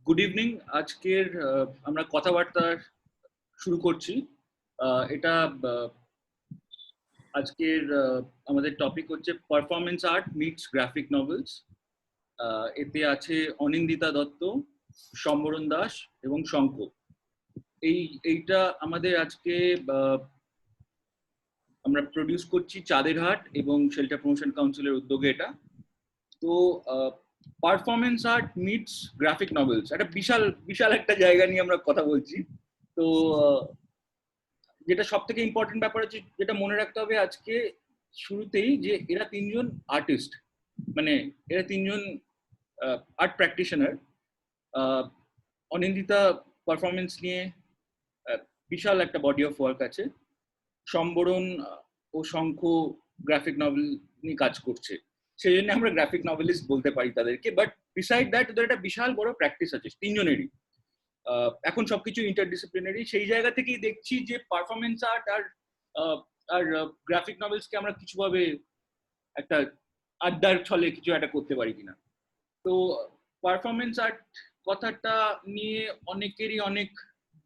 Good evening. আজকের আমরা কথাবার্তা শুরু করছি। এটা আজকের আমাদের টপিক হচ্ছে performance art meets graphic novels. এতে আছে অনিন্দিতা দত্ত, সম্বরণ দাস এবং শঙ্খ। এইটা আমাদের আজকে আমরা প্রডিউস করছি চাঁদেরহাট এবং শেল্টার প্রমোশন কাউন্সিলের উদ্যোগে। এটা তো performance art meets graphic novels একটা বিশাল বিশাল একটা জায়গা নিয়ে আমরা কথা বলছি। তো যেটা সব থেকে ইম্পর্টেন্ট ব্যাপার হচ্ছে, যেটা মনে রাখতে হবে আজকে শুরুতেই, যে এরা তিনজন আর্টিস্ট, মানে এরা তিনজন আর্ট প্র্যাকটিশনার। অনিন্দিতা পারফরমেন্স নিয়ে বিশাল একটা বডি অফ ওয়ার্ক আছে। সম্বরণ ও শঙ্খ গ্রাফিক নভেল নিয়ে কাজ করছে, সেই জন্য আমরা গ্রাফিক নভেলিস্ট বলতে পারি তাদেরকে। বাট বিসাইড দ্যাট ওদের একটা বিশাল বড় প্র্যাকটিস আছে তিনজনেরই। এখন সবকিছু ইন্টারডিসিপ্লিনারি। সেই জায়গা থেকেই দেখছি যে পারফরমেন্স আর্ট আর গ্রাফিক নভেলসকে আমরা কিছুভাবে একটা আড্ডার ছলে কিছু একটা করতে পারি কিনা। তো পারফরমেন্স আর্ট কথাটা নিয়ে অনেকেরই অনেক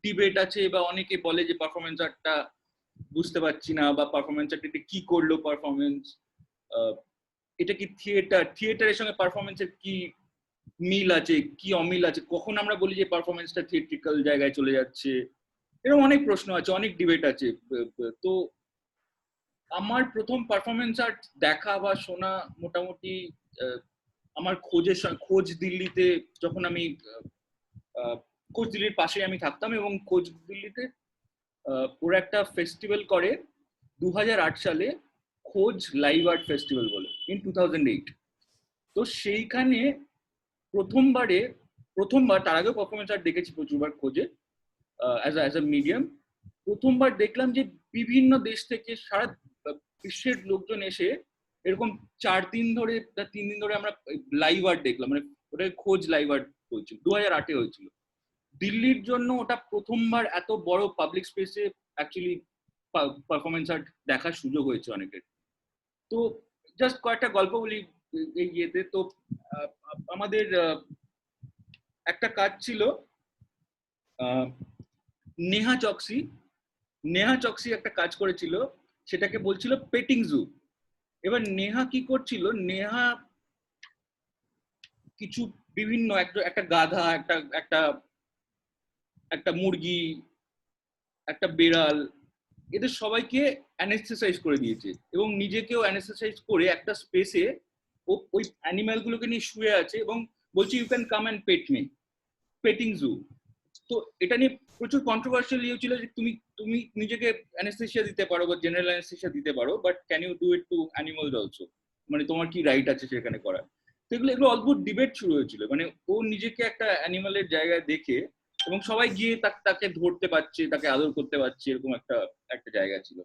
ডিবেট আছে, বা অনেকে বলে যে পারফরমেন্স আর্টটা বুঝতে পারছি না, বা পারফরমেন্স আর্ট কি করলো পারফরমেন্স, এটা কি থিয়েটারের সঙ্গে পারফরমেন্সের কি মিল আছে কি অমিল আছে, কখন আমরা বলি যে পারফরমেন্সটা থিয়েট্রিক্যাল জায়গায় চলে যাচ্ছে। এরকম অনেক প্রশ্ন আছে, অনেক ডিবেট আছে। তো আমার প্রথম পারফরমেন্স আর্ট দেখা বা শোনা মোটামুটি আমার খোঁজ দিল্লিতে, যখন আমি খোঁজ দিল্লির পাশে আমি থাকতাম, এবং খোঁজ দিল্লিতে ওরা একটা ফেস্টিভ্যাল করে 2008 সালে, খোঁজ লাইভ আর্ট ফেস্টিভ্যাল বলে, ইন 2008। তো সেইখানে প্রথমবার, তার আগেও পারফরমেন্স আর্ট দেখেছি প্রচুরবার খোঁজে অ্যাজ আ মিডিয়াম। প্রথমবার দেখলাম যে বিভিন্ন দেশ থেকে সারা বিশ্বের লোকজন এসে এরকম 3 দিন ধরে আমরা লাইভ আর্ট দেখলাম। মানে ওটা খোঁজ লাইভ আর্ট বলছিল, 2008-এ হয়েছিল দিল্লির জন্য। ওটা প্রথমবার এত বড় পাবলিক স্পেসে অ্যাকচুয়ালি পারফরমেন্স আর্ট দেখার সুযোগ হয়েছে অনেকের। তো জাস্ট কয়েকটা গল্প বলি এই ইয়েতে। তো আমাদের একটা কাজ ছিল, নেহা চক্সি একটা কাজ করেছিল, সেটাকে বলছিল পেটিং জু। এবার নেহা কি করছিল, নেহা কিছু বিভিন্ন একটা গাধা, একটা একটা একটা মুরগি, একটা বেড়াল, এদের সবাইকে অ্যানেস্থেসাইজ করে দিয়েছে, এবং নিজেকেও অ্যানেস্থেসাইজ করে একটা স্পেসে ওই অ্যানিম্যাল গুলোকে নিয়ে শুয়ে আছে, এবং বলছে you can come and pet me, petting zoo. তো এটা নিয়ে প্রচুর কন্ট্রোভার্সিয়াল ইয়ে ছিল যে তুমি তুমি নিজেকে অ্যানেস্থেসিয়া দিতে পারো বা জেনারেল অ্যানেস্থেসিয়া দিতে পারো, but can you do it to animals also? মানে তোমার কি রাইট আছে সেখানে করার? তো এগুলো অদ্ভুত ডিবেট শুরু হয়েছিল। মানে ও নিজেকে একটা অ্যানিমালের জায়গায় দেখে, এবং সবাই গিয়ে তাকে ধরতে পারছে, তাকে আদর করতে পারছে, এরকম একটা একটা জায়গা ছিল।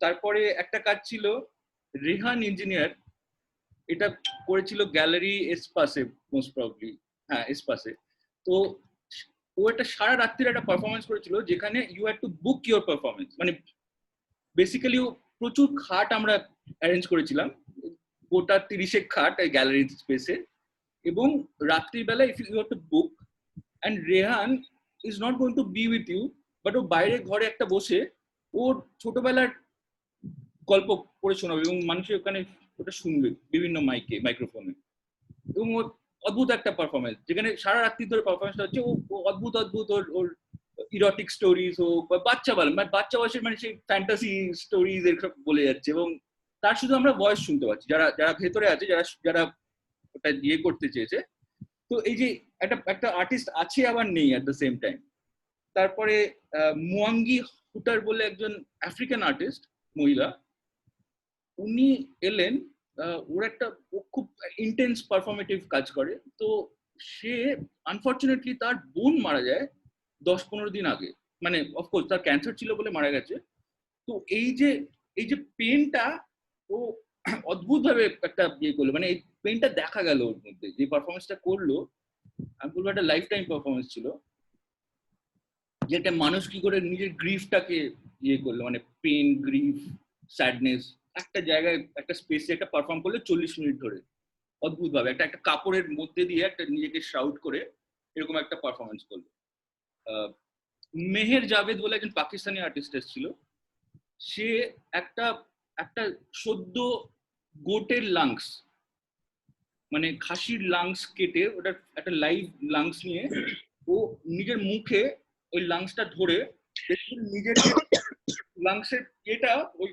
তারপরে একটা কাজ ছিল, রেহান ইঞ্জিনিয়ার, এটা করেছিল গ্যালারি এসপাসে, মোস্ট প্রবাবলি, হ্যাঁ এসপাসে। তো ও একটা সারা রাত্রির একটা পারফরমেন্স করেছিল, যেখানে you had to book your performance. মানে বেসিক্যালি প্রচুর খাট আমরা অ্যারেঞ্জ করেছিলাম, গোটা 30 খাট গ্যালারি স্পেসে, এবং রাত্রিবেলা if you have to book, and Rehan is not going to be with you, but ও বাইরে ঘরে একটা বসে ওর ছোটবেলার গল্প পড়ে শোনাবে, এবং মানুষের ওখানে ওটা শুনবে বিভিন্ন মাইক্রোফোনে। এবং ওর অদ্ভুত একটা পারফরমেন্স, যেখানে সারা রাত্রি ধরে পারফরমেন্সটা হচ্ছে। ও অদ্ভুত অদ্ভুত ওর ইরোটিক স্টোরিজ হোক, বা বাচ্চা বয়সের মানে সেই ফ্যান্টাসি স্টোরিজ এসব বলে যাচ্ছে, এবং তার শুধু আমরা ভয়েস শুনতে পাচ্ছি, যারা যারা ভেতরে আছে, যারা যারা ওটা ইয়ে করতে চেয়েছে। তো এই যে একটা একটা আর্টিস্ট আছে আবার নেই অ্যাট দ্য সেম টাইম। তারপরে মুয়াঙ্গি হুটার বলে একজন আফ্রিকান আর্টিস্ট, মহিলা, উনি এলেন। ওর একটা খুব ইন্টেন্স পারফরমেটিভ কাজ করে। তো সে আনফর্চুনেটলি তার বোন মারা যায় 10-15 দিন আগে। মানে অফকোর্স তার ক্যান্সার ছিল বলে মারা গেছে। তো এই যে পেনটা ও অদ্ভুত ভাবে একটা ইয়ে করলো, মানে এই পেনটা দেখা গেল ওর মধ্যে, যে পারফরমেন্সটা করলো। আমি বলবো একটা লাইফ টাইম পারফরমেন্স ছিল, যে একটা মানুষ কি করে নিজের গ্রিফটাকে ইয়ে করলো, মানে পেন, গ্রিফ, স্যাডনেস একটা জায়গায় একটা স্পেসে একটা পারফর্ম করলে 40 মিনিট ধরে। অদ্ভুত ভাবে একটা একটা কাপড়ের মধ্যে দিয়ে একটা নিজেকে শাউট করে এরকম একটা পারফরমেন্স করলো। মেহের জাভেদ বলে একজন পাকিস্তানি আর্টিস্ট ছিল, সে একটা একটা সদ্য গোটের লাংস, মানে খাসির লাংস কেটে ওটা একটা লাইভ লাংস নিয়ে ও নিজের মুখে ওই লাংসটা ধরে নিজের লাংসের এটা ওই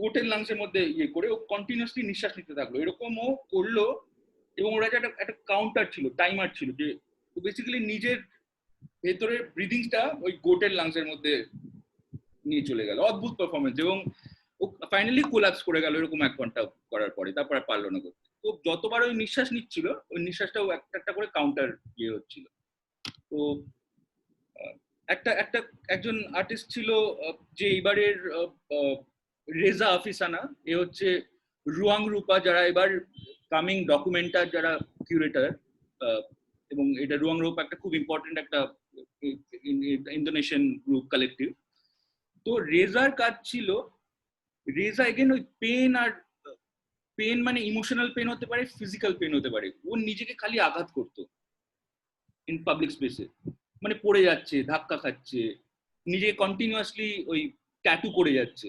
গোটের লাংসের মধ্যে ইয়ে করে ও কন্টিনিউয়াসলি নিঃশ্বাস নিতে থাকলো। এরকম ও করলো এবং ওরা যে একটা কাউন্টার ছিল, টাইমার ছিল, যে বেসিক্যালি নিজের ভেতরের ব্রিদিংটা ওই গোটের লাংসের মধ্যে নিয়ে চলে গেল। অদ্ভুত পারফরমেন্স, এবং ও ফাইনালি কোলাপস করে গেল এরকম 1 ঘন্টা করার পরে, তারপরে পারলো না করতে। তো যতবার ওই নিঃশ্বাস নিচ্ছিল ওই নিঃশ্বাসটাও একটা একটা করে কাউন্টার ইয়ে হচ্ছিল। তো একটা একটা একজন আর্টিস্ট ছিল যে এবারের রেজা আফিসানা, এ হচ্ছে রুয়াং রূপা, যারা এবার কামিং ডকুমেন্টার যারা কিউরেটার, এবং এটা রুয়াং রূপা একটা খুব ইম্পর্টেন্ট একটা ইন্দোনেশিয়ান গ্রুপ কালেকটিভ। তো রেজার কাজ ছিল, রেজা এগেন ওই পেন, আর পেন মানে ইমোশনাল পেন হতে পারে, ফিজিক্যাল পেন হতে পারে, ও নিজেকে খালি আঘাত করতো ইন পাবলিক স্পেসে, মানে পড়ে যাচ্ছে, ধাক্কা খাচ্ছে, নিজে কন্টিনিউয়াসলি ওই ট্যাটু করে যাচ্ছে।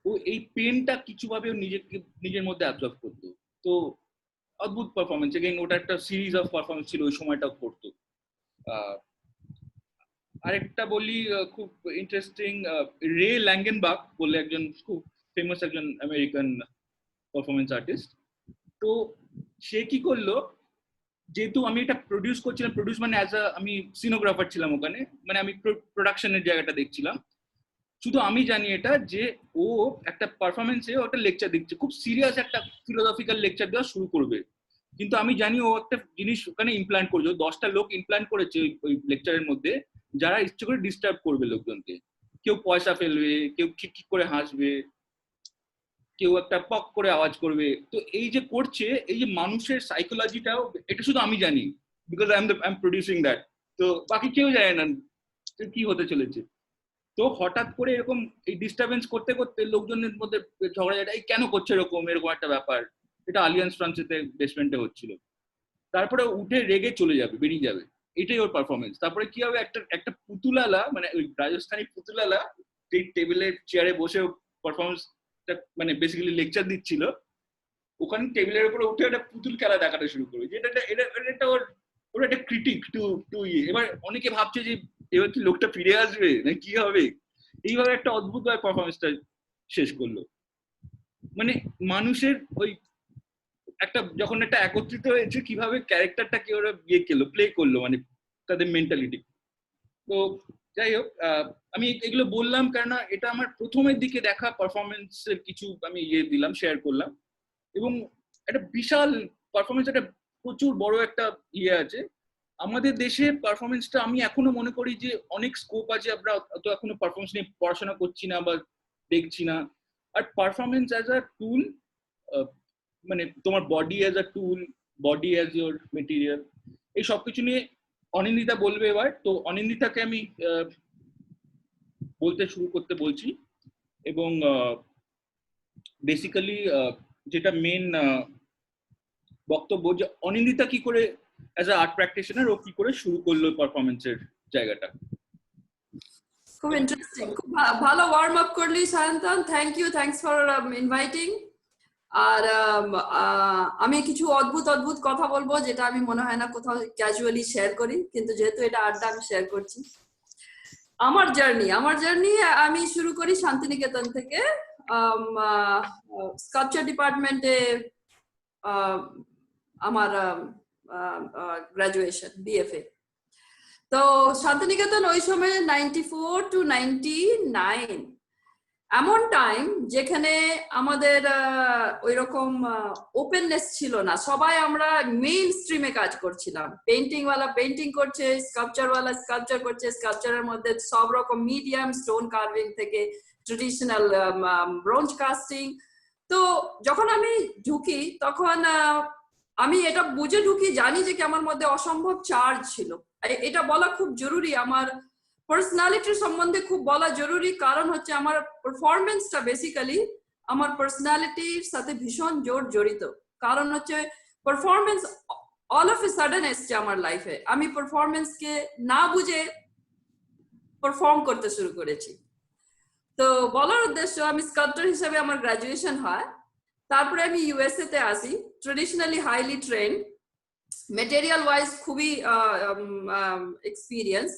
ও এই পেনটা কিছুভাবে নিজেকে নিজের মধ্যে অ্যাবজর্ব করতো। তো অদ্ভুত পারফরমেন্স, এগেইন ওটা একটা সিরিজ অফ পারফরমেন্স ছিল ওই সময়টাও করতো। আরেকটা বলি খুব ইন্টারেস্টিং, রে ল্যাঙ্গেনবাক বলে একজন খুব ফেমাস একজন আমেরিকান পারফরমেন্স আর্টিস্ট। তো সে কি করলো, যেহেতু আমি এটা প্রডিউস করছিলাম, প্রডিউস মানে অ্যাজ আ আমি সিনোগ্রাফার ছিলাম ওখানে, মানে আমি প্রোডাকশনের জায়গাটা দেখছিলাম, শুধু আমি জানি এটা যে ও একটা পারফরমেন্সে ওটা লেকচার দিচ্ছে, খুব সিরিয়াস একটা ফিলোসফিক্যাল লেকচার দেওয়া শুরু করবে, কিন্তু আমি জানি ও একটা জিনিস ওখানে ইমপ্ল্যান্ট করেছে, 10টা লোক ইমপ্ল্যান্ট করেছে ওই লেকচারের মধ্যে, যারা ইচ্ছে করে ডিস্টার্ব করবে লোকজনকে। কেউ পয়সা ফেলবে, কেউ ঠিক করে হাসবে, কেউ একটা পক করে আওয়াজ করবে। তো এই যে করছে, এই যে মানুষের সাইকোলজিটাও, এটা শুধু আমি জানি, because I am producing that. তো বাকি কেউ জানে না কি হতে চলেছে। তো হঠাৎ করে এরকম এই ডিস্টারবেন্স করতে করতে লোকজনের মধ্যে ঝগড়াঝাটি, এই কেন করছে এরকম এরকম একটা ব্যাপার, এটা আলিয়ান্স ফ্রান্সেতে বেসমেন্টে হচ্ছিল। তারপরে উঠে রেগে চলে যাবে, বেরিয়ে যাবে, এটাই ওর পারফরমেন্স। তারপরে কি হবে, একটা একটা পুতুলালা, মানে ওই রাজস্থানী পুতুলালা যে টেবিলের চেয়ারে বসে পারফরমেন্স মানে বেসিক্যালি লেকচার দিচ্ছিল, ওখানে টেবিলের উপরে উঠে একটা পুতুল খেলা দেখাতে শুরু করবে, যে এটা ওর একটা ক্রিটিক টু টু এবার অনেকে ভাবছে যে এবার কি লোকটা ফিরে আসবে না কি হবে, এইভাবে একটা অদ্ভুত ভাবে পারফরমেন্সটা শেষ করলো। মানে মানুষের ওই একটা যখন একটা একত্রিত হয়েছে, কিভাবে ক্যারেক্টারটাকে ওরা প্লে করলো, মানে তাদের মেন্টালিটি। তো যাই হোক, আমি এগুলো বললাম কেননা এটা আমার প্রথমের দিকে দেখা পারফরমেন্সের কিছু আমি দিলাম, শেয়ার করলাম। এবং একটা বিশাল পারফরমেন্স, একটা প্রচুর বড় একটা আছে আমাদের দেশে পারফরমেন্সটা। আমি এখনো মনে করি যে অনেক স্কোপ আছে, আমরা তো এখনো পারফরমেন্স নিয়ে পড়াশোনা করছি না বা দেখছি না। আর পারফরমেন্স অ্যাজ আ টুল, মানে তোমার body as a tool, body as your material, এই সবকিছু নিয়ে অনিন্দিতা বলবে এবার। তো অনিন্দিতাকে আমি বলতে শুরু করতে বলছি, এবং বেসিক্যালি যেটা মেন বক্তব্য, যে অনিন্দিতা কি করে অ্যাজ আ আর্ট প্র্যাকটিশনার ও কি করে শুরু করলো পারফরমেন্সের জায়গাটা। খুব ইন্টারেস্টিং, খুব ভালো ওয়ার্ম আপ করলি সায়ন্তন, থ্যাঙ্কস ফর ইনভাইটিং। আর আমি কিছু অদ্ভুত কথা বলবো, যেটা আমি মনে হয় না কোথাও ক্যাজুয়ালি শেয়ার করি, কিন্তু যেহেতু এটা আড্ডা আমি শেয়ার করছি। আমার জার্নি আমি শুরু করি শান্তিনিকেতন থেকে। স্কাল্পচার ডিপার্টমেন্টে আমার গ্রাজুয়েশন, বিএফএ। তো শান্তিনিকেতন ওই সময় 94 to 99 এমন টাইম যেখানে আমাদের ওইরকম ওপেননেস ছিল না, সবাই আমরা মেইন স্ট্রিমে কাজ করছিলাম। পেইন্টিং ওয়ালা পেইন্টিং করছে, স্কাল্পচার ওয়ালা স্কাল্পচার করছে, স্কাল্পচারের মধ্যে সব রকম মিডিয়াম, স্টোন কার্ভিং থেকে ট্রেডিশনাল ব্রোঞ্জ কাস্টিং। তো যখন আমি ঢুকি তখন আমি এটা বুঝে ঢুকি, জানি যে কি আমার মধ্যে অসম্ভব চার্জ ছিল। এটা বলা খুব জরুরি, আমার পার্সোনালিটির সম্বন্ধে খুব বলা জরুরি, কারণ হচ্ছে আমার পারফরমেন্সটা বেসিক্যালি আমার পার্সোনালিটির সাথে ভীষণ জড়িত। কারণ হচ্ছে performance all of a sudden এসছে আমার লাইফে, আমি পারফরমেন্স কে না বুঝে পারফর্ম করতে শুরু করেছি। তো বলার উদ্দেশ্য, আমি স্কাল্পচার হিসেবে আমার গ্রাজুয়েশন হয়, তারপরে আমি ইউএসএ তে আসি, traditionally highly train, material wise খুবই এক্সপিরিয়েন্স।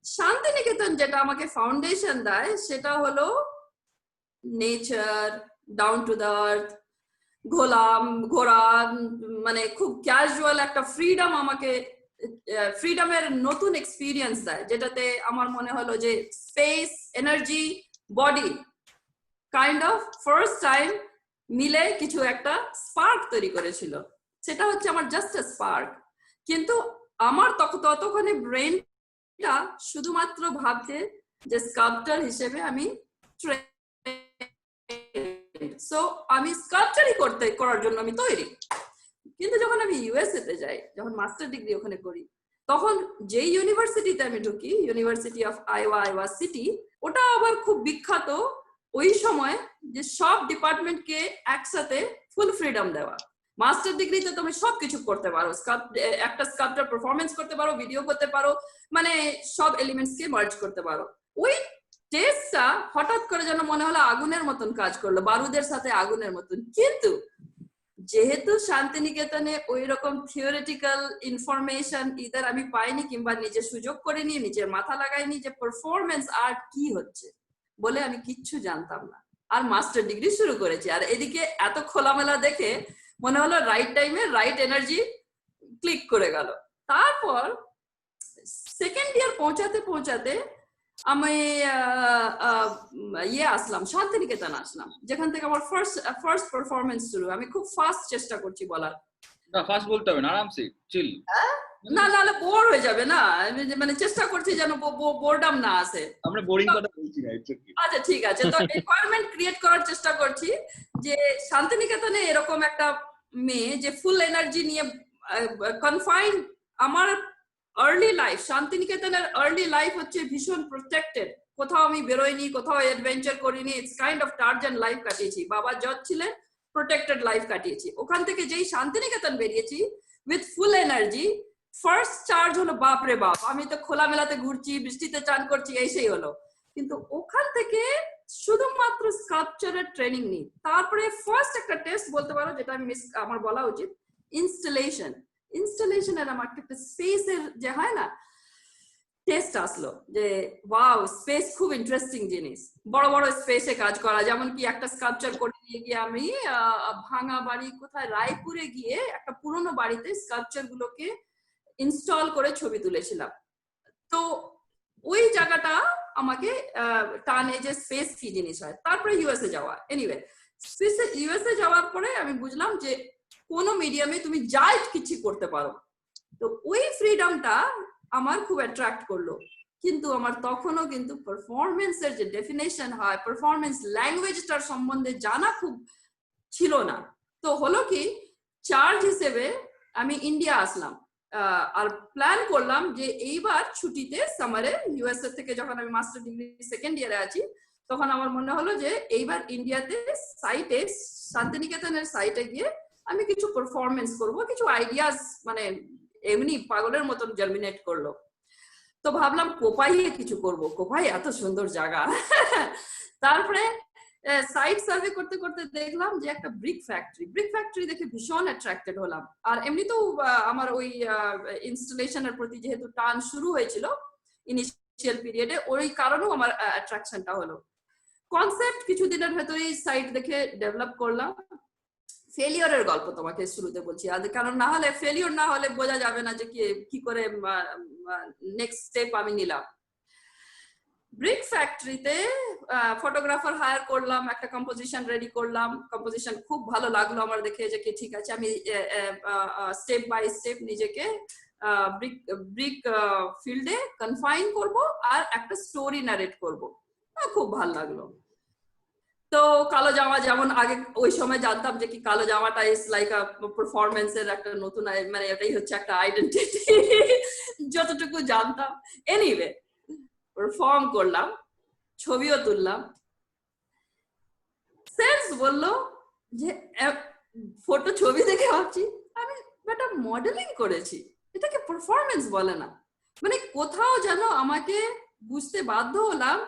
শান্তিনিকেতন যেটা আমাকে ফাউন্ডেশন দেয় সেটা হলো nature, down to the earth, ঘোরা, মানে খুব ক্যাজুয়াল একটা ফ্রিডম, আমাকে ফ্রিডমের নতুন এক্সপিরিয়েন্স দেয়, যেটাতে আমার মনে হলো যে space, energy, body kind of first time মিলে কিছু একটা স্পার্ক তৈরি করেছিল। সেটা হচ্ছে আমার জাস্ট এ স্পার্ক, কিন্তু আমার ততক্ষণে ব্রেনটা শুধুমাত্র ভাবছে যে স্কাল্পচার হিসেবে আমি সো আমি স্কাল্পচারই করার জন্য আমি তৈরি। কিন্তু যখন আমি ইউএসএ তে যাই, যখন মাস্টার ডিগ্রি ওখানে করি, তখন যে ইউনিভার্সিটিতে আমি ঢুকি, ইউনিভার্সিটি অফ আইওয়া সিটি, ওটা আবার খুব বিখ্যাত ওই সময় যে সব ডিপার্টমেন্টকে একসাথে ফুল ফ্রিডম দেওয়া। মাস্টার ডিগ্রিতে তুমি সবকিছু করতে পারো, একটা স্কাল্পচার পারফরমেন্স করতে পারো, ভিডিও করতে পারো, মানে সব এলিমেন্টস কে মার্জ করতে পারো। ওই টেস্টটা হঠাৎ করে যেন মনে হলো আগুনের মতন কাজ করলো, বারুদের সাথে আগুনের মতন। কিন্তু যেহেতু শান্তিনিকেতনে ওই রকম থিওরিটিক্যাল ইনফরমেশন ইদার আমি পাইনি, কিংবা নিজে সুযোগ করিনি, নিজের মাথা লাগাইনি যে পারফরমেন্স আর্ট কি হচ্ছে, বলে আমি কিচ্ছু জানতাম না। আর মাস্টার ডিগ্রি শুরু করেছি, আর এদিকে এত খোলামেলা দেখে মনে হলো রাইট টাইমে রাইট এনার্জি ক্লিক করে গেল। তারপর সেকেন্ড ইয়ার পৌঁছাতে আমি আসলাম, শান্তিনিকেতন আসলাম, যেখান থেকে আমার ফার্স্ট পারফরমেন্স শুরু। আমি খুব ফাস্ট চেষ্টা করছি বলার। না, ফাস্ট বলতে হবে না, আরামসে চিল। না, নাহলে বোর হয়ে যাবে না, মানে চেষ্টা করছি যেন বোরডাম না আসে। আমরা বোরিং কথা বলছি না। আচ্ছা ঠিক আছে, তো এনভায়রনমেন্ট ক্রিয়েট করার চেষ্টা করছি যে শান্তিনিকেতনে এরকম একটা মেয়ে যে ফুল এনার্জি নিয়ে কনফাইন। আমার আর্লি লাইফ, শান্তিনিকেতনের আর্লি লাইফ হচ্ছে ভীষণ প্রোটেক্টেড, কোথাও আমি বেরোইনি, কোথাও অ্যাডভেঞ্চার করিনি, it's kind of Tarzan life কাটিয়েছি। বাবা জজ ছিলেন, প্রোটেক্টেড লাইফ কাটিয়েছি। ওখান থেকে যেই শান্তিনিকেতন বেরিয়েছি with full energy, first charge হলো বাপরে বাপ, আমি তো খোলামেলাতে ঘুরছি, বৃষ্টিতে চান করছি, এই সেই হলো। কিন্তু ওখান থেকে শুধুমাত্র স্কাল্পচারের ট্রেনিং নিই। তারপরে ফার্স্ট একটা টেস্ট বলতে পারো, যেটা আমি আমার বলা উচিত, ইনস্টলেশনের আমার একটা স্পেসের যে হয় না টেস্ট আসলো, যে ওয়াও, স্পেস খুব ইন্টারেস্টিং জিনিস, বড় বড় স্পেসে কাজ করা। যেমন কি একটা স্কাল্পচার করে নিয়ে গিয়ে আমি ভাঙা বাড়ি, কোথায় রায়পুরে গিয়ে একটা পুরনো বাড়িতে স্কাল্পচার গুলোকে ইনস্টল করে ছবি তুলেছিলাম। তো ওই জায়গাটা আমাকে টানে যে স্পেস কি জিনিস হয়। তারপরে ইউএসএ যাওয়া, এনিওয়ে ইউএসএ যাওয়ার পরে আমি বুঝলাম যে কোনো মিডিয়ামে তুমি যা কিছু করতে পারো। তো ওই ফ্রিডমটা আমার খুব অ্যাট্রাক্ট করলো। কিন্তু আমার তখনও কিন্তু পারফরমেন্সের যে ডেফিনেশন হয়, পারফরমেন্স ল্যাঙ্গুয়েজটার সম্বন্ধে জানা খুব ছিল না। তো হলো কি, চার্জ হিসেবে আমি ইন্ডিয়া আসলাম, আর প্ল্যান করলাম যে এইবার ছুটিতে সামারে ইউএসএ থেকে যখন আমি মাস্টার ডিগ্রি সেকেন্ড ইয়ারে আছি, তখন আমার মনে হলো যে এইবার ইন্ডিয়াতে সাইটে, শান্তিনিকেতনের সাইটে গিয়ে আমি কিছু পারফরমেন্স করব, কিছু আইডিয়াস মানে এমনি পাগলের মতন জার্মিনেট করলো। তো ভাবলাম কোপাইয়ে কিছু করব, কোপাই এত সুন্দর জায়গা। তারপরে সাইট সার্ভে করতে করতে দেখলাম যে একটা ব্রিক ফ্যাক্টরি দেখে ভীষণ অ্যাট্রাক্টেড হলাম। আর এমনিতেও আমার ওই ইনস্টলেশনের প্রতি যেহেতু টান শুরু হয়েছিল ইনিশিয়াল পিরিয়ডে, ওই কারণেও আমার অ্যাট্রাকশনটা হলো। কনসেপ্ট কিছুদিনের ভেতরেই সাইট দেখে ডেভেলপ করলাম। ফেলিওরের গল্প তোমাকে শুরুতে বলছি, কারণ না হলে ফেলিওর না হলে বোঝা যাবে না যে কি করে নেক্সট স্টেপ আমি নিলাম। ব্রিক ফ্যাক্টরিতে ফটোগ্রাফার হায়ার করলাম, একটা কম্পোজিশন রেডি করলাম। কম্পোজিশন খুব ভালো লাগলো আমার দেখে, যে কি ঠিক আছে, আমি স্টেপ বাই স্টেপ নিজেকে ব্রিক ফিল্ডে কনফাইন করব আর একটা স্টোরি নারেট করব। খুব ভালো লাগলো। তো কালো জামা, যেমন আগে ওই সময় জানতাম যে কি কালো জামাটা ইজ লাইক আ পারফরমেন্সের একটা নতুন, মানে এটাই হচ্ছে একটা আইডেন্টিটি, যতটুকু জানতাম। এনিওয়ে পারফর্ম করলাম, ছবিও তুললাম। সেলস বললো যে ফটো ছবি দেখে ভাবছি আমি একটা মডেলিং করেছি, এটাকে পারফরমেন্স বলে না। মানে কোথাও যেন আমাকে বুঝতে বাধ্য হলাম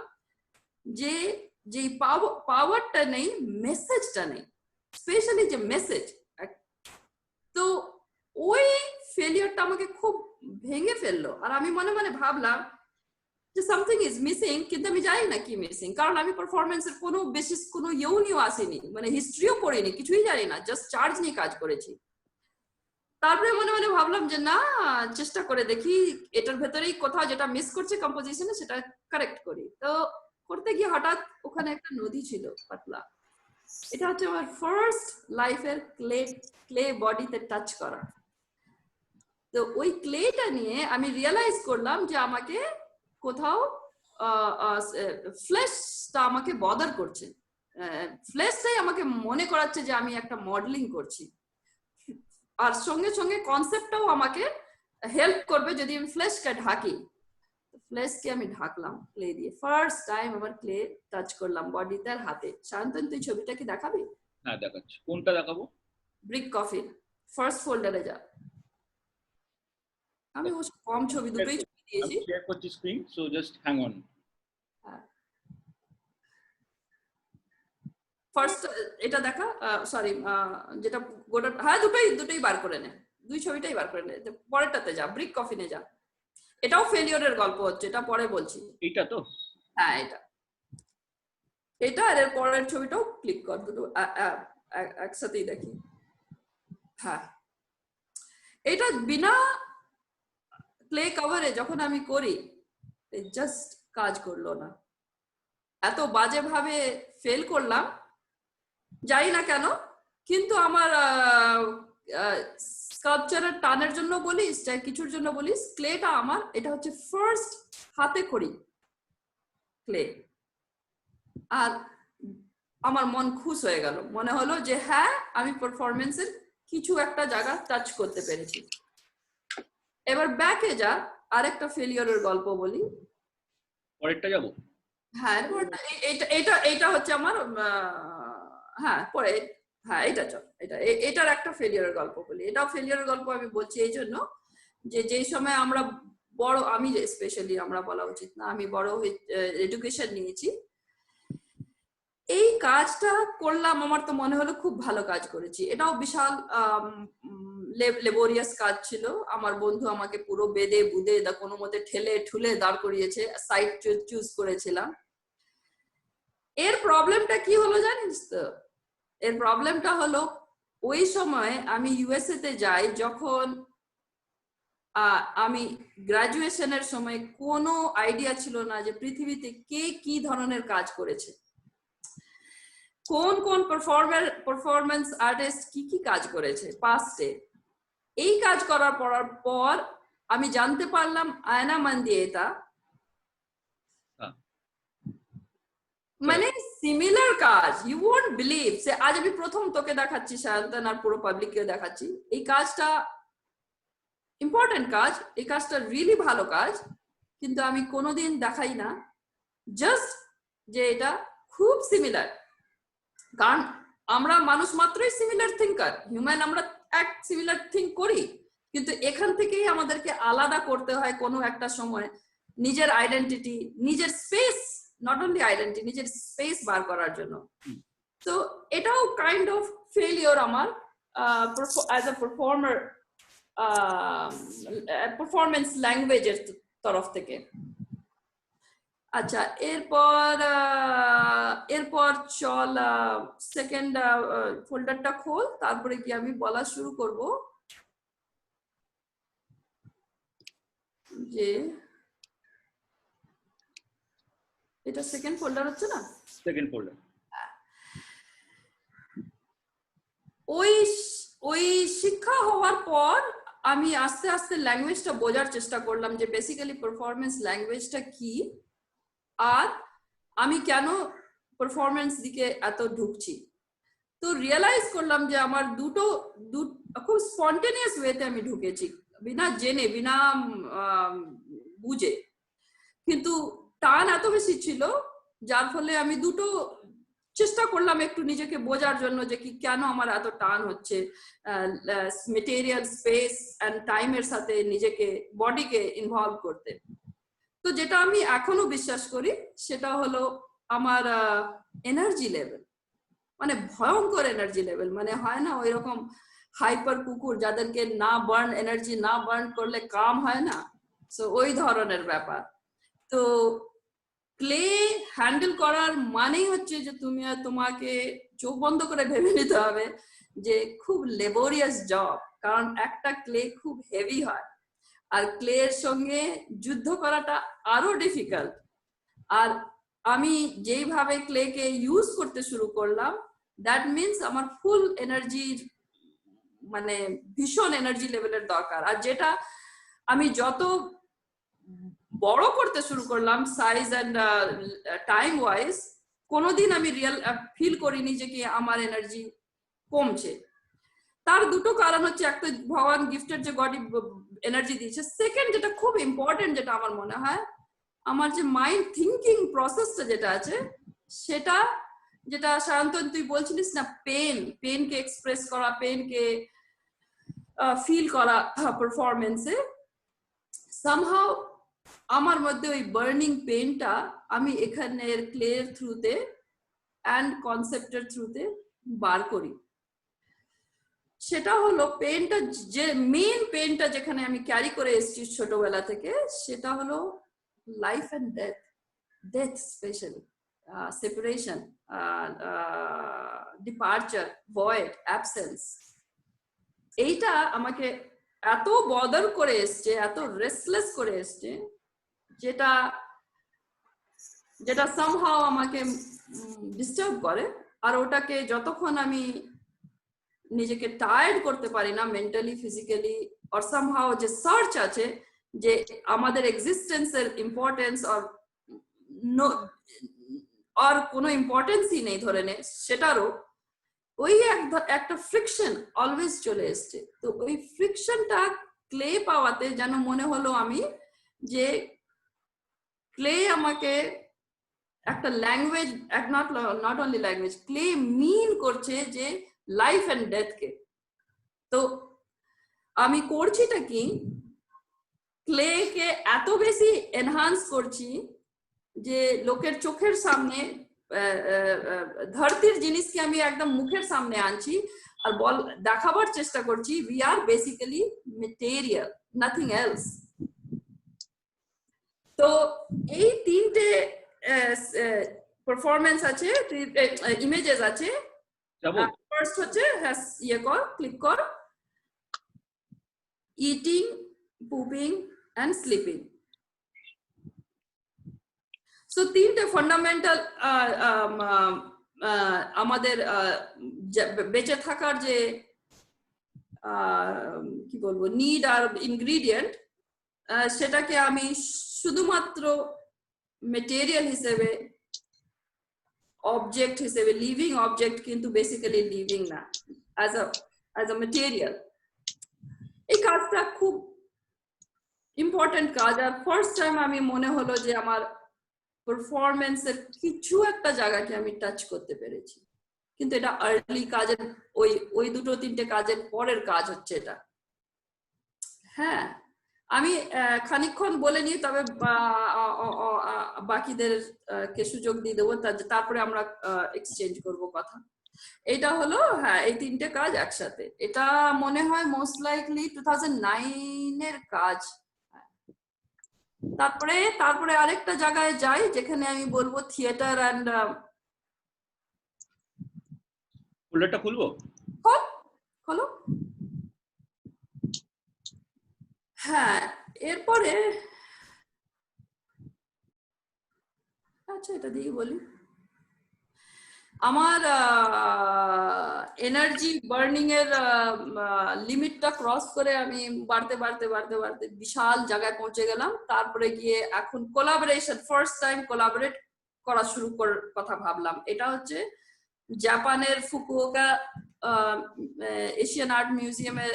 যে যে পাওয়ারটা নেই, মেসেজটা নেই, স্পেশালি যে মেসেজ। তো ওই ফেলিয়ারটা আমাকে খুব ভেঙে ফেললো, আর আমি মনে মনে ভাবলাম যে সামথিং ইজ মিসিং, কিন্তু আমি জানি না কি মিসিং, কারণ আমি পারফরমেন্সের কোনো বেসিস কোনো নিয়েও আসিনি, মানে হিস্ট্রিও পড়িনি, কিছুই জানি না, জাস্ট চার্জ নিয়ে কাজ করেছি। তারপরে মনে মনে ভাবলাম যে না, চেষ্টা করে দেখি এটার ভেতরেই কোথাও যেটা মিস করছে কম্পোজিশনে সেটা কারেক্ট করি। তো করতে গিয়ে হঠাৎ ওখানে একটা নদী ছিল পাতলা, এটা হচ্ছে আমার ফার্স্ট লাইফের ক্লে বডিতে টাচ করা। তো ওই ক্লেটা নিয়ে আমি রিয়েলাইজ করলাম যে আমাকে কোথাও ফ্লেশটা আমাকে বদার করছে, ফ্লেশটাই আমাকে মনে করাচ্ছে যে আমি একটা মডেলিং করছি, আর সঙ্গে সঙ্গে কনসেপ্টটাও আমাকে হেল্প করবে যদি আমি ফ্লেশকে ঢাকি। ফ্লেশকে আমি ঢাকলাম ক্লে দিয়ে, ফার্স্ট টাইম আমার ক্লে টাচ করলাম বডিতে আর হাতে। শান্তন, তুই ছবিটা কি দেখাবি? হ্যাঁ দেখাচ্ছি। কোনটা দেখাবো? ব্রিক কফি ফার্স্ট ফোল্ডারে যা। আমি ও কম ছবি দুটোই ছবি দিয়েছি। আমি শেয়ার করছি screen, so just hang on. First এটা দেখা, সরি যেটা গোটা, হ্যাঁ দুটোই বার করে নে, দুই ছবিটাই বার করে নে। পরেরটাতে যা, ব্রিক কফিনে যা। এটাও ফেলিওরের গল্প হচ্ছে, এটা পরে বলছি। এইটা তো? হ্যাঁ এটা আর এর পরের ছবিটাও ক্লিক কর, দুটো একসাথেই দেখি। হ্যাঁ, এটা বিনা ক্লে কভারে যখন আমি করি জাস্ট কাজ করলো না, এত বাজে ভাবে ফেল করলাম, জানি না কেন। কিন্তু আমার স্কাল্পচারের টানের জন্য বলিস, চাই কিছুর জন্য বলিস, ক্লেটা আমার এটা হচ্ছে ফার্স্ট হাতে করি ক্লে, আর আমার মন খুশ হয়ে গেল, মনে হলো যে হ্যাঁ আমি পারফরমেন্সের কিছু একটা জায়গা টাচ করতে পেরেছি। এবার ব্যাকে যা, আরেকটা ফেলিওরের গল্প বলি। পরেরটা যাবো? হ্যাঁ, এটা হচ্ছে আমার হ্যাঁ পরে, হ্যাঁ এটা চল, এটার একটা ফেলিওরের গল্প বলি। এটাও ফেলিওরের গল্প আমি বলছি এই জন্য যে যেই সময় আমরা বড়, আমি স্পেশালি, আমরা বলা উচিত না, আমি বড় এডুকেশন নিয়েছি, এই কাজটা করলাম, আমার তো মনে হলো খুব ভালো কাজ করেছি। এটাও বিশাল লেবোরিয়াস কাজ ছিল। আমার বন্ধু আমাকে পুরো বেদে বুদে কোনো মতে ঠেলে ঠুলে দাঁড় করিয়েছে, সাইট চুজ করেছিলাম। এর প্রবলেমটা কি হলো জানিস তো? এর প্রবলেমটা হলো ওই সময় আমি ইউএসএ তে যাই যখন আমি গ্রাজুয়েশনের সময় কোনো আইডিয়া ছিল না যে পৃথিবীতে কে কি ধরনের কাজ করেছে, কোন কোন পারফরমেন্স আর্টিস্ট কি কি কাজ করেছে পাস্টে। এই কাজ করার পর আমি জানতে পারলাম আয়না মান্দিয়েতা মানে সিমিলার কাজ, ইউ ওয়ন্ট বিলিভ। সে আজ আমি প্রথম তোকে দেখাচ্ছি সায়ন্তন, আর পুরো পাবলিককে দেখাচ্ছি এই কাজটা ইম্পর্টেন্ট কাজ, এই কাজটা রিয়েলি ভালো কাজ, কিন্তু আমি কোনোদিন দেখাই না, জাস্ট যে এটা খুব সিমিলার। কারণ আমরা মানুষ মাত্রই সিমিলার থিঙ্কার, হিউম্যান, আমরা এক সিমিলার থিঙ্ক করি, কিন্তু এখান থেকেই আমাদেরকে আলাদা করতে হয় কোনো একটা সময়, নিজের আইডেন্টিটি, নিজের স্পেস, নট অনলি আইডেন্টিটি, নিজের স্পেস বার করার জন্য। তো এটাও কাইন্ড অফ ফেলিওর আমার অ্যাজ আ পারফর্মার, পারফরমেন্স ল্যাঙ্গুয়েজের তরফ থেকে। আচ্ছা, এরপর চল সেকেন্ড ফোল্ডারটা খোল, তারপরে কি আমি বলা শুরু করব যে এটা সেকেন্ড ফোল্ডার হচ্ছে না? Second folder. ওই শিক্ষা হওয়ার পর আমি আস্তে আস্তে ল্যাঙ্গুয়েজটা বোঝার চেষ্টা করলাম যে বেসিক্যালি পারফরমেন্স ল্যাঙ্গুয়েজটা কি, আর আমি কেন পারফরমেন্স দিকে এত ঢুকছি। তো রিয়েলাইজ করলাম যে আমার দুটো খুব স্পন্টেনিয়াস ওয়েতে আমি ঢুকেছি, বিনা জেনে, বিনা বুঝে, কিন্তু টান এত বেশি ছিল যার ফলে আমি দুটো চেষ্টা করলাম একটু নিজেকে বোঝার জন্য যে কি কেন আমার এত টান হচ্ছে মেটেরিয়াল স্পেস অ্যান্ড টাইমের সাথে নিজেকে বডিকে ইনভলভ করতে। তো যেটা আমি এখনো বিশ্বাস করি সেটা হলো আমার এনার্জি লেভেল, মানে ভয়ঙ্কর এনার্জি লেভেল, মানে হয় না ওই রকম হাইপার কুকুর যাদেরকে না বার্ন এনার্জি না বার্ন করলে কাম হয় না, সো ওই ধরনের ব্যাপার। তো ক্লে হ্যান্ডেল করার মানেই হচ্ছে যে তোমাকে চোখ বন্ধ করে ভেবে নিতে হবে যে খুব লেবোরিয়াস জব, কারণ একটা ক্লে খুব হেভি হয় আর ক্লে এর সঙ্গে যুদ্ধ করাটা আরো ডিফিকাল্ট। আর আমি যেইভাবে ক্লেকে ইউজ করতে শুরু করলাম, দ্যাট মিনস আমার ফুল এনার্জির মানে ভীষণ এনার্জি লেভেলের দরকার। আর যেটা আমি যত বড় করতে শুরু করলাম সাইজ অ্যান্ড টাইম ওয়াইজ, কোনোদিন আমি রিয়েল ফিল করিনি যে কি আমার এনার্জি কমছে। তার দুটো কারণ হচ্ছে, একটা ভগবান গিফটেড যে গড এনার্জি দিয়েছে, সেকেন্ড যেটা খুব ইম্পর্টেন্ট যেটা আমার মনে হয়, আমার যে মাইন্ড থিঙ্কিং প্রসেসটা যেটা আছে সেটা, যেটা সায়ন্তন তুই বলছিলিস না, পেনকে এক্সপ্রেস করা, পেনকে ফিল করা পারফরমেন্সে, সামহাউ আমার মধ্যে ওই বার্নিং পেনটা আমি এখানের ক্লের থ্রুতে অ্যান্ড কনসেপ্টের থ্রুতে বার করি। সেটা হলো পেনটা, যে মেইন পেনটা যেখানে আমি ক্যারি করে এসেছি ছোটবেলা থেকে, সেটা হলো life and death specially, separation, departure, void, absence. এইটা আমাকে এত বদার করে এসছে, এত রেস্টলেস করে এসছে, যেটা যেটা সামহাও আমাকে ডিস্টার্ব করে। আর ওটাকে যতক্ষণ আমি নিজেকে টায়ার্ড করতে পারি না মেন্টালি ফিজিক্যালি, আর সামহাও যে সার্চ আছে যে আমাদের এক্সিস্টেন্সের ইম্পর্টেন্স আর কোনো ইম্পর্টেন্সই নেই ধরে নে, সেটারও ওই একটা ফ্রিকশন অলওয়েজ চলে এসছে। তো ওই ফ্রিকশনটা ক্লে পাওয়াতে যেন মনে হলো আমি যে ক্লে আমাকে একটা language, not only language, clay mean করছে যে লাইফ অ্যান্ড ডেথকে। তো আমি করছিটা কি, ক্লেকে এত বেশি এনহান্স করছি যে লোকের চোখের সামনে ধরতির জিনিসকে আমি একদম মুখের সামনে আনছি আর দেখাবার চেষ্টা করছি we are basically material, nothing else. তো এই তিনটে পারফরমেন্স আছে, ইমেজেস আছে। ফার্স্ট হচ্ছে ইয়ে কর, ক্লিক কর, ইটিং, পুপিং অ্যান্ড স্লিপিং। সো তিনটে ফান্ডামেন্টাল আমাদের বেঁচে থাকার যে কি বলবো নিড আর ইনগ্রিডিয়েন্ট, সেটাকে আমি শুধুমাত্র মেটেরিয়াল হিসেবে, অবজেক্ট হিসেবে, লিভিং অবজেক্ট কিন্তু বেসিক্যালি লিভিং না, অ্যাজ আ মেটেরিয়াল। এই কাজটা খুব ইম্পর্টেন্ট কাজ। আর ফার্স্ট টাইম আমি মনে হলো যে আমার পারফরমেন্সের কিছু একটা জায়গাকে আমি টাচ করতে পেরেছি, কিন্তু এটা আর্লি কাজের, ওই দুটো তিনটে কাজের পরের কাজ হচ্ছে এটা। হ্যাঁ, আমি খানিকক্ষণ বলে নিই, তবে বাকিদের কে সুযোগ দিয়ে দেবো, তারপরে আমরা এক্সচেঞ্জ করব কথা। এটা হলো, হ্যাঁ, এই তিনটে কাজ একসাথে। এটা মনে হয় মোস্ট লাইকলি 2009 এর কাজ। তারপরে আরেকটা জায়গায় যাই যেখানে আমি বলবো থিয়েটার অ্যান্ড, ফোল্ডারটা খুলবো, খোলো। হ্যাঁ, এরপরে আচ্ছা এটা দিয়ে বলি, আমার এনার্জি বার্নিং এর লিমিটটা ক্রস করে আমি বাড়তে বাড়তে বাড়তে বাড়তে বিশাল জায়গায় পৌঁছে গেলাম। তারপরে গিয়ে এখন কোলাবোরেশন, ফার্স্ট টাইম কোলাবোরেট করা শুরু করার কথা ভাবলাম। এটা হচ্ছে জাপানের ফুকুওকা এশিয়ান আর্ট মিউজিয়ামে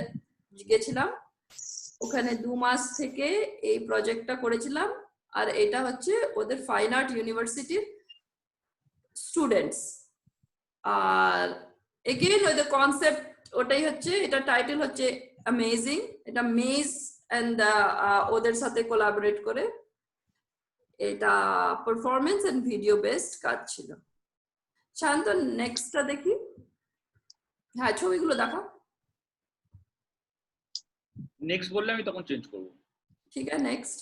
গেছিলাম, ওখানে 2 মাস থেকে এই প্রজেক্টটা করেছিলাম। আর এটা হচ্ছে ওদের ফাইন আর্ট ইউনিভার্সিটির স্টুডেন্টস, আর এগেইন ওই যে কনসেপ্ট ওটাই হচ্ছে, এটা টাইটেল হচ্ছে অ্যামেজিং, এটা মেজ এন্ড ওদের সাথে কোলাবোরেট করে এটা পারফরমেন্স এন্ড ভিডিও বেসড কাজ ছিল। শান্ত নেক্সটটা দেখি, হ্যাঁ ছবিগুলো দেখা, নেক্সট বললে আমি তখন চেঞ্জ করব। ঠিক আছে নেক্সট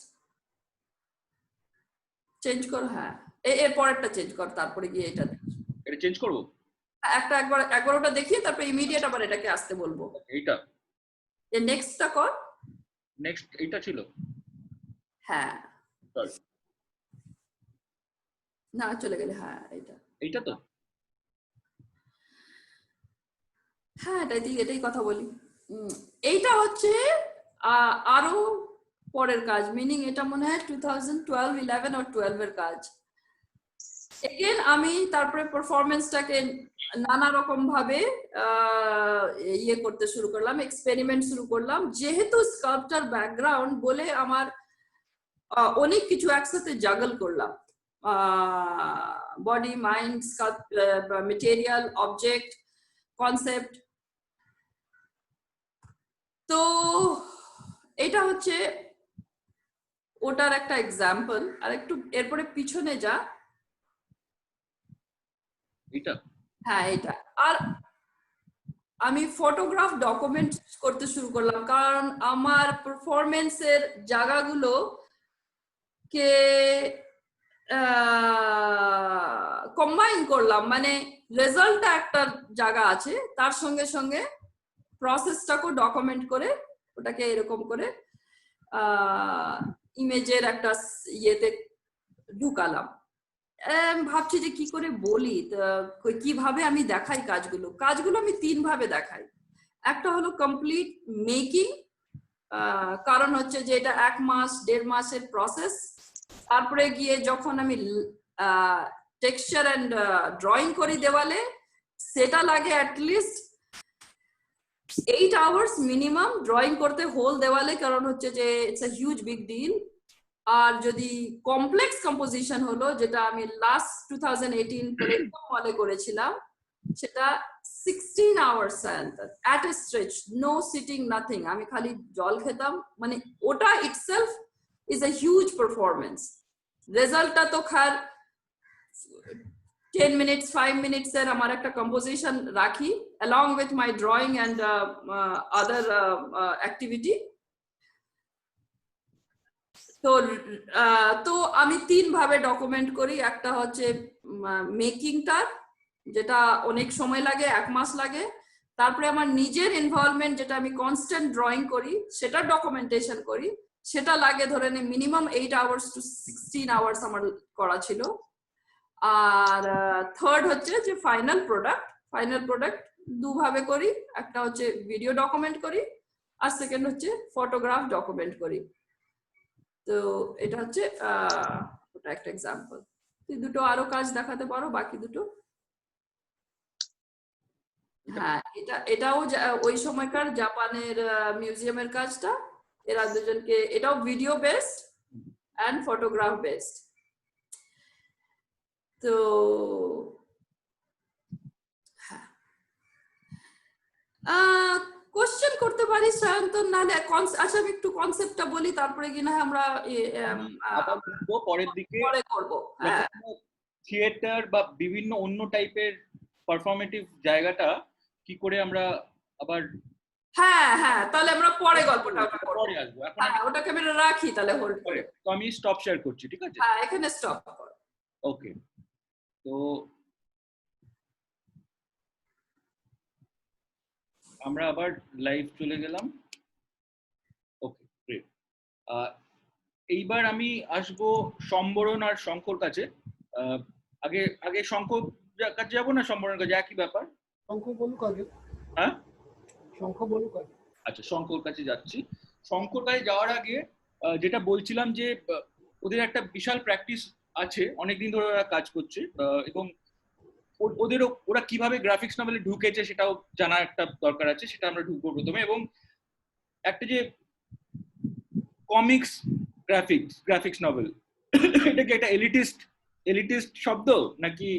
চেঞ্জ কর, হ্যাঁ এর পরেরটা চেঞ্জ কর, তারপরে গিয়ে এটা দেখ। এটা চেঞ্জ করব, একটা একবার ওটা দেখিয়ে তারপরে ইমিডিয়েট আবার এটাকে আসতে বলবো। এইটা এর নেক্সটটা কর। নেক্সট এইটা ছিল, হ্যাঁ সরি না চলে গেলে, হ্যাঁ এটা, এইটা তো হ্যাঁ এটাই কথা বলি। এইটা হচ্ছে আরো পরের কাজ, মিনিং এটা মনে হয় 2012, 11 or 12 এর কাজ। এগেন আমি তারপরে পারফরমেন্সটাকে নানা রকম ভাবে ইয়ে করতে শুরু করলাম, এক্সপেরিমেন্ট শুরু করলাম। যেহেতু স্কাল্পচার ব্যাকগ্রাউন্ড বলে আমার অনেক কিছু একসাথে জাগল করলাম, body, mind, material, object, concept. তো এটা হচ্ছে ওটার একটা এক্সাম্পল। আর একটু এরপরে পিছনে যা, এইটা হ্যাঁ এটা। আর আমি ফটোগ্রাফ ডকুমেন্ট করতে শুরু করলাম, কারণ আমার পারফরমেন্সের জায়গাগুলো কে কম্বাইন করলাম, মানে রেজাল্টটা একটা জায়গা আছে, তার সঙ্গে সঙ্গে প্রসেসটাকেও ডকুমেন্ট করে ওটাকে এরকম করে ইমেজের একটা ইয়েতে ঢুকালাম। ভাবছি যে কি করে বলি, কিভাবে আমি দেখাই কাজগুলো আমি 3 ভাবে দেখাই। একটা হলো কমপ্লিট মেকিং, কারণ হচ্ছে যে এটা 1 মাস 1.5 মাসের প্রসেস। তারপরে গিয়ে যখন আমি টেক্সচার এন্ড ড্রয়িং করি দেওয়ালে, সেটা লাগে অ্যাটলিস্ট 8 আওয়ার্স মিনিমাম ড্রয়িং করতে হোল দেওয়ালে, কারণ হচ্ছে যে it's a huge big deal. আর যদি কমপ্লেক্স কম্পোজিশন হলো, যেটা আমি লাস্ট 2018 প্লেটফর্ম মলে করেছিলাম, সেটা 16 hours at a stretch, no sitting, nothing, আমি খালি জল খেতাম, মানে ওটা itself is a huge performance. রেজাল্টটা তো খার 10 মিনিটস 5 মিনিটস এর আমার একটা কম্পোজিশন রাখি along with my drawing and other activity। তো আমি 3 ভাবে ডকুমেন্ট করি। একটা হচ্ছে মেকিংটার, যেটা অনেক সময় লাগে, 1 মাস লাগে। তারপরে আমার নিজের ইনভলভমেন্ট, যেটা আমি কনস্ট্যান্ট ড্রয়িং করি, সেটা ডকুমেন্টেশন করি, সেটা লাগে ধরে নে মিনিমাম 8 আওয়ার্স টু 16 আওয়ার্স আমার করা ছিল। আর থার্ড হচ্ছে যে ফাইনাল প্রোডাক্ট 2 ভাবে করি, একটা হচ্ছে ভিডিও ডকুমেন্ট করি, আর সেকেন্ড হচ্ছে ফটোগ্রাফ ডকুমেন্ট করি। তো এটা হচ্ছে ওটা একটা এক্সাম্পল। তুই দুটো আরো কাজ দেখাতে পারো, বাকি দুটো? হ্যাঁ এটাও ওই সময়কার জাপানের মিউজিয়ামের কাজটা। এরা দুজনকে, এটাও video based and photograph based. তো কোশ্চেন করতে পারিস সায়ন্তন, নাহলে আচ্ছা আমি একটু কনসেপ্টটা বলি, তারপরে কি না আমরা পরের দিকে পরে করবো। হ্যাঁ থিয়েটার বা বিভিন্ন অন্য টাইপের পারফরমেটিভ জায়গাটা কি করে আমরা আবার, হ্যাঁ তাহলে আমরা পরে গল্পটা ওটা করব, পরে আসবো। এখন হ্যাঁ ওটাকে আমি রাখি তাহলে হোল্ড করে। তো আমি স্টপ শেয়ার করছি, ঠিক আছে? হ্যাঁ এখানে স্টপ কর। ওকে, তো আমরা আবার লাইভ চলে গেলাম। Okay great. এইবার আমি আসবো সম্বরণ আর শঙ্কর কাছে। আগে শঙ্কর কাছে যাবো না সম্বরণের কাছে, একই ব্যাপার? শঙ্কর বলুক আগে। হ্যাঁ শঙ্কর বলুক আগে। আচ্ছা শঙ্কর কাছে যাচ্ছি। শঙ্কর কাছে যাওয়ার আগে যেটা বলছিলাম যে ওদের একটা বিশাল প্র্যাকটিস আছে, অনেকদিন ধরে ওরা কাজ করছে, এবং ওরা কিভাবে গ্রাফিক্স নভেলে ঢুকেছে সেটাও জানা একটা দরকার আছে, সেটা আমরা ঢুকবো প্রথমে। এবং একটা যে কমিক্স গ্রাফিক্স নভেল, এটা কি একটা এলিটিস্ট শব্দ নাকি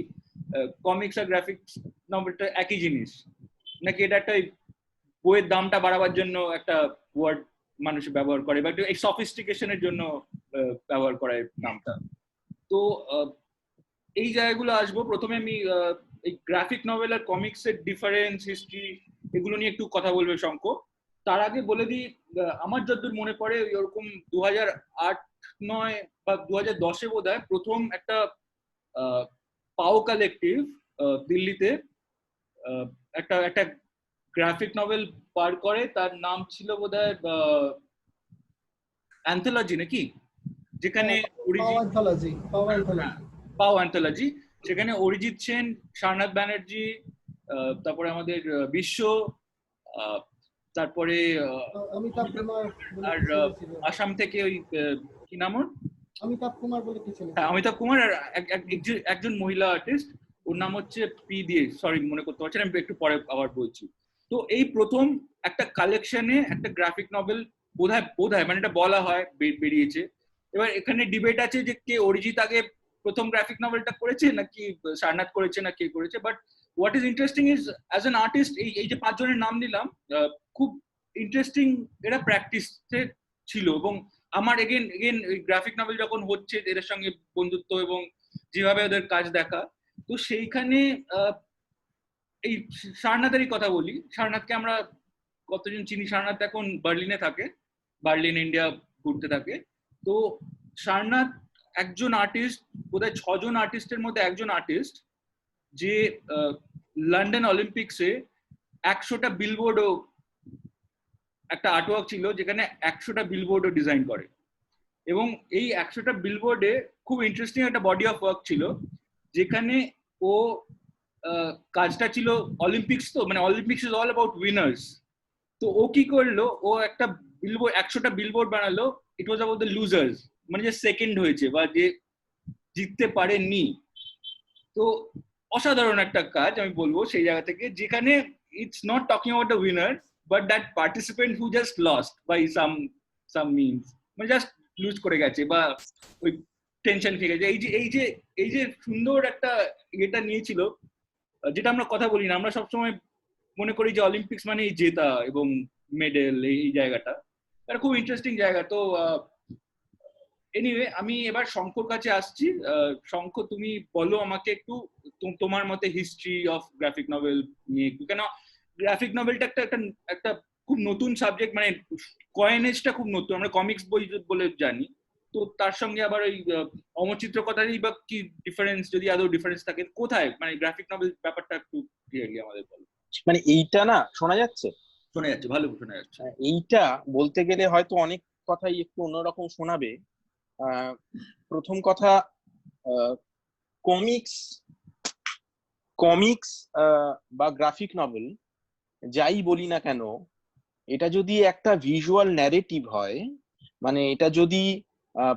কমিক্স আর গ্রাফিক্স নভেলটা একই জিনিস, নাকি এটা একটা বইয়ের দামটা বাড়াবার জন্য একটা ওয়ার্ড মানুষ ব্যবহার করে বা একটু সফিস্টিকেশনের জন্য ব্যবহার করে নামটা। তো এই জায়গাগুলো আসবো। প্রথমে আমি এই গ্রাফিক নভেল আর কমিক্স এর ডিফারেন্স, হিস্ট্রি, এগুলো নিয়ে একটু কথা বলবে শঙ্খ। তার আগে বলে দিই, আমার যতদূর মনে পড়ে ওরকম 2008-9 বা 2010-এ বোধহয় প্রথম একটা পাও কালেকটিভ দিল্লিতে একটা একটা গ্রাফিক নভেল বার করে। তার নাম ছিল বোধহয় অ্যান্থোলজি নাকি, যেখানে পাও অ্যান্থোলজি, সেখানে অরিজিৎ সেন, সারনাথ ব্যানার্জি, তারপরে আমাদের বিশ্ব, তারপরে আর আসাম থেকে ওই কি নাম ওর, অমিতাভ কুমার বলে কিছু। হ্যাঁ অমিতাভ কুমার, আর একজন মহিলা আর্টিস্ট, ওর নাম হচ্ছে পি দিয়ে, সরি মনে করতে পারছি না, আমি একটু পরে আবার বলছি। তো এই প্রথম একটা কালেকশনে একটা গ্রাফিক নভেল বোধহয় মানে এটা বলা হয় বেরিয়েছে। এবার এখানে ডিবেট আছে যে কে অরিজিৎ আগে প্রথম গ্রাফিক নভেলটা করেছে নাকি সারনাথ করেছে না কে করেছে। But what is interesting is as an artist এই যে 5 জনের নাম নিলাম, খুব ইন্টারেস্টিং এরা প্র্যাকটিসে ছিল। এবং আমার এগেন গ্রাফিক নভেল যখন হচ্ছে এদের সঙ্গে বন্ধুত্ব এবং যেভাবে ওদের কাজ দেখা, তো সেইখানে এই সারনাথেরই কথা বলি। সারনাথকে আমরা কতজন চিনি? সারনাথ এখন বার্লিনে থাকে, বার্লিন ইন্ডিয়া ঘুরতে থাকে। তো সারনাথ একজন আর্টিস্ট, বোধহয় 6 জন আর্টিস্টের মধ্যে একজন আর্টিস্ট, যে লন্ডন অলিম্পিক্সে 100টা বিলবোর্ডও একটা আর্টওয়ার্ক ছিল যেখানে 100টা বিলবোর্ডও ডিজাইন করে। এবং এই 100টা বিলবোর্ডে খুব ইন্টারেস্টিং একটা বডি অফ ওয়ার্ক ছিল, যেখানে ও কাজটা ছিল অলিম্পিক্স, তো মানে Olympics is all about winners. তো ও কি করলো, ও একটা বিলবোর্ড 100টা বিলবোর্ড বানালো, ইট ওয়াজ অ্যাবাউট দ্য লুজার্স, মানে যে সেকেন্ড হয়েছে বা যে জিততে পারেনি। তো অসাধারণ একটা কাজ আমি বলবো সেই জায়গা থেকে, যেখানে it's not talking about the winner but that participant who just lost by some means, মানে জাস্ট লুজ করে গেছে বা ওই টেনশন খেয়ে গেছে। এই যে সুন্দর একটা এটা নিয়েছিল, যেটা আমরা কথা বলি না, আমরা সবসময় মনে করি যে অলিম্পিক্স মানে জেতা এবং মেডেল, এই জায়গাটা এটা খুব ইন্টারেস্টিং জায়গা। তো এনিওয়ে আমি এবার শঙ্কর কাছে আসছি। শঙ্খ, তুমি বলো আমাকে একটু তোমার মতে হিস্ট্রি অফ গ্রাফিক নভেল নিয়ে একটু। কেন গ্রাফিক নভেলটা একটা খুব নতুন সাবজেক্ট, মানে কয়েনেজটা খুব নতুন, আমরা কমিক্স বই বলে জানি, তো তার সঙ্গে আবার ওই অমরচিত্র কথারই বা কি ডিফারেন্স, যদি আদৌ ডিফারেন্স থাকে কোথায়, মানে গ্রাফিক নভেল ব্যাপারটা একটু ক্লিয়ারলি আমাদের বলো। মানে এইটা না শোনা যাচ্ছে? শোনা যাচ্ছে, ভালো শোনা যাচ্ছে। এইটা বলতে গেলে হয়তো অনেক কথাই একটু অন্যরকম শোনাবে। প্রথম কথা, কমিক্স বা গ্রাফিক নভেল যাই বলি না কেন, এটা যদি একটা ভিজুয়াল ন্যারেটিভ হয়, মানে এটা যদি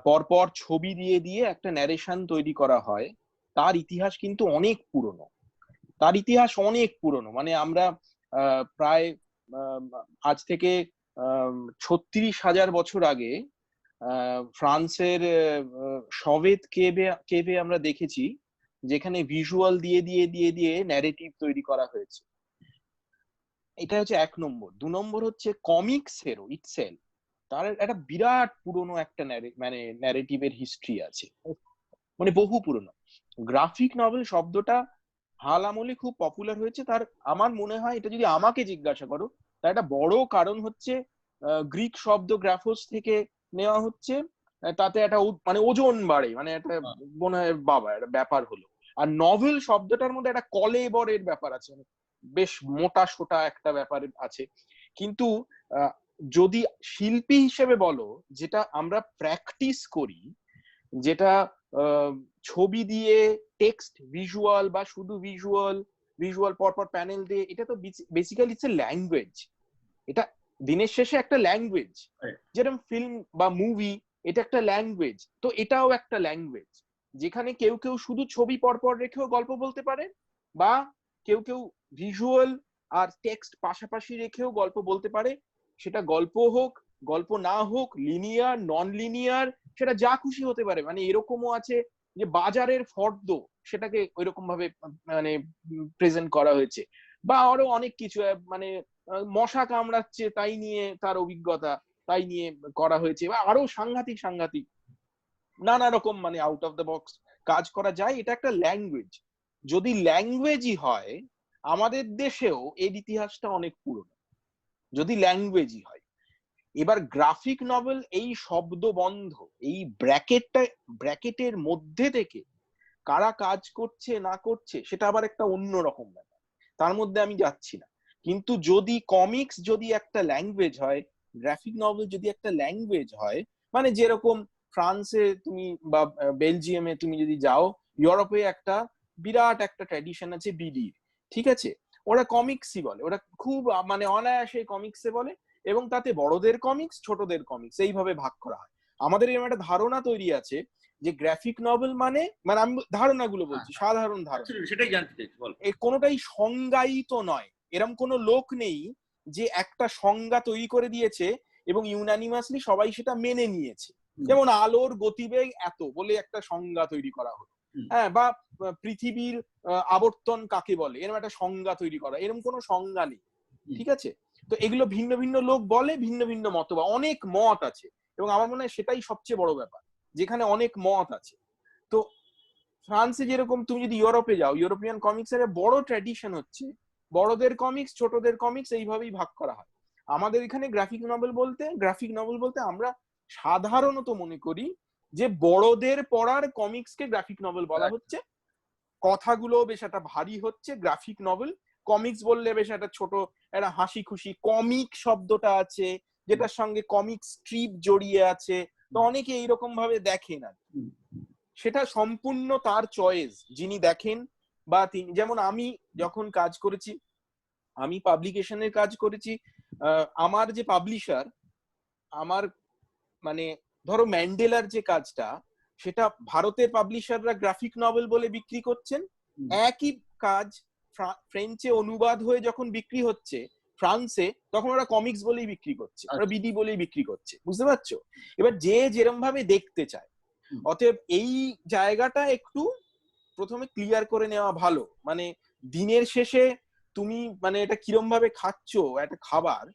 পরপর ছবি দিয়ে দিয়ে একটা ন্যারেশন তৈরি করা হয়, তার ইতিহাস কিন্তু অনেক পুরনো। মানে আমরা প্রায় আজ থেকে 36,000 বছর আগে ফ্রান্সের সভেত কেভে আমরা দেখেছি, যেখানে ভিজুয়াল দিয়ে দিয়ে দিয়ে দিয়ে ন্যারেটিভ তৈরি করা হয়েছে। এটা হচ্ছে 1 নম্বর। 2 নম্বর হচ্ছে কমিক্সের ইটসেলফ, তার একটা বিরাট পুরনো একটা মানে ন্যারেটিভের হিস্ট্রি আছে, মানে বহু পুরনো। গ্রাফিক নভেল শব্দটা হাল আমলে খুব পপুলার হয়েছে। তার আমার মনে হয়, এটা যদি আমাকে জিজ্ঞাসা করো, তার একটা বড় কারণ হচ্ছে গ্রিক শব্দ গ্রাফোস থেকে নেওয়া হচ্ছে, তাতে একটা মানে ওজন বাড়ে, মানে একটা মনে হয় বাবা একটা ব্যাপার হলো। আর নভেল শব্দটার মধ্যে একটা কলেবরের ব্যাপার আছে, বেশ মোটা সোটা একটা ব্যাপার আছে। কিন্তু যদি শিল্পী হিসেবে বলো, যেটা আমরা প্র্যাকটিস করি, যেটা ছবি দিয়ে টেক্সট ভিজুয়াল বা শুধু ভিজুয়াল পরপর প্যানেল দিয়ে, এটা তো বেসিক্যালি ইটস এ ল্যাঙ্গুয়েজ। এটা দিনের শেষে একটা ল্যাঙ্গুয়েজ, যেরকম ফিল্ম বা মুভি, এটা একটা ল্যাঙ্গুয়েজ। তো এটাও একটা ল্যাঙ্গুয়েজ, যেখানে কেউ কেউ শুধু ছবি পরপর রেখেও গল্প বলতে পারে, বা কেউ কেউ ভিজুয়াল আর টেক্সট পাশাপাশি রেখেও গল্প বলতে পারে। সেটা গল্প হোক, গল্প না হোক, লিনিয়ার নন লিনিয়ার, সেটা যা খুশি হতে পারে। মানে এরকমও আছে যে বাজারের ফর্দ সেটাকে ওইরকম ভাবে মানে প্রেজেন্ট করা হয়েছে, বা আরো অনেক কিছু মানে মশা কামড়াচ্ছে তাই নিয়ে তার অভিজ্ঞতা তাই নিয়ে করা হয়েছে, বা আরো সাংঘাতিক সাংঘাতিক নানা রকম মানে আউট অফ দ্য বক্স কাজ করা যায়। এটা একটা ল্যাঙ্গুয়েজ, যদি ল্যাঙ্গুয়েজই হয় আমাদের দেশেও এর ইতিহাসটা অনেক পুরনো, যদি ল্যাঙ্গুয়েজই হয়। এবার গ্রাফিক নভেল এই শব্দ বন্ধ, এই ব্র্যাকেটের মধ্যে থেকে কারা কাজ করছে না করছে সেটা আবার একটা অন্য রকম ব্যাপার, তার মধ্যে আমি যাচ্ছি না। কিন্তু যদি কমিক্স যদি একটা ল্যাঙ্গুয়েজ হয়, গ্রাফিক নভেল যদি একটা ল্যাঙ্গুয়েজ হয়, মানে যেরকম ফ্রান্সে তুমি বা বেলজিয়ামে তুমি যদি যাও, ইউরোপে একটা বিরাট একটা ট্র্যাডিশন আছে বিডির, ঠিক আছে, ওরা কমিক্সই বলে, ওরা খুব মানে অনায়াসে কমিক্সে বলে, এবং তাতে বড়দের কমিক্স ছোটদের কমিক্স এইভাবে ভাগ করা হয়। আমাদের এরকম একটা ধারণা তৈরি আছে যে গ্রাফিক নভেল মানে আমি ধারণাগুলো বলছি, সাধারণ ধারণা, সেটাই জানতে চাইছি, বল। এর কোনোটাই সংজ্ঞায়িত নয়, এরকম কোনো লোক নেই যে একটা সংজ্ঞা তৈরি করে দিয়েছে এবং ইউনানিমাসলি সবাই সেটা মেনে নিয়েছে। যেমন আলোর গতিবেগ এত বলে একটা সংজ্ঞা তৈরি করা হলো, হ্যাঁ, বা পৃথিবীর আবর্তন কাকে বলে এরকম একটা সংজ্ঞা তৈরি করা, এরকম কোনো সংজ্ঞা নেই, ঠিক আছে। তো এগুলো ভিন্ন ভিন্ন লোক বলে, ভিন্ন ভিন্ন মত বা অনেক মত আছে, এবং আমার মনে হয় সেটাই সবচেয়ে বড় ব্যাপার, যেখানে অনেক মত আছে। তো ফ্রান্সে যেরকম তুমি যদি ইউরোপে যাও, ইউরোপিয়ান কমিক্সের বড় ট্র্যাডিশন হচ্ছে বড়দের কমিক্স ছোটদের কমিক্স এইভাবেই ভাগ করা হয়। আমাদের এখানে গ্রাফিক নভেল বলতে আমরা সাধারণত মনে করি যে বড়দের পড়ার কমিক্সকে গ্রাফিক নভেল বলা হচ্ছে, কথাগুলো বেশ একটা ভারী হচ্ছে গ্রাফিক নভেল, কমিক্স বললে বেশ একটা ছোট একটা হাসি খুশি কমিক শব্দটা আছে যেটার সঙ্গে কমিক স্ট্রিপ জড়িয়ে আছে, তো অনেকে এইরকম ভাবে দেখেন আর সেটা সম্পূর্ণ তার চয়েস যিনি দেখেন। বা যেমন আমি যখন কাজ করেছি, আমি পাবলিকেশনের কাজ করেছি, আমার যে পাবলিশার, আমার মানে ধরো ম্যান্ডেলার যে কাজটা, সেটা ভারতের পাবলিশাররা গ্রাফিক নভেল বলে বিক্রি করছেন, একই কাজ ফ্রেঞ্চে অনুবাদ হয়ে যখন বিক্রি হচ্ছে ফ্রান্সে, তখন ওরা কমিক্স বলেই বিক্রি করছে, ওরা বিডি বলেই বিক্রি করছে, বুঝতে পারছো? এবার যে যেরম ভাবে দেখতে চায়, অতএব এই জায়গাটা একটু প্রথমে ক্লিয়ার করে নেওয়া ভালো। মানে দিনের শেষে তুমি মানে এটা কিরম ভাবে খাচ্ছো একটা খাবার,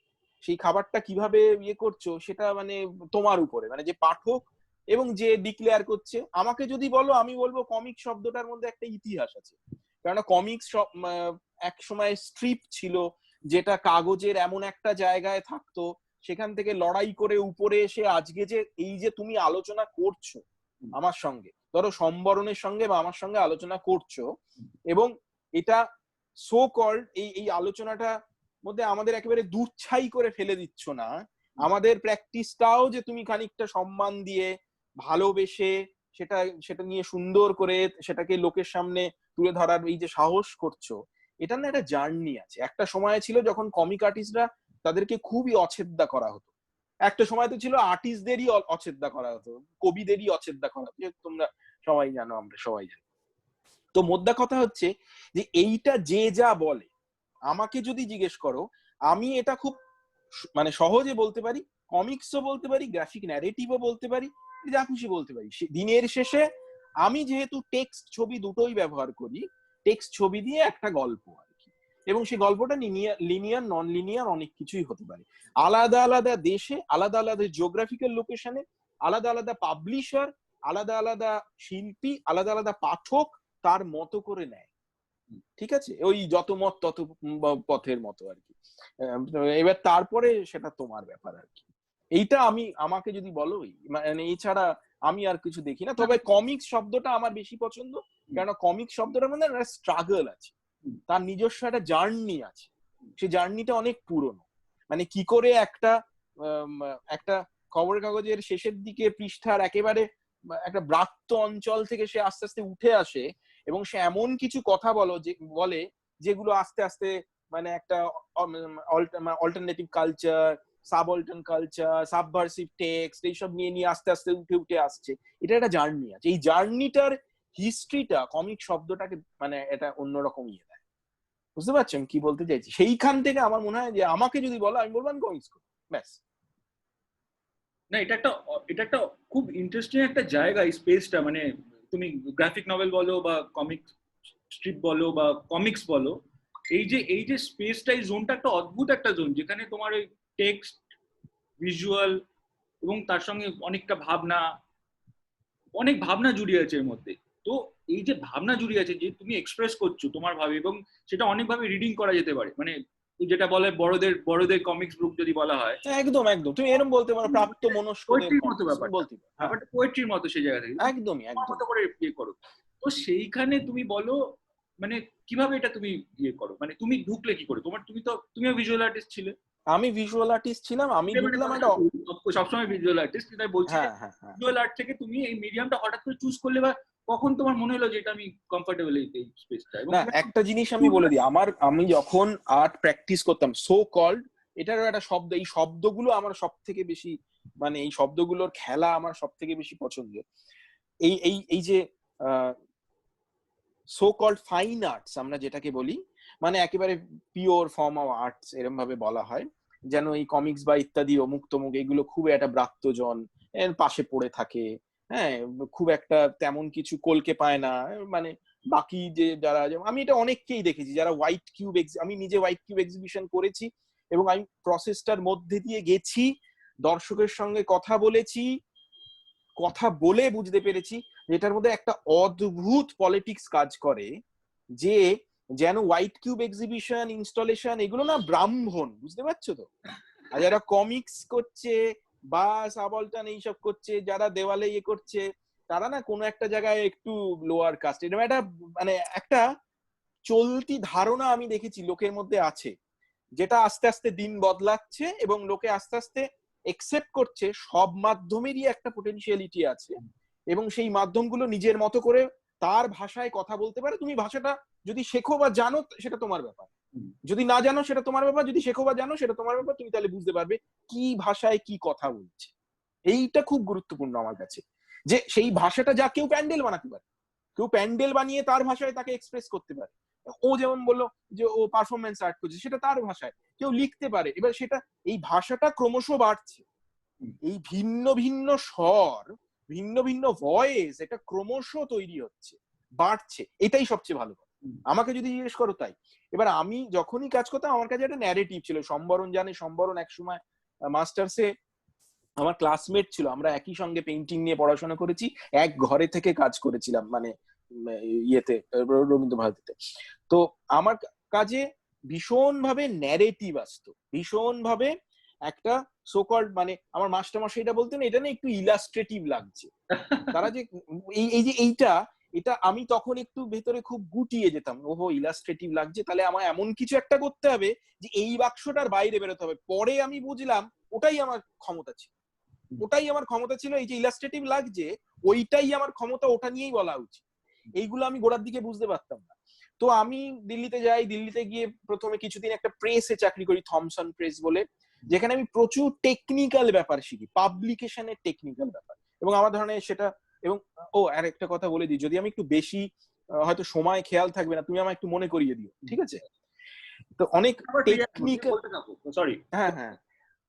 সেই খাবারটা কিভাবে ইয়ে করছো সেটা মানে তোমার উপরে, মানে যে পাঠক এবং যে ডিক্লেয়ার করছে। আমাকে যদি বলো, আমি বলবো কমিক শব্দটার মধ্যে একটা ইতিহাস আছে, কেননা কমিক্স এক সময় স্ট্রিপ ছিল, যেটা কাগজের এমন একটা জায়গায় থাকতো, সেখান থেকে লড়াই করে উপরে এসে আজকে যে এই যে তুমি আলোচনা করছো আমার সঙ্গে, ধরো সম্বরণের সঙ্গে বা আমার সঙ্গে আলোচনা করছো, এবং এটা সো কল্ড এই আলোচনাটা মধ্যে আমাদের একেবারে দুচ্ছাই করে ফেলে দিচ্ছ না, আমাদের প্র্যাকটিসটাও যে তুমি খানিকটা সম্মান দিয়ে ভালোবেসে সেটা নিয়ে সুন্দর করে সেটাকে লোকের সামনে তুলে ধরার এই যে সাহস করছো, এটা না একটা জার্নি আছে। একটা সময় ছিল যখন কমিক আর্টিস্টরা তাদেরকে খুবই অছেদ্যা করা হতো, একটা সময় তো ছিল আর্টিস্টদেরই অছেদ্যা করা হতো, কবিদেরই অছেদ্যা করা হতো, তোমরা সবাই জানো, আমরা সবাই জানি। তো মোদ্দা কথা হচ্ছে যে এইটা যে যা বলে, আমাকে যদি জিজ্ঞেস করো, আমি এটা খুব মানে সহজে বলতে পারি, কমিক্সও বলতে পারি, গ্রাফিক ন্যারেটিভও বলতে পারি, যা খুশি বলতে পারি। দিনের শেষে আমি যেহেতু টেক্সট ছবি দুটোই ব্যবহার করি, টেক্সট ছবি দিয়ে একটা গল্প আর কি, এবং সেই গল্পটা লিনিয়ার নন লিনিয়ার অনেক কিছুই হতে পারে। আলাদা আলাদা দেশে, আলাদা আলাদা জিওগ্রাফিক্যাল লোকেশনে, আলাদা আলাদা পাবলিশার, আলাদা আলাদা শিল্পী, আলাদা আলাদা পাঠক তার মতো করে নেয়, ঠিক আছে, ওই যত মত তত পথের মতো আর কি। এবার তারপরে সেটা তোমার ব্যাপার আর কি। এইটা আমাকে যদি বলো, মানে এছাড়া আমি আর কিছু দেখি না। তবে কমিক্স শব্দটা আমার বেশি পছন্দ, কেন কমিক্স শব্দটার মধ্যে একটা স্ট্রাগল আছে, তার নিজস্ব একটা জার্নি আছে, সেই জার্নিটা অনেক পুরনো। মানে কি করে একটা খবরের কাগজের শেষের দিকে পৃষ্ঠার একেবারে একটা ব্রাত্য অঞ্চল থেকে সে আস্তে আস্তে উঠে আসে, এবং সে এমন কিছু কথা বলে যেগুলো আস্তে আস্তে মানে একটা alternative culture, subaltern culture, subversive text, এইসব নিয়ে আস্তে আস্তে উঠে আসছে। এটা একটা জার্নি আছে, এই জার্নিটার হিস্ট্রিটা কমিক শব্দটাকে মানে এটা অন্যরকম ইয়ে দেয়, বুঝতে পারছেন কি বলতে চাইছি? সেইখান থেকে আমার মনে হয় যে আমাকে যদি বলো, আমি বলবো আমি কমিক্স করি, ব্যাস। না, এটা একটা খুব ইন্টারেস্টিং একটা জায়গা, এই স্পেসটা, মানে তুমি গ্রাফিক নভেল বলো বা কমিক স্ট্রিপ বলো বা কমিক্স বলো, এই যে স্পেসটা, এই জোনটা একটা অদ্ভুত একটা জোন, যেখানে তোমার ওই টেক্সট, ভিজুয়াল এবং তার সঙ্গে অনেক ভাবনা জড়িয়ে আছে এর মধ্যে। তো এই যে ভাবনা জড়িয়ে আছে, যে তুমি এক্সপ্রেস করছো তোমার ভাবে, এবং সেটা অনেকভাবে রিডিং করা যেতে পারে, মানে যেটা বলে বড়দের কমিক্স বুক যদি বলা হয়, একদম একদম, তুমি এরকম বলতে পারো প্রাপ্ত মনস্কদের পোয়েট্রির মতো comics, বলতে পারো। হ্যাঁ, ব্যাপারটা পোয়েট্রির মতো সেই জায়গা থেকে একদমই তোমার একদম। মতো করে ইয়ে করো। তো সেইখানে তুমি বলো মানে কিভাবে এটা তুমি ইয়ে করো, মানে তুমি ঢুকলে কি করে? তুমিও ভিজুয়াল আর্টিস্ট ছিলে। আমি ভিজুয়াল আর্টিস্ট ছিলাম, আমি মানে ঢুকলাম একটা। সবসময় ভিজুয়াল আর্টিস্ট, তাই বলছি হ্যাঁ হ্যাঁ হ্যাঁ, ভিজুয়াল আর্ট থেকে তুমি এই মিডিয়ামটা হঠাৎ করে চুজ করলে, বা কখন তোমার মনে হলো যে এটা আমি কমফোর্টেবল এই স্পেসটা? এবং না একটা জিনিস আমি বলে দিই, আমি যখন আর্ট প্র্যাকটিস করতাম, সো কল্ড, এটারও একটা শব্দ, এই শব্দগুলো আমার সব থেকে বেশি, মানে এই শব্দগুলোর খেলা আমার সব থেকে বেশি পছন্দের। এই এই এই যে সো কল্ড ফাইন আর্টস আমরা যেটাকে বলি, মানে একেবারে পিওর ফর্ম অফ আর্টস এরকম ভাবে বলা হয়, যেন এই কমিক্স বা ইত্যাদি অমুক তমুক এগুলো খুব একটা ব্রাত্যজন এর পাশে পড়ে থাকে, হ্যাঁ, খুব একটা তেমন কিছু কলকে পায় না, মানে বাকি যে যারা, আমি এটা অনেককেই দেখেছি যারা হোয়াইট কিউব, আমি নিজে হোয়াইট কিউব এক্সিবিশন করেছি এবং আমি প্রসেসটার মধ্যে দিয়ে গেছি, দর্শকের সঙ্গে কথা বলেছি, কথা বলে বুঝতে পেরেছি এটার মধ্যে একটা অদ্ভুত পলিটিক্স কাজ করে, যে যেন হোয়াইট কিউব এক্সিবিশন ইনস্টলেশন এগুলো না ব্রাহ্মণ, বুঝতে পারছো তো? আর যারা কমিক্স করছে বা সাবলটান এইসব করছে, যারা দেওয়ালে ইয়ে করছে, তারা না কোনো একটা জায়গায় একটু লোয়ার কাস্ট, এরকম একটা মানে একটা চলতি ধারণা আমি দেখেছি লোকের মধ্যে আছে, যেটা আস্তে আস্তে দিন বদলাচ্ছে এবং লোকে আস্তে আস্তে একসেপ্ট করছে সব মাধ্যমেরই একটা পোটেনশিয়ালিটি আছে, এবং সেই মাধ্যমগুলো নিজের মতো করে তার ভাষায় কথা বলতে পারে। তুমি ভাষাটা যদি শেখো বা জানো সেটা তোমার ব্যাপার, যদি না জানো সেটা তোমার ব্যাপার, যদি শেখো বা জানো সেটা তোমার ব্যাপার, তুমি তাহলে বুঝতে পারবে কি ভাষায় কি কথা বলছে। এইটা খুব গুরুত্বপূর্ণ আমার কাছে, যে সেই ভাষাটা যা কেউ প্যান্ডেল বানাতে পারে, কেউ প্যান্ডেল বানিয়ে তার ভাষায় তাকে এক্সপ্রেস করতে পারে, ও যেমন বললো যে ও পারফরমেন্স আর্ট করছে, সেটা তার ভাষায় কেউ লিখতে পারে। এবার সেটা, এই ভাষাটা ক্রমশ বাড়ছে, এই ভিন্ন ভিন্ন স্বর, ভিন্ন ভিন্ন ভয়েস, এটা ক্রমশ তৈরি হচ্ছে, বাড়ছে, এটাই সবচেয়ে ভালো কথা আমাকে যদি জিজ্ঞেস করো। তাই এবার আমি যখনই কাজ করতাম আমার কাছে একটা ন্যারেটিভ ছিল। সম্বরণ জানে, সম্বরণ একসময় মাস্টার্সে আমার ক্লাসমেট ছিল, আমরা একই সঙ্গে পেইন্টিং নিয়ে পড়াশোনা করেছি, এক ঘরে থেকে কাজ করেছিলাম, মানে ইয়েতে রবীন্দ্র ভারতীতে। তো আমার কাজে ভীষণ ভাবে ন্যারেটিভ আসতো, ভীষণ ভাবে একটা সোকল্ড, মানে আমার মাস্টারমশাইটা বলতেন এটা না একটু ইলাস্ট্রেটিভ লাগছে, তারা যে এই যে এটা আমি তখন একটু ভেতরে খুব গুটিয়ে যেতাম, ওহো ইলাস্ট্রেটিভ লাগছে, তাহলে আমার এমন কিছু একটা করতে হবে যে এই বাক্সটার বাইরে বেরোতে হবে। পরে আমি বুঝলাম ওটাই আমার ক্ষমতা ছিল, এই যে ইলাস্ট্রেটিভ লাগছে ওইটাই আমার ক্ষমতা, ওটা নিয়েই বলা উচিত। এইগুলো আমি গোড়ার দিকে বুঝতে পারতাম না। তো আমি দিল্লিতে যাই, দিল্লিতে গিয়ে প্রথমে কিছুদিন একটা প্রেসে চাকরি করি, থমসন প্রেস বলে, যেখানে আমি প্রচুর টেকনিক্যাল ব্যাপার শিখি, পাবলিকেশনের টেকনিক্যাল ব্যাপার, এবং আমার ধরনের সেটা। এবং আর একটা কথা বলে দিই, যদি আমি একটু বেশি হয়তো সময় খেয়াল থাকবে না, তুমি আমায় একটু মনে করিয়ে দিও, ঠিক আছে? তো অনেক টেকনিক্যাল, সরি, হ্যাঁ হ্যাঁ,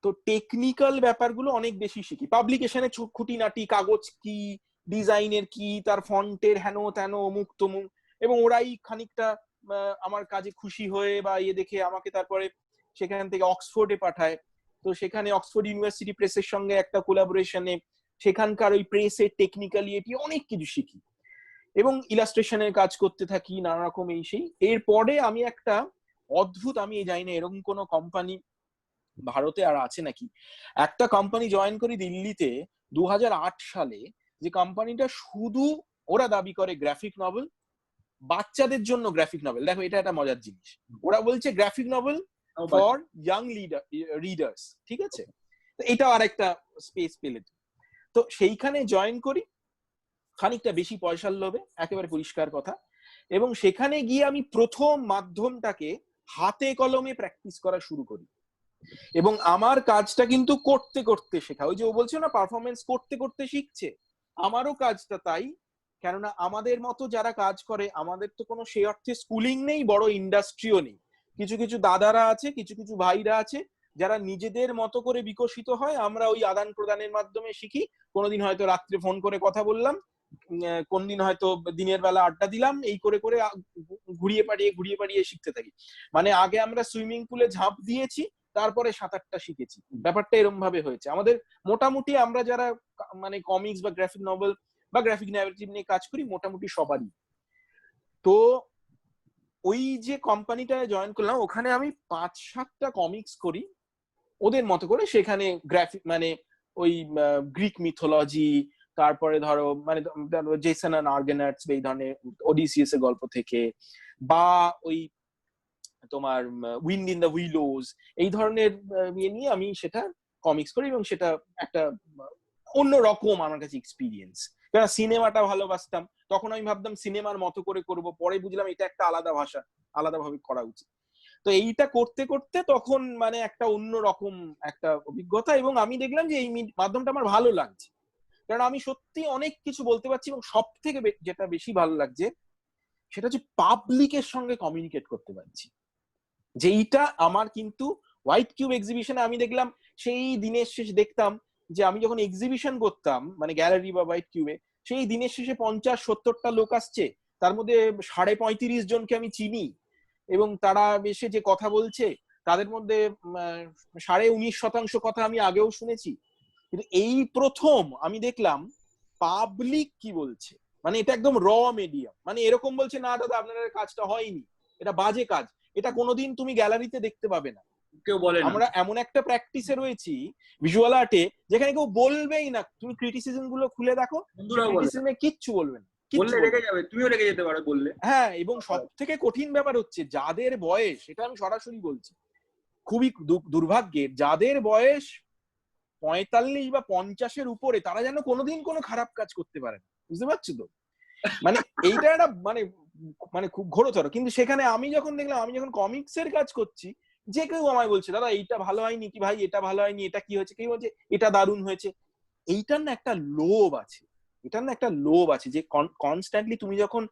তো টেকনিক্যাল ব্যাপারগুলো অনেক বেশি শিখি, পাবলিকেশনের খুঁটিনাটি, কাগজ কি, ডিজাইনের কি, তার ফন্টের হেন তেন অমুক তমুক, এবং ওরাই খানিকটা আমার কাজে খুশি হয়ে বা ইয়ে দেখে আমাকে তারপরে সেখান থেকে অক্সফোর্ডে পাঠায়। তো সেখানে অক্সফোর্ড ইউনিভার্সিটি প্রেসের সঙ্গে একটা কোলাবোরেশনে সেখানকার ওই প্রেসের টেকনিক্যালিটি অনেক কিছু শিখি, এবং ইলাস্ট্রেশনের কাজ করতে থাকি নানা রকম এই সেই। এরপরে আমি একটা অদ্ভুত, আমি জানি না এরকম কোনো কোম্পানি ভারতে আর আছে নাকি, একটা কোম্পানি জয়েন করি দিল্লিতে 2008 সালে, যে কোম্পানিটা শুধু, ওরা দাবি করে গ্রাফিক নভেল, বাচ্চাদের জন্য গ্রাফিক নভেল। দেখো এটা একটা মজার জিনিস, ওরা বলছে graphic novel for young readers, ঠিক আছে? তো এটাও আরেকটা স্পেস পেলে। তো সেইখানে জয়েন করি খানিকটা বেশি পয়সার লোভে, একেবারে পরিষ্কার কথা, এবং সেখানে গিয়ে আমি প্রথম মাধ্যমটাকে হাতে কলমে প্র্যাকটিস করা শুরু করি, এবং আমার কাজটা কিন্তু করতে করতে শেখা। ওই যে ও বলছে না পারফরমেন্স করতে করতে শিখছে, আমারও কাজটা তাই। কেননা আমাদের মতো যারা কাজ করে, আমাদের তো কোনো সেই অর্থে স্কুলিং নেই, বড় ইন্ডাস্ট্রিও নেই, কিছু কিছু দাদারা আছে, কিছু কিছু ভাইরা আছে যারা নিজেদের মতো করে বিকশিত হয়, আমরা ওই আদান প্রদানের মাধ্যমে শিখি। কোনোদিন হয়তো রাত্রে ফোন করে কথা বললাম, কোন দিন হয়তো দিনের বেলা আড্ডা দিলাম, এই করে করে ঘুরিয়ে পাড়িয়ে শিখতে থাকি। মানে আগে আমরা সুইমিং পুলে ঝাঁপ দিয়েছি, তারপরে সাঁতারটা শিখেছি, ব্যাপারটা এরকম ভাবে হয়েছে আমাদের। মোটামুটি আমরা যারা মানে কমিক্স বা গ্রাফিক নভেল বা গ্রাফিক ন্যারেটিভ নিয়ে কাজ করি, মোটামুটি সবারই। তো ওই যে কোম্পানিটায় জয়েন করলাম, ওখানে আমি 5-7টা কমিক্স করি ওদের মতো করে। সেখানে গ্রাফিক মানে ওই গ্রিক মিথোলজি, তারপরে ধরো মানে জেসন অ্যান্ড আর্গোনাটস এই ধরনের ওডিসিয়াস এর গল্প থেকে, বা ওই তোমার উইন্ড ইন দ্য উইলোজ এই ধরনের ইয়ে নিয়ে আমি সেটা কমিক্স করি, এবং সেটা একটা অন্য রকম আমার কাছে এক্সপিরিয়েন্স। কারণ সিনেমাটা ভালোবাসতাম, তখন আমি ভাবতাম সিনেমার মতো করে করব, পরে বুঝলাম এটা একটা আলাদা ভাষা, আলাদাভাবে করা উচিত। তো এইটা করতে করতে তখন মানে একটা অন্য রকম একটা অভিজ্ঞতা, এবং আমি দেখলাম যে এই মাধ্যমটা আমার ভালো লাগছে, কারণ আমি সত্যি অনেক কিছু বলতে পারছি, এবং সব থেকে যেটা বেশি ভালো লাগছে সেটা হচ্ছে পাবলিকের সঙ্গে কমিউনিকেট করতে পারছি। যেইটা আমার কিন্তু হোয়াইট কিউব এক্সিবিশনে আমি দেখলাম, সেই দিনের শেষে দেখতাম যে আমি যখন এক্সিবিশন করতাম মানে গ্যালারি বা হোয়াইট কিউবে, সেই দিনের শেষে 50-70টা লোক আসছে, তার মধ্যে 35.5 জনকে আমি চিনি, এবং তারা এসে যে কথা বলছে তাদের মধ্যে 19.5% কথা আমি আগেও শুনেছি। কিন্তু এই প্রথম আমি দেখলাম পাবলিক কি বলছে, মানে এটা একদম র মিডিয়াম, মানে এরকম বলছে, না দাদা আপনার কাজটা হয়নি, এটা বাজে কাজ, এটা কোনোদিন তুমি গ্যালারিতে দেখতে পাবে না। কেউ বলে না। আমরা এমন একটা প্র্যাকটিসে রয়েছি ভিজুয়াল আর্টে, যেখানে কেউ বলবেই না। তুমি ক্রিটিসিজম গুলো খুলে দেখো, ক্রিটিসিজমে কিচ্ছু বলবে না, বললে রেগে যাবে, তুমিও রেগে যেতে পারো বললে। হ্যাঁ, এবং সব থেকে কঠিন ব্যাপার হচ্ছে যাদের বয়স, এটা আমি সরাসরি বলছি, খুবই দুর্ভাগ্যের, যাদের বয়স 45 বা 50-এর উপরে, তারা যেন কোনোদিন কোনো খারাপ কাজ করতে পারে না। বুঝতে পারছো তো? মানে এইটা একটা মানে মানে খুব ঘোরতর। কিন্তু সেখানে আমি যখন দেখলাম, আমি যখন কমিক্স এর কাজ করছি, যে কেউ আমায় বলছে দাদা এইটা ভালো হয়নি, কি ভাই এটা ভালো হয়নি, এটা কি হয়েছে, কেউ বলছে এটা দারুণ হয়েছে। এইটার না একটা লোভ আছে, এটার না একটা লোভ আছে যে কনস্ট্যান্টলি তুমি যখন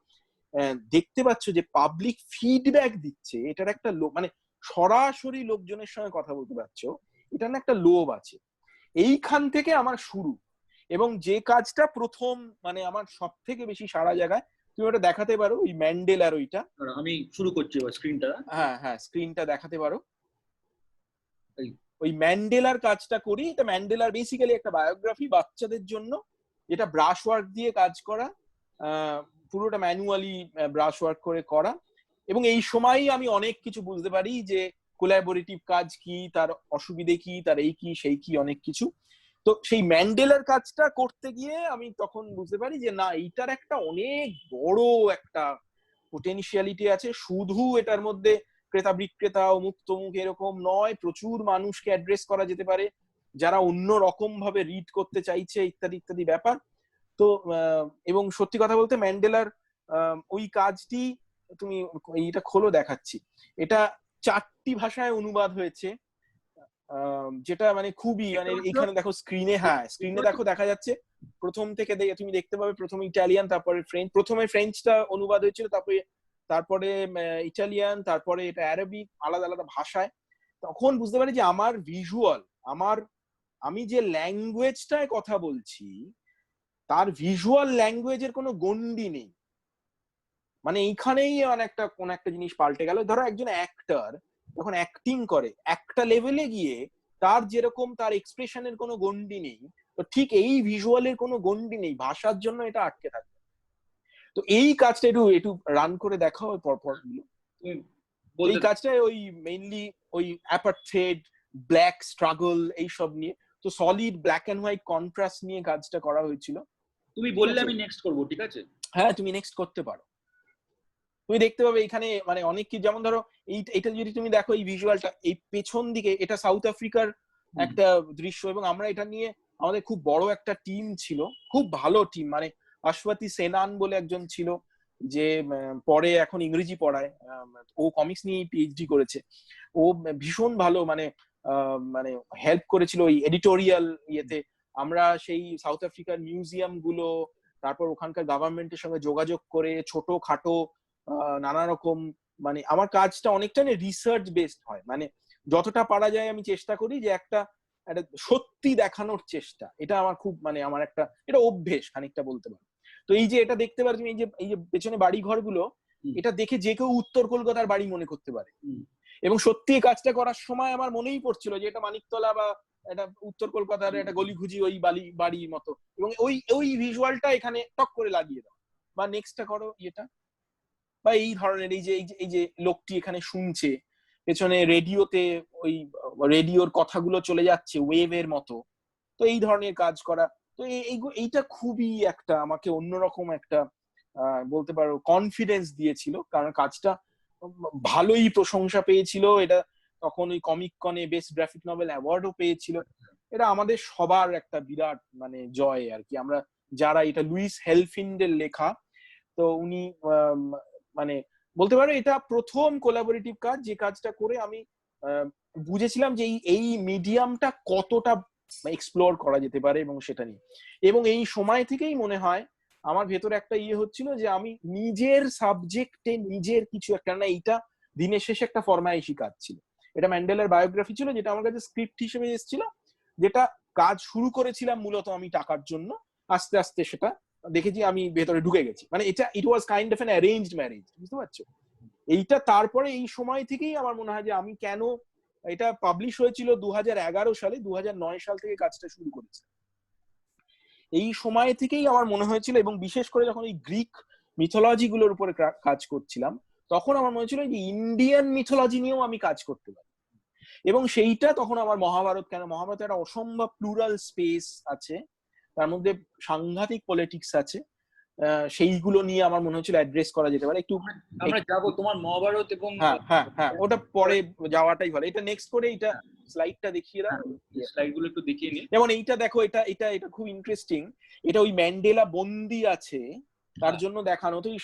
দেখতে পাচ্ছ যে পাবলিক ফিডব্যাক দিচ্ছে, এটার একটা লোভ, মানে সরাসরি লোকজনের সঙ্গে কথা বলতে পারছো, এটার না একটা লোভ আছে। এইখান থেকে আমার শুরু, এবং যে কাজটা প্রথম মানে আমার সব থেকে বেশি সারা জায়গায়, তুমি ওটা দেখাতে পারো, ওই ম্যান্ডেলার ওইটা। আমি শুরু করছি এবার স্ক্রিনটা। হ্যাঁ হ্যাঁ, স্ক্রিনটা দেখাতে পারো। ওই ম্যান্ডেলার কাজটা করি। এটা ম্যান্ডেলার বেসিক্যালি একটা বায়োগ্রাফি বাচ্চাদের জন্য, এটা ব্রাশ ওয়ার্ক দিয়ে কাজ করা, পুরোটা ম্যানুয়ালি ব্রাশ ওয়ার্ক করে করা। এবং এই সময়ই আমি অনেক কিছু বুঝতে পারি যে কোলাবোরেটিভ কাজ কি, তার অসুবিধে কি, তার এই কি সেই কি, অনেক কিছু। তো সেই ম্যান্ডেলার কাজটা করতে গিয়ে আমি তখন বুঝতে পারি যে না, এইটার একটা অনেক বড় একটা পোটেনশিয়ালিটি আছে। শুধু এটার মধ্যে ক্রেতা বিক্রেতা ও মুক্ত মুখ এরকম নয়, প্রচুর মানুষকে অ্যাড্রেস করা যেতে পারে যারা অন্য রকম ভাবে রিড করতে চাইছে, ইত্যাদি ইত্যাদি ব্যাপার। তো এবং সত্যি কথা বলতে ম্যান্ডেলার ওই কাজটি, তুমি এইটা খোলো দেখাচ্ছি, এটা 4টি ভাষায় অনুবাদ হয়েছে, যেটা মানে খুবই মানে এখানে দেখো স্ক্রিনে, হ্যাঁ স্ক্রিনে দেখো দেখা যাচ্ছে প্রথম থেকে তুমি দেখতে পাবে প্রথমে ইটালিয়ান, তারপরে ফ্রেঞ্চ, প্রথমে ফ্রেঞ্চটা অনুবাদ হয়েছিল, তারপরে ইটালিয়ান, তারপরে এটা অ্যারাবিক, আলাদা আলাদা ভাষায়। তখন বুঝতে পারি যে আমার ভিজুয়াল, আমি যে ল্যাঙ্গুয়েজটায় কথা বলছি তার ভিজুয়াল ল্যাঙ্গুয়েজের কোনো গন্ডি নেই। মানে এইখানেই মানে কোন একটা জিনিস পাল্টে গেল। ধরো একজন অ্যাক্টর যখন অ্যাক্টিং করে, একটা লেভেলে গিয়ে তার যেরকম তার এক্সপ্রেশনের কোনো গন্ডি নেই, তো ঠিক এই ভিজুয়ালের কোনো গন্ডি নেই, ভাষার জন্য এটা আটকে থাকে। তো এই কাজটা একটু রান করে দেখাও পরপর গুলো। এই কাজটা ওই মেইনলি ওই অ্যাপারথেড, ব্ল্যাক স্ট্রাগল এইসব নিয়ে, তো solid black and white contrast নিয়ে কাজটা করা হয়েছিল। তুমি বললে আমি নেক্সট করব, ঠিক আছে? হ্যাঁ, তুমি নেক্সট করতে পারো। তুমি দেখতে পাবে এখানে মানে অনেক কি, যেমন ধরো এইটা যদি তুমি দেখো, এই ভিজুয়ালটা এই পেছন দিকে, এটা সাউথ আফ্রিকার একটা দৃশ্য, এবং আমরা এটা নিয়ে আমাদের খুব বড় একটা টিম ছিল, খুব ভালো টিম। মানে আশওয়াতি সেনান বলে একজন ছিল, যে পরে এখন ইংরেজি পড়ায়, ও কমিক্স নিয়ে পিএইচডি করেছে। ও ভীষণ ভালো মানে মানে হেল্প করেছিল ওই এডিটোরিয়াল ইয়েতে। আমরা সেই সাউথ আফ্রিকার মিউজিয়াম গুলো, তারপর ওখানকার গভর্নমেন্টের সঙ্গে যোগাযোগ করে ছোট খাটো নানা রকম, মানে আমার কাজটা অনেকটা রিসার্চ বেসড হয়। মানে যতটা পারা যায় আমি চেষ্টা করি যে একটা সত্যি দেখানোর চেষ্টা। এটা আমার খুব মানে আমার একটা এটা অভ্যেস খানিকটা বলতে পারি। তো এই যে এটা দেখতে পাচ্ছি, এই যে পেছনে বাড়ি ঘরগুলো, এটা দেখে যে কেউ উত্তর কলকাতার বাড়ি মনে করতে পারে। এবং সত্যি এই কাজটা করার সময় আমার মনেই পড়ছিল যে এটা মানিকতলা বা এটা উত্তর কলকাতার একটা গলিঘুজি ওই বাড়ির মতো, এবং ওই ভিজুয়ালটা এখানে টক করে লাগিয়ে দাও। বা নেক্সটটা করো এটা, বা এই ধরনের এই যে লোকটি এখানে শুনছে, পেছনে রেডিওতে ওই রেডিওর কথাগুলো চলে যাচ্ছে ওয়েভের মতো, তো এই ধরনের কাজ করা। তো এইটা খুবই একটা আমাকে অন্যরকম একটা বলতে পারো কনফিডেন্স দিয়েছিল, কারণ কাজটা ভালোই প্রশংসা পেয়েছিল। এটা তখন ওই কমিক কনে বেস্ট গ্রাফিক নভেল অ্যাওয়ার্ডও পেয়েছিল। এটা আমাদের সবার একটা বিরাট মানে জয় আর কি, আমরা যারা, এটা লুইস হেলফিন্ডের লেখা। তো উনি মানে বলতে পারো এটা প্রথম কোলাবোরেটিভ কাজ, যে কাজটা করে আমি বুঝেছিলাম যে এই মিডিয়ামটা কতটা এক্সপ্লোর করা যেতে পারে, এবং সেটা নিয়ে। এবং এই সময় থেকেই মনে হয় আমার ভেতরে একটা হচ্ছিল যে আমি নিজের সাবজেক্টে নিজের কিছু একটা, না এইটা দিনের শেষে একটা ফরমাইশি কাজ ছিল। এটা ম্যান্ডেলার বায়োগ্রাফি ছিল, যেটা আমার কাছে স্ক্রিপ্ট হিসেবে এসেছিল, যেটা কাজ শুরু করেছিলাম মূলত আমি টাকার জন্য। আস্তে আস্তে সেটা দেখেছি আমি ভেতরে ঢুকে গেছি, মানে এটা it was kind of an arranged marriage, বুঝতে পারছো? এইটা তারপরে এই সময় থেকেই আমার মনে হয় যে আমি কেন, এটা পাবলিশ হয়েছিল 2011 সালে, 2009 সাল থেকে কাজটা শুরু করেছি। এই সময় থেকেই আমার মনে হয়েছিল, এবং বিশেষ করে যখন এই গ্রিক মিথোলজি গুলোর উপরে কাজ করছিলাম, তখন আমার মনে হচ্ছিল যে ইন্ডিয়ান মিথোলজি নিয়েও আমি কাজ করতে পারি। এবং সেইটা তখন আমার মহাভারত, কেন মহাভারতে একটা অসম্ভব প্লুরাল স্পেস আছে, তার মধ্যে সাংঘাতিক পলিটিক্স আছে, সেইগুলো নিয়ে আমার মনে হচ্ছিল অ্যাড্রেস করা যেতে পারে একটু। আমরা যাবো তোমার মহাভারত এবং হ্যাঁ ওটা পরে যাওয়াটাই ভালো। এটা নেক্সট করে এটা স্লাইডটা দেখিয়ে দাও, স্লাইড গুলো একটু দেখিয়ে নি। যেমন এইটা দেখো, এটা এটা এটা খুব ইন্টারেস্টিং। এটা ওই ম্যান্ডেলা বন্দি আছে তার জন্য দেখানো, তো এই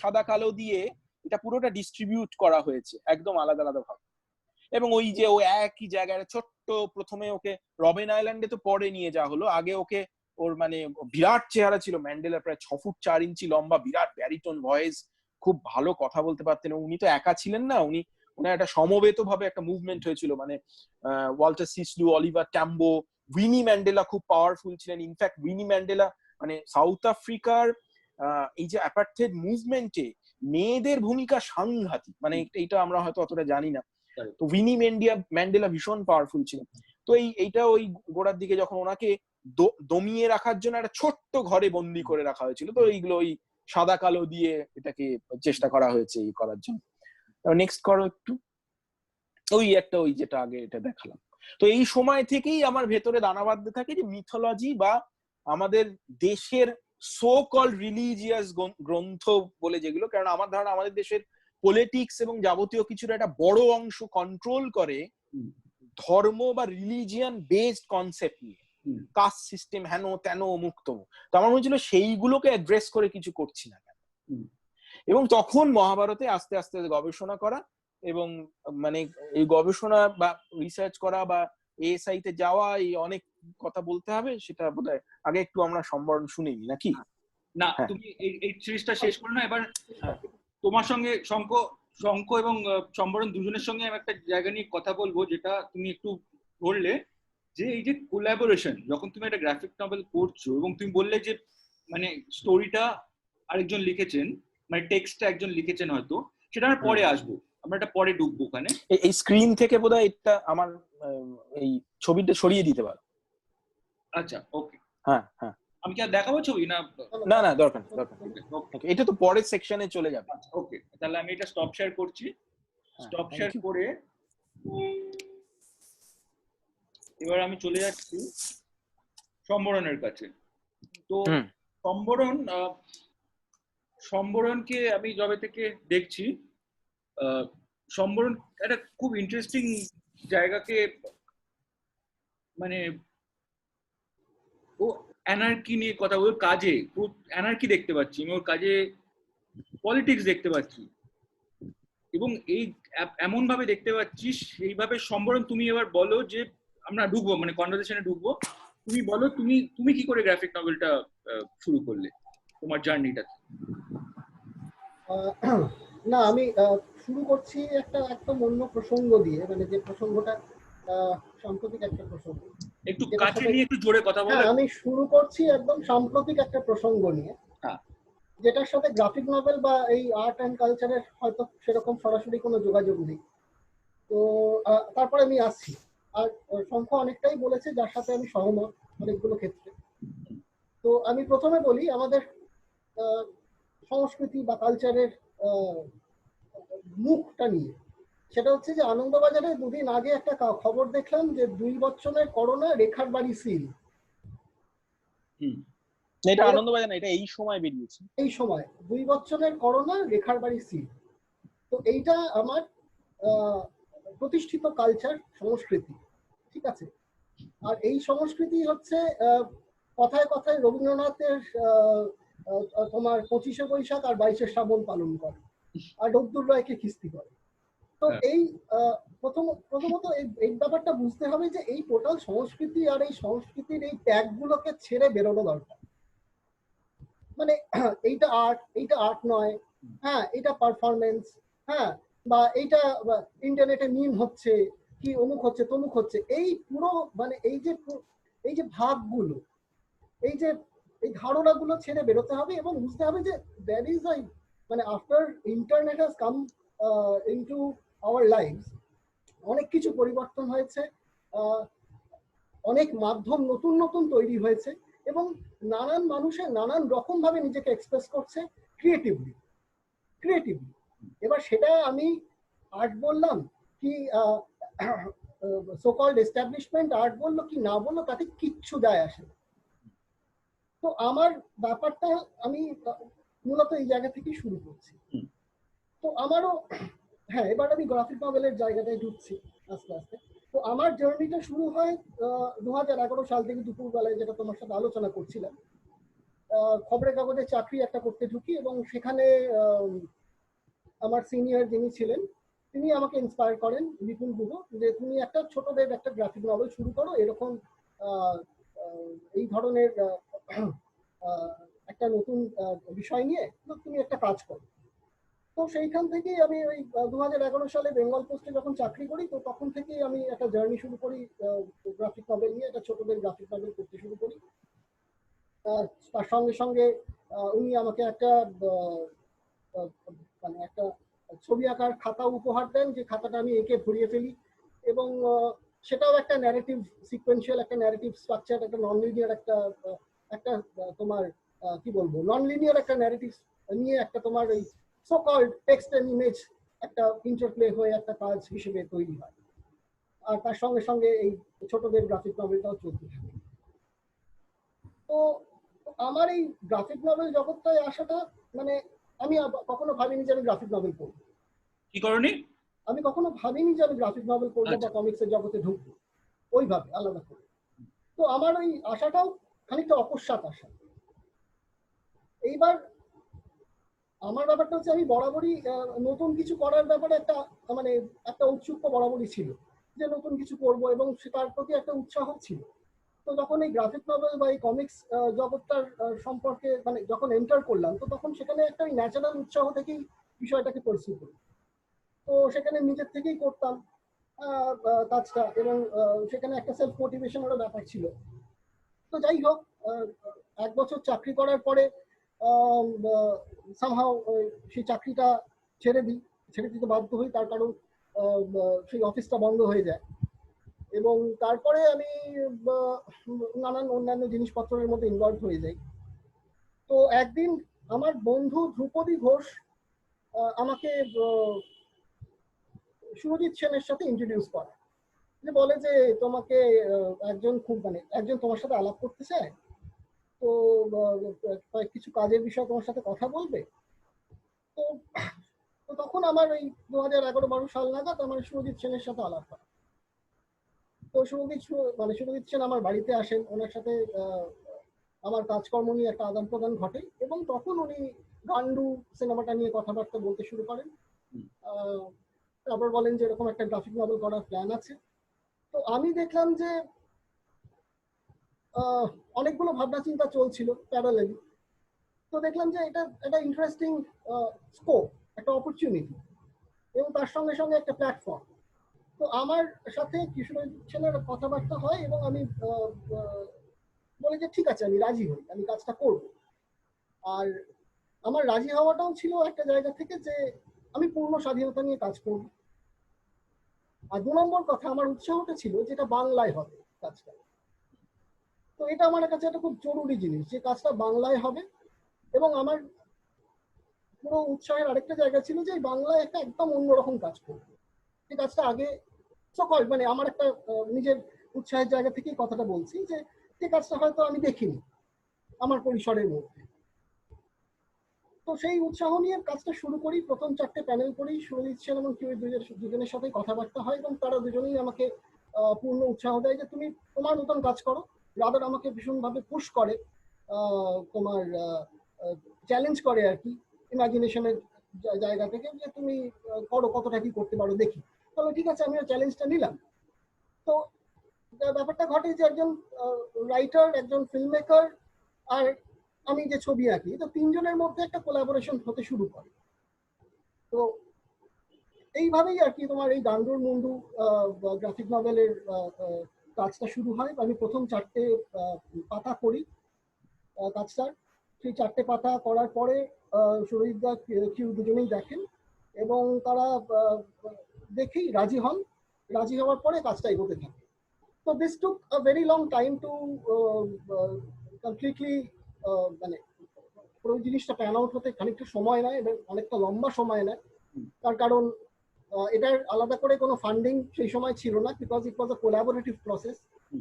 সাদা কালো দিয়ে এটা পুরোটা ডিস্ট্রিবিউট করা হয়েছে একদম আলাদা আলাদা ভাবে। এবং ওই যে ও একই জায়গায় ছোট্ট, প্রথমে ওকে রবেন আইল্যান্ডে তো পরে নিয়ে যাওয়া হলো, আগে ওকে ওর মানে বিরাট চেহারা ছিল ম্যান্ডেলা, প্রায় 6 ফুট 4 ইঞ্চি লম্বা, বিরাট ব্যারিটোন ভয়েস, খুব ভালো কথা বলতে পারতেন। উনি তো একা ছিলেন না, উনি একটা সমবেত ভাবে একটা মুভমেন্ট হয়েছিল, মানে ওয়াল্টার সিসলু, অলিভার ট্যাম্বো, উইনি ম্যান্ডেলা খুব পাওয়ারফুল ছিলেন। ইনফ্যাক্ট উইনি ম্যান্ডেলা মানে সাউথ আফ্রিকার এই যে অ্যাপার্থেড মুভমেন্টে মেয়েদের ভূমিকা সাংঘাতিক, মানে এইটা আমরা হয়তো অতটা জানি না। তো উইনি ম্যান্ডেলা ভীষণ পাওয়ারফুল ছিল। তো এইটা ওই গোড়ার দিকে যখন ওনাকে দমিয়ে রাখার জন্য একটা ছোট্ট ঘরে বন্দি করে রাখা হয়েছিল, তো এইগুলো ওই সাদা কালো দিয়ে এটাকে চেষ্টা করা হয়েছে এই করার জন্য। নেক্সট করো একটু, ওই যেটা আগে এটা দেখালাম। তো এই সময় থেকেই আমার ভেতরে দানা বাঁধতে থাকে যে মিথোলজি বা আমাদের দেশের সো কল রিলিজিয়াস গ্রন্থ বলে যেগুলো, কারণ আমার ধারণা আমাদের দেশের পলিটিক্স এবং যাবতীয় কিছুর একটা বড় অংশ কন্ট্রোল করে ধর্ম বা রিলিজিয়ান বেসড কনসেপ্ট নিয়ে, কাস্ট সিস্টেম হেন তেন মুক্ত। তো আমার মনে হচ্ছিল সেইগুলোকে অ্যাড্রেস করে কিছু করছি না কেন। এবং তখন মহাভারতে আস্তে আস্তে গবেষণা করা, এবং মানে এই গবেষণা বা রিসার্চ করা বা এএসআই তে যাওয়া, এই অনেক কথা বলতে হবে, সেটা বোধহয় আগে একটু আমরা সম্বরণ শুনিনি নাকি? না, তুমি এই সিরিজটা শেষ করো না, এবার তোমার সঙ্গে শঙ্খ এবং সম্বরণ দুজনের সঙ্গে আমি একটা জায়গা নিয়ে কথা বলবো, যেটা তুমি একটু বললে যে এই যে কোলাবোরেশন, যখন তুমি একটা গ্রাফিক নভেল করছো এবং তুমি বললে যে মানে স্টোরিটা আরেকজন লিখেছেন, মানে টেক্সটটা একজন লিখেছেন হয়তো, সেটা আমরা পরে আসবো, আমরা এটা পরে ঢুকবো ওখানে। এই স্ক্রিন থেকে বোধহয় এটা আমার এই ছবিটা সরিয়ে দিতে পারো। আচ্ছা, ওকে। হ্যাঁ, আমি কি আর দেখাবো ছবি না? না দরকার, এটা তো পরের সেকশনে চলে যাবে। ওকে, তাহলে আমি এটা স্টপ শেয়ার করছি। স্টপ শেয়ার করে এবার আমি চলে যাচ্ছি সম্বরণের কাছে। তো সম্বরণকে আমি যবে থেকে দেখছি, সম্বরণ একটা খুব ইন্টারেস্টিং জায়গাকে, মানে ও অ্যানার্কি নিয়ে কথা, ওর কাজে খুব অ্যানার্কি দেখতে পাচ্ছি, আমি ওর কাজে পলিটিক্স দেখতে পাচ্ছি, এবং এই এমন ভাবে দেখতে পাচ্ছি সেইভাবে। সম্বরণ, তুমি এবার বলো যে আমরা ঢুকবো, মানে কনভারসেশনে ঢুকবো, তুমি বলো তুমি কি করে গ্রাফিক নভেলটা শুরু করলে, তোমার জার্নিটা? না, আমি শুরু করছি একটা একদম অন্য প্রসঙ্গ দিয়ে, মানে যে প্রসঙ্গটা সাম্প্রতিক একটা প্রসঙ্গ। একটু কাছে নিয়ে একটু জোরে কথা বলো। আমি শুরু করছি একদম সাম্প্রতিক একটা প্রসঙ্গ নিয়ে, হ্যাঁ। যেটার সাথে গ্রাফিক নভেল বা এই আর্ট অ্যান্ড কালচারের হয়তো সেরকম সরাসরি কোনো যোগাযোগ নেই। তো তারপরে আমি আসছি। আর সংখ্যা অনেকটাই বলেছে যার সাথে আমি সহমত অনেকগুলো ক্ষেত্রে। তো আমি প্রথমে বলি আমাদের সংস্কৃতি বা কালচারের মুখটা নিয়ে। সেটা হচ্ছে যে আনন্দবাজারে দুদিন আগে একটা খবর দেখলাম যে 2 বছরের করোনা রেখার বাড়ি সিল। এটা আনন্দবাজার না, এটা এই সময় বেরিয়েছে। এই সময় 2 বছরের করোনা রেখার বাড়ি সিল। তো এইটা আমার প্রতিষ্ঠিত কালচার সংস্কৃতি, ঠিক আছে। আর এই সংস্কৃতি হচ্ছে কথায় কথায় রবীন্দ্রনাথের তোমার 25শে বৈশাখ আর 22শে শ্রাবণ পালন করে, আর রদ্দুর রায়কে খিস্তি করে। তো এই প্রথমত এই ব্যাপারটা বুঝতে হবে যে এই টোটাল সংস্কৃতি আর এই সংস্কৃতির এই ট্যাগগুলোকে ছেড়ে বেরোনো দরকার। মানে এইটা আর্ট নয়, হ্যাঁ এটা পারফরমেন্স, হ্যাঁ বা এইটা ইন্টারনেটে মিম হচ্ছে কি অমুক হচ্ছে তমুক হচ্ছে, এই পুরো মানে এই যে ভাবগুলো, এই ধারণাগুলো ছেড়ে বেরোতে হবে এবং বুঝতে হবে যে দ্যার ইজ মানে after internet has come into our lives, অনেক কিছু পরিবর্তন হয়েছে, অনেক মাধ্যম নতুন নতুন তৈরি হয়েছে এবং নানান মানুষের নানান রকম ভাবে নিজেকে এক্সপ্রেস করছে ক্রিয়েটিভলি। এবার সেটা আমি আর্ট বললাম কি সো কল্ড এস্টাবলিশমেন্ট আর্ট বললো কি না বললো তাতে কিচ্ছু যায় আসে না। তো আমার ব্যাপারটা আমি মূলত এই জায়গা থেকে শুরু করছি। তো আমারও হ্যাঁ, এবার আমি গ্রাফিক নভেলের জায়গাটায় ঢুকছি আস্তে আস্তে। তো আমার জার্নিটা শুরু হয় 2011 সাল থেকে, দুপুরবেলায় যেটা তোমার সাথে আলোচনা করছিলাম। খবরের কাগজে চাকরি একটা করতে ঢুকি এবং সেখানে আমার সিনিয়র যিনি ছিলেন তিনি আমাকে ইন্সপায়ার করেন, বিপুল গুহ, যে তুমি একটা ছোটদের একটা গ্রাফিক নভেল শুরু করো, এরকম এই ধরনের একটা নতুন বিষয় নিয়ে তুমি একটা কাজ করো। তো সেইখান থেকেই আমি ওই 2011 সালে বেঙ্গল পোস্টে যখন চাকরি করি, তো তখন থেকেই আমি একটা জার্নি শুরু করি গ্রাফিক নভেল নিয়ে, একটা ছোটদের গ্রাফিক নভেল করতে শুরু করি। তার সঙ্গে সঙ্গে উনি আমাকে একটা মানে একটা ছবি আঁকার খাতা উপহার দেন, যে খাতাটা আমি এঁকে ভরিয়ে ফেলি এবং সেটাও একটা ন্যারেটিভ সিকোয়েন্সিয়াল, একটা ন্যারেটিভ স্ট্রাকচার, একটা নন লিনিয়ার একটা তোমার কি বলবো নন লিনিয়ার একটা ন্যারেটিভ নিয়ে একটা তোমার এই so called text and image একটা ইন্টারপ্লে হয়ে একটা কাজ হিসেবে তৈরি হয়। আর তার সঙ্গে সঙ্গে এই ছোটদের গ্রাফিক নভেলটাও চলতে থাকে। তো আমার এই গ্রাফিক নভেল জগৎটায় আসাটা মানে আমি কখনো ভাবিনি যে আমি গ্রাফিক নভেল পড়বো। কি করনি? আমি কখনো ভাবিনি যে আমি গ্রাফিক নভেল পড়বো বা কমিক্সের জগতে ঢুকবো ওইভাবে আলাদা করে। তো আমার ওই আশাটাও খানিকটা অকস্মাৎ আশা। এইবার আমার ব্যাপারটা হচ্ছে আমি বরাবরই নতুন কিছু করার ব্যাপারে একটা উৎসুক বরাবরই ছিল যে নতুন কিছু করব এবং তার প্রতি একটা উৎসাহ ছিল। তো যখন এই গ্রাফিক নভেল বা এই কমিক্স জগৎটার সম্পর্কে মানে যখন এন্টার করলাম, তো তখন সেখানে একটা ন্যাচারাল উৎসাহ থেকেই বিষয়টাকে পারসিউ করি। তো সেখানে নিজের থেকেই করতাম কাজটা এবং সেখানে একটা সেলফ মোটিভেশনেরও ব্যাপার ছিল। তো যাই হোক, 1 বছর চাকরি করার পরে সামহাও সেই চাকরিটা ছেড়ে দিতে বাধ্য হই, তার কারণ সেই অফিসটা বন্ধ হয়ে যায় এবং তারপরে আমি নানান অন্যান্য জিনিসপত্রের মধ্যে ইনভলভ হয়ে যাই। তো একদিন আমার বন্ধু ধ্রুপদী ঘোষ আমাকে সুরজিৎ সেনের সাথে ইন্ট্রোডিউস করে, যে বলে যে তোমাকে একজন তোমার সাথে আলাপ করতে চায়, তো কিছু কাজের বিষয়ে তোমার সাথে কথা বলবে। তো তখন আমার ওই 2011-12 সাল নাগাদ আমার সুরজিৎ সেনের সাথে আলাপ হয়। তো সুরজিৎ সেন আমার বাড়িতে আসেন, ওনার সাথে আমার কাজকর্ম নিয়ে একটা আদান প্রদান ঘটে এবং তখন উনি গান্ডু সিনেমাটা নিয়ে কথাবার্তা বলতে শুরু করেন। তারপর বলেন যে এরকম একটা গ্রাফিক নভেল করার প্ল্যান আছে। তো আমি দেখলাম যে অনেকগুলো ভাবনা চিন্তা চলছিল প্যারালালি। তো দেখলাম যে এটা একটা ইন্টারেস্টিং স্কোপ, একটা অপরচুনিটি এবং তার সঙ্গে সঙ্গে একটা প্ল্যাটফর্ম। তো আমার সাথে কিশোর সেনের কথাবার্তা হয় এবং আমি বলি যে ঠিক আছে, আমি রাজি হই, আমি কাজটা করব। আর আমার রাজি হওয়াটাও ছিল একটা জায়গা থেকে যে আমি পূর্ণ স্বাধীনতা নিয়ে কাজ করব। আর 2 নম্বর কথা, আমার উৎসাহটা ছিল যেটা বাংলায় হবে কাজটা। তো এটা আমার কাছে একটা খুব জরুরি জিনিস যে কাজটা বাংলায় হবে। এবং আমার পুরো উৎসাহের আরেকটা জায়গা ছিল যে বাংলায় একটা একদম অন্যরকম কাজ করবো। যে কাজটা আগে সকল মানে আমার একটা নিজের উৎসাহের জায়গা থেকেই কথাটা বলছি যে কাজটা হয়তো আমি দেখিনি আমার পরিসরের মধ্যে। তো সেই উৎসাহ নিয়ে কাজটা শুরু করি। প্রথম 4টে প্যানেল করি, সুরজিৎ সেন এবং কিউ দুজনের সাথে কথাবার্তা হয় এবং তারা দুজনেই আমাকে পূর্ণ উৎসাহ দেয় যে তুমি তোমার মতন কাজ করো। রাদার আমাকে ভীষণভাবে পুশ করে, তোমার চ্যালেঞ্জ করে আর কি, ইমাজিনেশনের জায়গা থেকে যে তুমি করো, কতটা কি করতে পারো দেখি। তাহলে ঠিক আছে, আমি চ্যালেঞ্জটা নিলাম। তো ব্যাপারটা ঘটে যে একজন রাইটার, একজন ফিল্ম মেকার আর আমি যে ছবি আঁকি, তো তিনজনের মধ্যে একটা কোলাবোরেশন হতে শুরু করে। তো এইভাবেই আর কি তোমার এই গান্ডুর মুন্ডু গ্রাফিক নভেলের কাজটা শুরু হয়। আমি প্রথম 4টে পাতা করি কাজটার। সেই 4টে পাতা করার পরে সুরজিৎ দা, কিউ দুজনেই দেখেন এবং তারা দেখেই রাজি হন। রাজি হওয়ার পরে কাজটা এগোতে থাকে। তো this took a very long time to completely মানে পুরো জিনিসটা প্যান আউট হতে খানিকটা সময় নেয় এবং অনেকটা লম্বা সময় নেয়। তার কারণ এটার আলাদা করে কোনো ফান্ডিং সেই সময় ছিল না, because it was a collaborative process.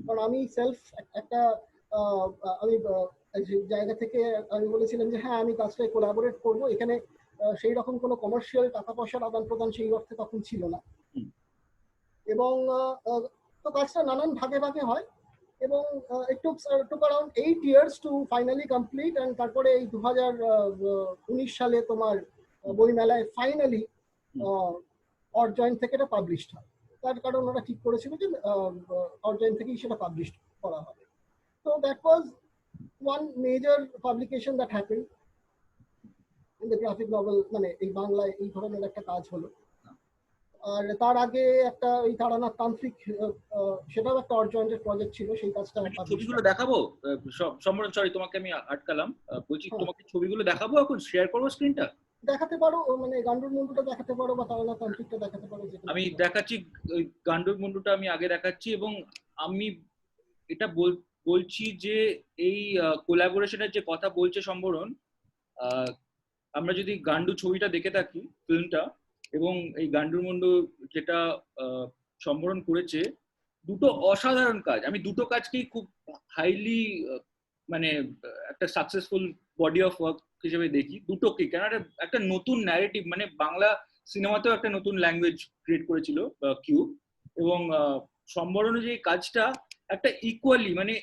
কারণ আমি সেলফ একটা আমি জায়গা থেকে আমি বলেছিলাম যে হ্যাঁ আমি কাজটায় কোলাবোরেট করবো। এখানে সেই রকম কোনো কমার্শিয়াল টাকা পয়সার আদান প্রদান সেই অর্থে তখন ছিল না। এবং তো কাজটা নানান ভাগে ভাগে হয় এবং it took around 8 years to finally complete. and তারপরে এই 2019 সালে তোমার বইমেলায় ফাইনালি অরজয়েন্ট থেকে এটা পাবলিশড হয়। তার কারণ ওরা ঠিক করেছিল যে অরজয়েন্ট থেকেই সেটা পাবলিশ করা হবে। তো that was one major publication that happened in the graphic novel, মানে এই বাংলায় এই ধরনের একটা কাজ হলো। আর তার আগে একটা ওই তারানাথ তান্ত্রিক, সেটাও একটা অরজয়েন্টের প্রজেক্ট ছিল, সেই কাজটা ছবিগুলো দেখাবো সম্বরণ, সরি তোমাকে আমি আটকালাম, বলছি তোমাকে ছবিগুলো দেখাবো, এখন শেয়ার করবো স্ক্রিনটা। দেখাতে পারো, মানে গান্ডুর মুন্ডুটা দেখাতে পারো বা তারানাথ তান্ত্রিকটা দেখাতে পারো। আমি দেখাচ্ছি, ওই গান্ডুর মুন্ডুটা আমি আগে দেখাচ্ছি। এবং আমি এটা বলছি যে এই কোলাবোরেশনের যে কথা বলছে সম্বরণ, আমরা যদি গান্ডু ছবিটা দেখে থাকি, ফিল্মটা, এবং এই গান্ডুর মুন্ডু যেটা সম্বরণ করেছে, দুটো অসাধারণ কাজ। আমি দুটো কাজকেই খুব হাইলি মানে একটা সাকসেসফুল বডি অফ ওয়ার্ক হিসেবে দেখি দুটোকে। কেন একটা নতুন ন্যারেটিভ, মানে বাংলা সিনেমাতেও একটা নতুন ল্যাঙ্গুয়েজ ক্রিয়েট করেছিল কিউ। এবং সম্বরণের যে কাজটা একটা ইকুয়ালি, মানে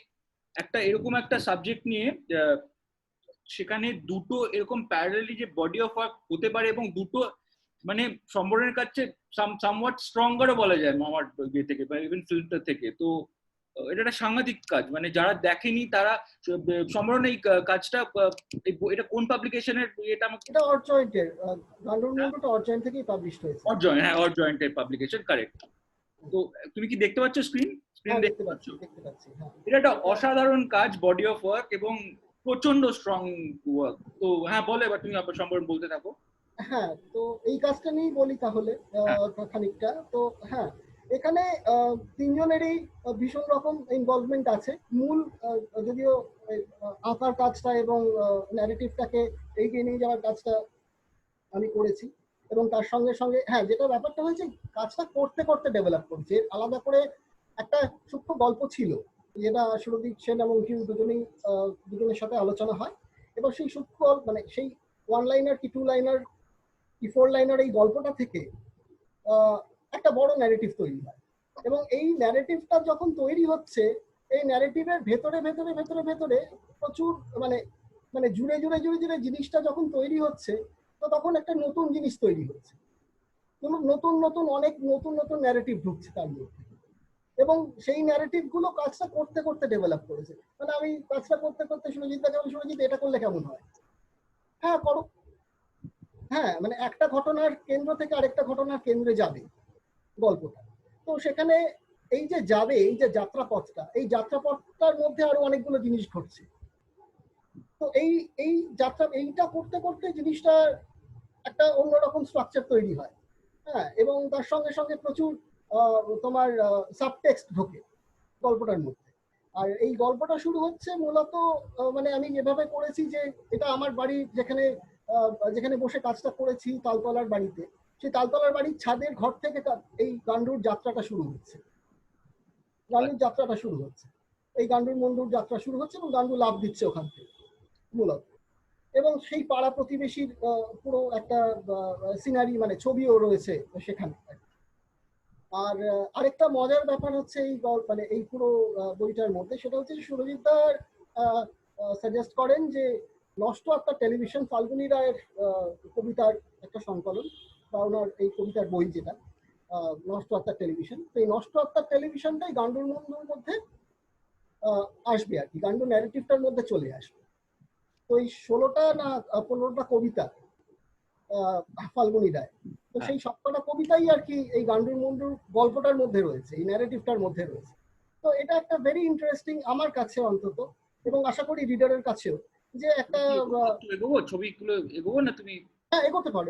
একটা এরকম একটা সাবজেক্ট নিয়ে সেখানে দুটো এরকম প্যারালালি যে বডি অফ ওয়ার্ক হতে পারে, এবং দুটো মানে সম্বরণের কাছে সামওয়াট স্ট্রঙ্গারও বলা যায় আমার ইয়ে থেকে বা ইভেন ফিল্মটা থেকে। তো এটা একটা সাংঘাতিক কাজ, মানে যারা দেখেনি তারা। সম্বরণ এই কাজটা এটা কোন পাবলিকেশনের? এটা আমাকে, এটা অরজয়েন্টের, গান্ডুর মুন্ডুটা অরজয়েন্ট থেকেই পাবলিশ হয়েছে। অরজয়েন্ট, হ্যাঁ অরজয়েন্টের পাবলিকেশন, কারেক্ট। তো তুমি কি দেখতে পাচ্ছ স্ক্রিন দেখতে পাচ্ছি। হ্যাঁ, এটা একটা অসাধারণ কাজ, বডি অফ ওয়ার্ক এবং প্রচন্ড স্ট্রং ওয়ার্ক। তো হ্যাঁ বলো, এবার তুমি আপনার সম্বরণ বলতে থাকো। হ্যাঁ, তো এই কাজটা নিয়েই বলি তাহলে খানিকটা। তো হ্যাঁ, এখানে তিনজনেরই ভীষণ রকম ইনভলভমেন্ট আছে। মূল যদিও আঁকার কাজটা এবং ন্যারেটিভটাকে এগিয়ে নিয়ে যাওয়ার কাজটা আমি করেছি, এবং তার সঙ্গে সঙ্গে হ্যাঁ যেটা ব্যাপারটা হয়েছে, কাজটা করতে করতে ডেভেলপ করছে। আলাদা করে একটা সূক্ষ্ম গল্প ছিল যেটা সুরদীপ সেন এবং কিউ দুজনের সাথে আলোচনা হয়, এবং সেই সূক্ষ্ম মানে সেই 1 লাইনার কি 2 লাইনার কি 4 লাইনার এই গল্পটা থেকে একটা বড় ন্যারেটিভ তৈরি হয়। এবং এই ন্যারেটিভটা যখন তৈরি হচ্ছে, এই ন্যারেটিভের ভেতরে ভেতরে ভেতরে ভেতরে প্রচুর মানে মানে জুড়ে জুড়ে জুড়ে জুড়ে জিনিসটা যখন তৈরি হচ্ছে, তো তখন একটা নতুন জিনিস তৈরি হচ্ছে, নতুন নতুন অনেক নতুন নতুন ন্যারেটিভ ঢুকছে তার মধ্যে। এবং সেই ন্যারেটিভ গুলো কাজটা করতে করতে ডেভেলপ করেছে। মানে আমি কাজটা করতে করতে সুরজিৎ এটা করলে কেমন হয়, হ্যাঁ করো। হ্যাঁ, মানে একটা ঘটনার কেন্দ্র থেকে আরেকটা ঘটনার কেন্দ্রে যাবে গল্পটা। তো সেখানে এই যে যাবে, এই যে যাত্রাপথটা, এই যাত্রাপথটার মধ্যে আরো অনেকগুলো জিনিস ঘটছে। তো এই যাত্রা এইটা করতে করতে জিনিসটা একটা অন্যরকম স্ট্রাকচার তৈরি হয়। হ্যাঁ, এবং তার সঙ্গে সঙ্গে প্রচুর তোমার সাবটেক্সট ঢোকে গল্পটার মধ্যে। আর এই গল্পটা শুরু হচ্ছে মূলত মানে আমি যেভাবে করেছি যে এটা আমার বাড়ি যেখানে বসে কাজটা করেছি তালতলার বাড়িতে, সেই তালতলার বাড়ির ছাদের ঘর থেকে এই গান্ডুর যাত্রাটা শুরু হচ্ছে। গান্ডুর যাত্রাটা শুরু হচ্ছে, এই গান্ডুর মন্ডুর যাত্রা শুরু হচ্ছে এবং গান্ডু লাভ দিচ্ছে ওখান থেকে মূলত। এবং সেই পাড়া প্রতিবেশীর পুরো একটা সিনারি মানে ছবিও রয়েছে সেখানে। আর আরেকটা মজার ব্যাপার হচ্ছে এই মানে এই পুরো বইটার মধ্যে, সেটা হচ্ছে সুরজিৎ দার সাজেস্ট করেন যে নষ্ট আত্মার টেলিভিশন, ফাল্গুনী রায়ের কবিতার একটা সংকলন বা ওনার এই কবিতার বই যেটা নষ্ট আত্মার টেলিভিশন, তো এই নষ্ট আত্মার টেলিভিশনটাই গান্ডুর মন্ডুর মধ্যে আসবে আর কি, গান্ডু ন্যারেটিভটার মধ্যে চলে আসবে। তো এই 16টা না 15টা কবিতা ফাল্গুনী রায়, তো সেই সবকটা কবিতাই আর কি এই গান্ডুর মন্ডুর গল্পটার মধ্যে রয়েছে, এই ন্যারেটিভটার মধ্যে রয়েছে। তো এটা একটা ভেরি ইন্টারেস্টিং আমার কাছে অন্তত, এবং আশা করি রিডারের কাছেও, যে একটা এগোবো ছবিগুলো এগোবো না তুমি? হ্যাঁ, এগোতে পারো।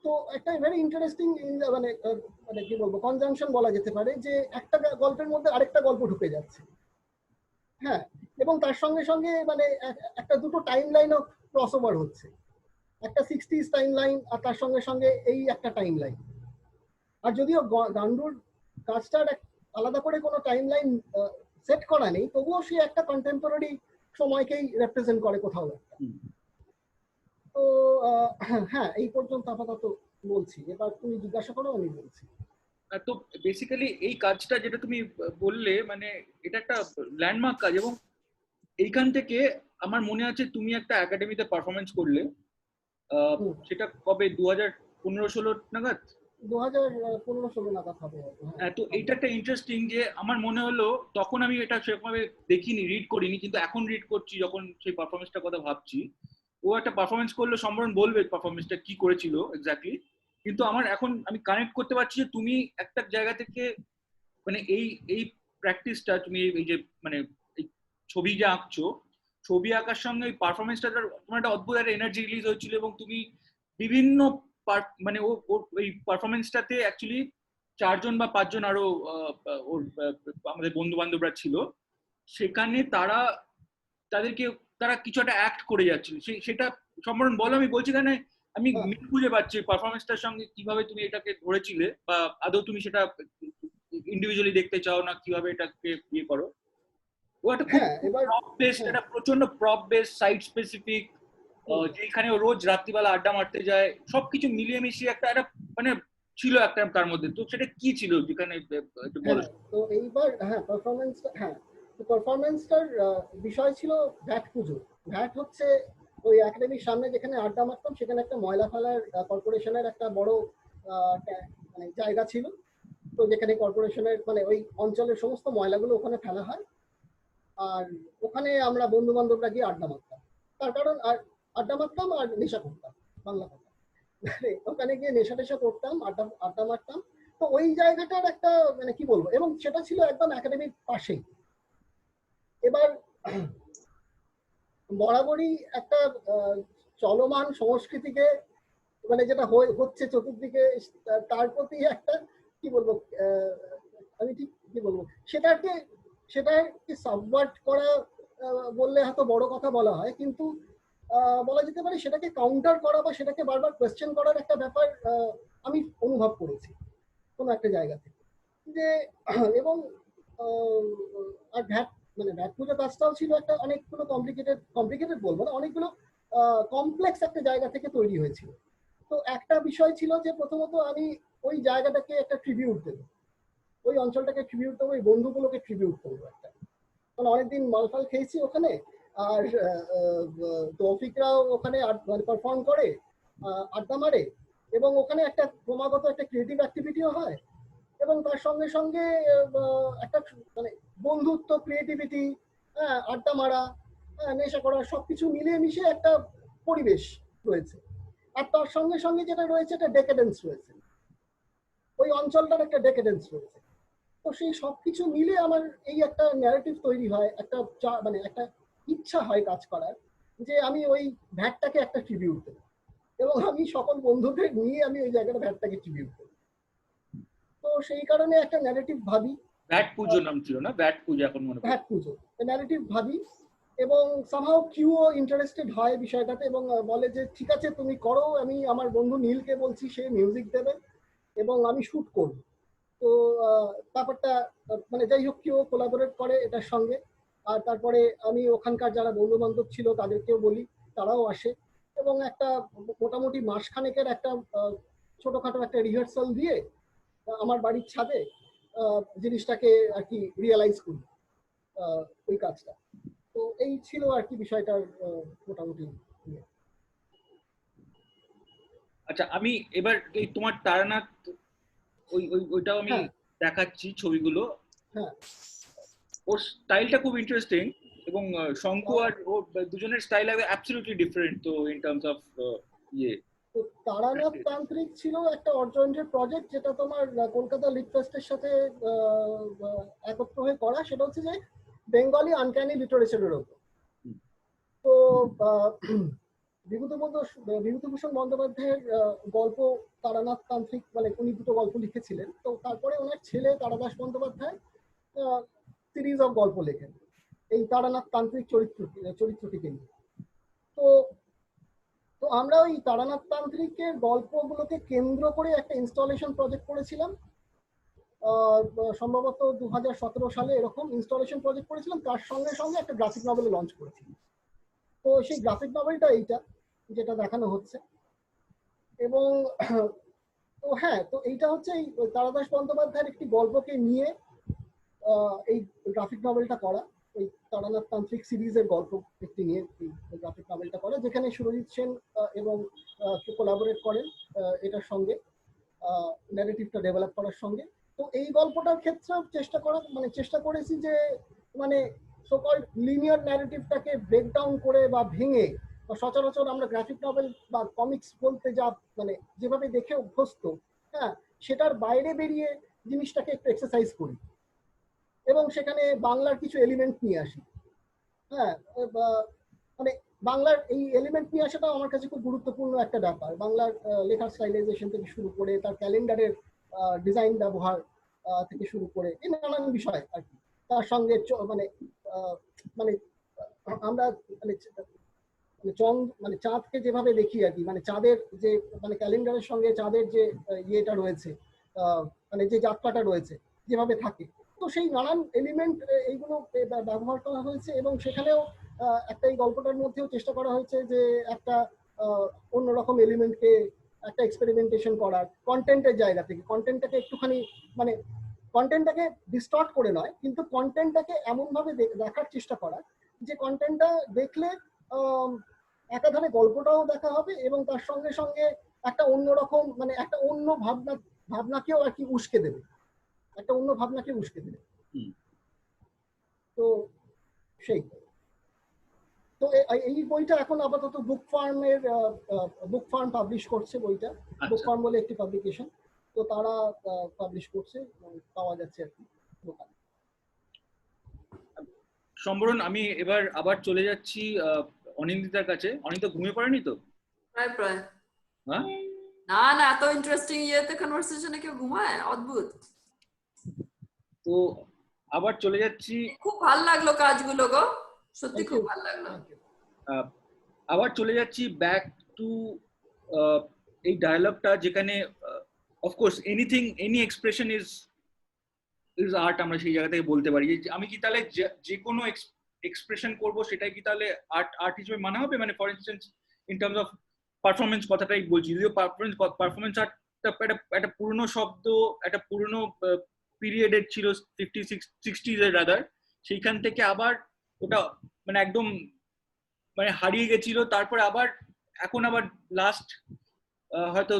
তো একটা ভেরি ইন্টারেস্টিং মানে মানে কি বলবো কনজাংশন বলা যেতে পারে, যে একটা গল্পের মধ্যে আরেকটা গল্প ঢুকে যাচ্ছে। হ্যাঁ, এবং তার সঙ্গে সঙ্গে মানে একটা দুটো টাইম লাইনও ক্রস ওভার হচ্ছে, একটা 60s টাইম লাইন আর তার সঙ্গে সঙ্গে এই একটা টাইম লাইন। আর যদিও গান্ডুর কাজটার আলাদা করে কোনো টাইম লাইন সেট করা নেই, তবুও সে একটা কন্টেম্পোরারি সময়কেই রিপ্রেজেন্ট করে কোথাও একটা। তো হ্যাঁ, এই পর্যন্ত আপাতত বলছি, এবার তুমি জিজ্ঞাসা করো, আমি বলছি। তো বেসিক্যালি এই কাজটা যেটা তুমি বললে, মানে এটা একটা ল্যান্ডমার্ক কাজ, এবং এইখান থেকে আমার মনে আছে তুমি একটা একাডেমিতে পারফরমেন্স করলে, সেটা কবে 2015-16 নাগাদ? 2015-16 নাগাদ হবে। হ্যাঁ, তো এইটা একটা ইন্টারেস্টিং, যে আমার মনে হলো তখন আমি এটা সেরকমভাবে দেখিনি, রিড করিনি, কিন্তু এখন রিড করছি যখন সেই পারফরমেন্সটার কথা ভাবছি। ও একটা পারফরমেন্স করলো, সম্বরণ বলবে পারফরমেন্সটা কি করেছিল এক্স্যাক্টলি, কিন্তু আমার এখন আমি কানেক্ট করতে পারছি যে তুমি একটা জায়গা থেকে মানে এই প্র্যাকটিসটা তুমি এই যে মানে এই ছবি যে আঁকছো, ছবি আঁকার সঙ্গে ওই পারফরমেন্সটা তোমার একটা অদ্ভুত একটা এনার্জি রিলিজ হচ্ছিল, এবং তুমি বিভিন্ন মানে ওই পারফরমেন্সটাতে অ্যাকচুয়ালি 4জন বা 5জন আরো ওর আমাদের বন্ধু বান্ধবরা ছিল সেখানে, তারা কিছু একটা অ্যাক্ট করে যাচ্ছিল, সেটা সম্পূর্ণ বলো। আমি বলছি কেন আমি মিল খুঁজে পাচ্ছি পারফরমেন্সটার সঙ্গে, কিভাবে তুমি এটাকে ধরেছিলে, বা আদৌ তুমি সেটা ইন্ডিভিজুয়ালি দেখতে চাও না কিভাবে এটাকে ইয়ে করো। ও একটা খুব প্রপ বেসড, একটা প্রচন্ড প্রপ বেসড সাইট স্পেসিফিক, যেখানে ও রোজ রাত্রিবেলা আড্ডা মারতে যায়, সবকিছু মিলিয়ে মিশিয়ে একটা মানে ছিল একটা তার মধ্যে। তো সেটা কি ছিল যেখানে একটু বলো। তো এইবার পারফরমেন্সটার বিষয় ছিল ভ্যাট পুজো। ভ্যাট হচ্ছে ওই একাডেমির সামনে যেখানে আড্ডা মারতাম, সেখানে একটা ময়লা ফেলার কর্পোরেশনের একটা বড় মানে জায়গা ছিল। তো যেখানে কর্পোরেশনের মানে ওই অঞ্চলের সমস্ত ময়লাগুলো ওখানে ফেলা হয়, আর ওখানে আমরা বন্ধু বান্ধবরা গিয়ে আড্ডা মারতাম। তার কারণ আর আড্ডা মারতাম আর নেশা করতাম, বাংলা কথা। ওখানে গিয়ে নেশা টেশা করতাম, আড্ডা মারতাম। তো ওই জায়গাটার একটা মানে কি বলবো, এবং সেটা ছিল একদম একাডেমির পাশেই। এবার বরাবরই একটা চলমান সংস্কৃতিকে মানে যেটা হচ্ছে চতুর্দিকে, তার প্রতি একটা কি বলবো আমি ঠিক কি বলবো সেটাকে সাবভার্ট করা বললে হয়তো বড় কথা বলা হয়, কিন্তু বলা যেতে পারে সেটাকে কাউন্টার করা বা সেটাকে বারবার কোয়েশ্চেন করার একটা ব্যাপার আমি অনুভব করেছি কোনো একটা জায়গা থেকে, যে এবং আর ভ্যাট পুজো কাজটাও ছিল একটা অনেকগুলো কমপ্লিকেটেড বলবো না, অনেকগুলো কমপ্লেক্স একটা জায়গা থেকে তৈরি হয়েছিল। তো একটা বিষয় ছিল যে প্রথমত আমি ওই জায়গাটাকে একটা ট্রিবিউট দেবো, ওই অঞ্চলটাকে ট্রিবিউট দেবো, ওই বন্ধুগুলোকে ট্রিবিউট করবো একটা, কারণ অনেকদিন মালফাল খেয়েছি ওখানে, আর তৌফিকরাও ওখানে পারফর্ম করে, আড্ডা মারে, এবং ওখানে একটা ক্রমাগত একটা ক্রিয়েটিভ অ্যাক্টিভিটিও হয়, এবং তার সঙ্গে সঙ্গে একটা মানে বন্ধুত্ব, ক্রিয়েটিভিটি, আড্ডা মারা, নেশা করা, সবকিছু মিলিয়ে মিশে একটা পরিবেশ রয়েছে। আর তার সঙ্গে সঙ্গে যেটা রয়েছে একটা ডেকেডেন্স রয়েছে, ওই অঞ্চলটার একটা ডেকেডেন্স রয়েছে। তো সেই সবকিছু মিলে আমার এই একটা ন্যারেটিভ তৈরি হয়, একটা মানে একটা ইচ্ছা হয় কাজ করার, যে আমি ওই ভ্যাটটাকে একটা ট্রিবিউট দেব, এবং আমি সকল বন্ধুদের নিয়ে আমি ওই জায়গাটা ভ্যাটটাকে ট্রিবিউট দেব। তো সেই কারণে একটা ন্যারেটিভ ভাবি, ব্যাট পুজো নাম ছিল না, ব্যাট পুজো এখন মনে পড়ে। ভ্যাট পুজো ন্যারেটিভ ভাবি, এবং সামহাও কিউও ইন্টারেস্টেড হয় বিষয়টাতে এবং বলে যে ঠিক আছে তুমি করো, আমি আমার বন্ধু নীলকে বলছি, সে মিউজিক দেবে এবং আমি শুট করব। তো ব্যাপারটা মানে যাই হোক, কিউ কোলাবোরেট করে এটার সঙ্গে। আর তারপরে আমি ওখানকার যারা বন্ধু বান্ধব ছিল তাদেরকেও বলি, তারাও আসে, এবং একটা মোটামুটি মাসখানেকের একটা ছোটখাটো একটা রিহার্সাল দিয়ে আমার বাড়ির ছাদে জিনিসটাকে আর কি রিয়েলাইজ করি, ওই কাজটা। তো এই ছিল আর কি বিষয়টার মোটামুটি ইয়ে। আচ্ছা, আমি এবার এই তোমার তারানাথ ওইটাও আমি হ্যাঁ। দেখাচ্ছি ছবিগুলো। হ্যাঁ। ওর স্টাইলটা খুব ইন্টারেস্টিং, এবং শঙ্কু আর ও দুজনের স্টাইল অ্যাবসলিউটলি ডিফারেন্ট তো ইন টার্মস অফ ইয়ে। তো তারানাথ তান্ত্রিক ছিল একটা অর্জয়েন্টেড প্রজেক্ট, যেটা তোমার কলকাতা লিট ফেস্টের সাথে একত্র হয়ে করা। সেটা হচ্ছে যে বেঙ্গলি আনক্যানি লিটারেচারের ওপর। তো বিভূতিভূষণ বন্দ্যোপাধ্যায়ের গল্প তারানাথ তান্ত্রিক, মানে উনি দুটো গল্প লিখেছিলেন। তো তারপরে ওনার ছেলে তারাদাস বন্দ্যোপাধ্যায় সিরিজ অফ গল্প লেখেন এই তারানাথ তান্ত্রিক চরিত্রটিকে নিয়ে। তো তো আমরা ওই তারানাথ তান্ত্রিকের গল্পগুলোকে কেন্দ্র করে একটা ইনস্টলেশন প্রজেক্ট করেছিলাম, সম্ভবত 2017 সালে এরকম ইনস্টলেশন প্রজেক্ট করেছিলাম। তার সঙ্গে সঙ্গে একটা গ্রাফিক নভেল লঞ্চ করেছিলাম। তো সেই গ্রাফিক নভেলটা এইটা যেটা দেখানো হচ্ছে। এবং তো হ্যাঁ, তো এইটা হচ্ছে এই তারাদাস বন্দ্যোপাধ্যায়ের একটি গল্পকে নিয়ে এই গ্রাফিক নভেলটা করা, এই তারানাথ তান্ত্রিক সিরিজের গল্প একটি নিয়ে এই গ্রাফিক নভেলটা করা, যেখানে সুরজিৎ সেন এবং কোলাবোরেট করেন এটার সঙ্গে, ন্যারেটিভটা ডেভেলপ করার সঙ্গে। তো এই গল্পটার ক্ষেত্রে চেষ্টা করেছি যে মানে সো-কল্ড লিনিয়ার ন্যারেটিভটাকে ব্রেকডাউন করে বা ভেঙে, বা সচরাচর আমরা গ্রাফিক নভেল বা কমিক্স বলতে যা মানে যেভাবে দেখে অভ্যস্ত, হ্যাঁ, সেটার বাইরে বেরিয়ে জিনিসটাকে একটু এক্সারসাইজ করি এবং সেখানে বাংলার কিছু এলিমেন্ট নিয়ে আসি। হ্যাঁ, মানে বাংলার এই এলিমেন্ট নিয়ে আসাটাও আমার কাছে খুব গুরুত্বপূর্ণ একটা ব্যাপার। বাংলার লেখার স্টাইলাইজেশন থেকে শুরু করে তার ক্যালেন্ডারের ডিজাইন ব্যবহার থেকে শুরু করে এই নানান বিষয় আর কি। তার সঙ্গে মানে মানে আমরা মানে মানে চাঁদকে যেভাবে দেখি আর কি, মানে চাঁদের যে মানে ক্যালেন্ডারের সঙ্গে চাঁদের যে ইয়েটা রয়েছে, মানে যে যাত্রাটা রয়েছে যেভাবে থাকে, তো সেই নানান এলিমেন্ট এইগুলো ব্যবহার করা হয়েছে। এবং সেখানেও একটা এই গল্পটার মধ্যেও চেষ্টা করা হয়েছে যে একটা অন্যরকম এলিমেন্টকে একটা এক্সপেরিমেন্টেশন করার, কন্টেন্টের জায়গা থেকে কন্টেন্টটাকে একটুখানি মানে কন্টেন্টটাকে ডিস্টর্ট করে নয়, কিন্তু কন্টেন্টটাকে এমনভাবে দেখার চেষ্টা করা যে কন্টেন্টটা দেখলে একাধারে গল্পটাও দেখা হবে এবং তার সঙ্গে সঙ্গে একটা অন্যরকম মানে একটা অন্য ভাবনাকেও আর কি উস্কে দেবে, একটা অন্য ভাবনাকে উস্কে দেবে। তো সেই তো এই বইটা এখন আপাতত বুক ফার্ম পাবলিশ করছে বইটা। বুক ফার্ম বলে একটি পাবলিকেশন, তো তারা পাবলিশ করছে, পাওয়া যাচ্ছে আর কি দোকানে। সম্বরণ, আমি এবার আবার চলে যাচ্ছি অনিন্দিতার কাছে। অনিন্দিতা ঘুমিয়ে পড়েনি তো? প্রায় হ্যাঁ, না না, এত ইন্টারেস্টিং ইয়েতে কনভারসেশনে কেউ ঘুমায়? অদ্ভুত। তো আবার চলে যাচ্ছি, খুব ভালো লাগলো কাজগুলো গো, সত্যি খুব ভালো লাগলো। আবার চলে যাচ্ছি ব্যাক টু এই ডায়ালগটা, যেখানে of course any expression is art, আমরা সেই জায়গা থেকে বলতে পারি। আমি কি তাহলে যে কোনো এক্সপ্রেশন করব সেটাই কি তাহলে আর্ট হিসেবে মানা হবে? মানে for instance in terms of performance কথাটাই বলছি, যদিও পারফরমেন্স আর্ট একটা পুরনো শব্দ, একটা পুরনো পিরিয়ডের ছিল, 50-60s এর রাদার, সেইখান থেকে আবার ওটা মানে একদম মানে হারিয়ে গেছিল, তারপরে আবার এখন আবার লাস্ট হয়তো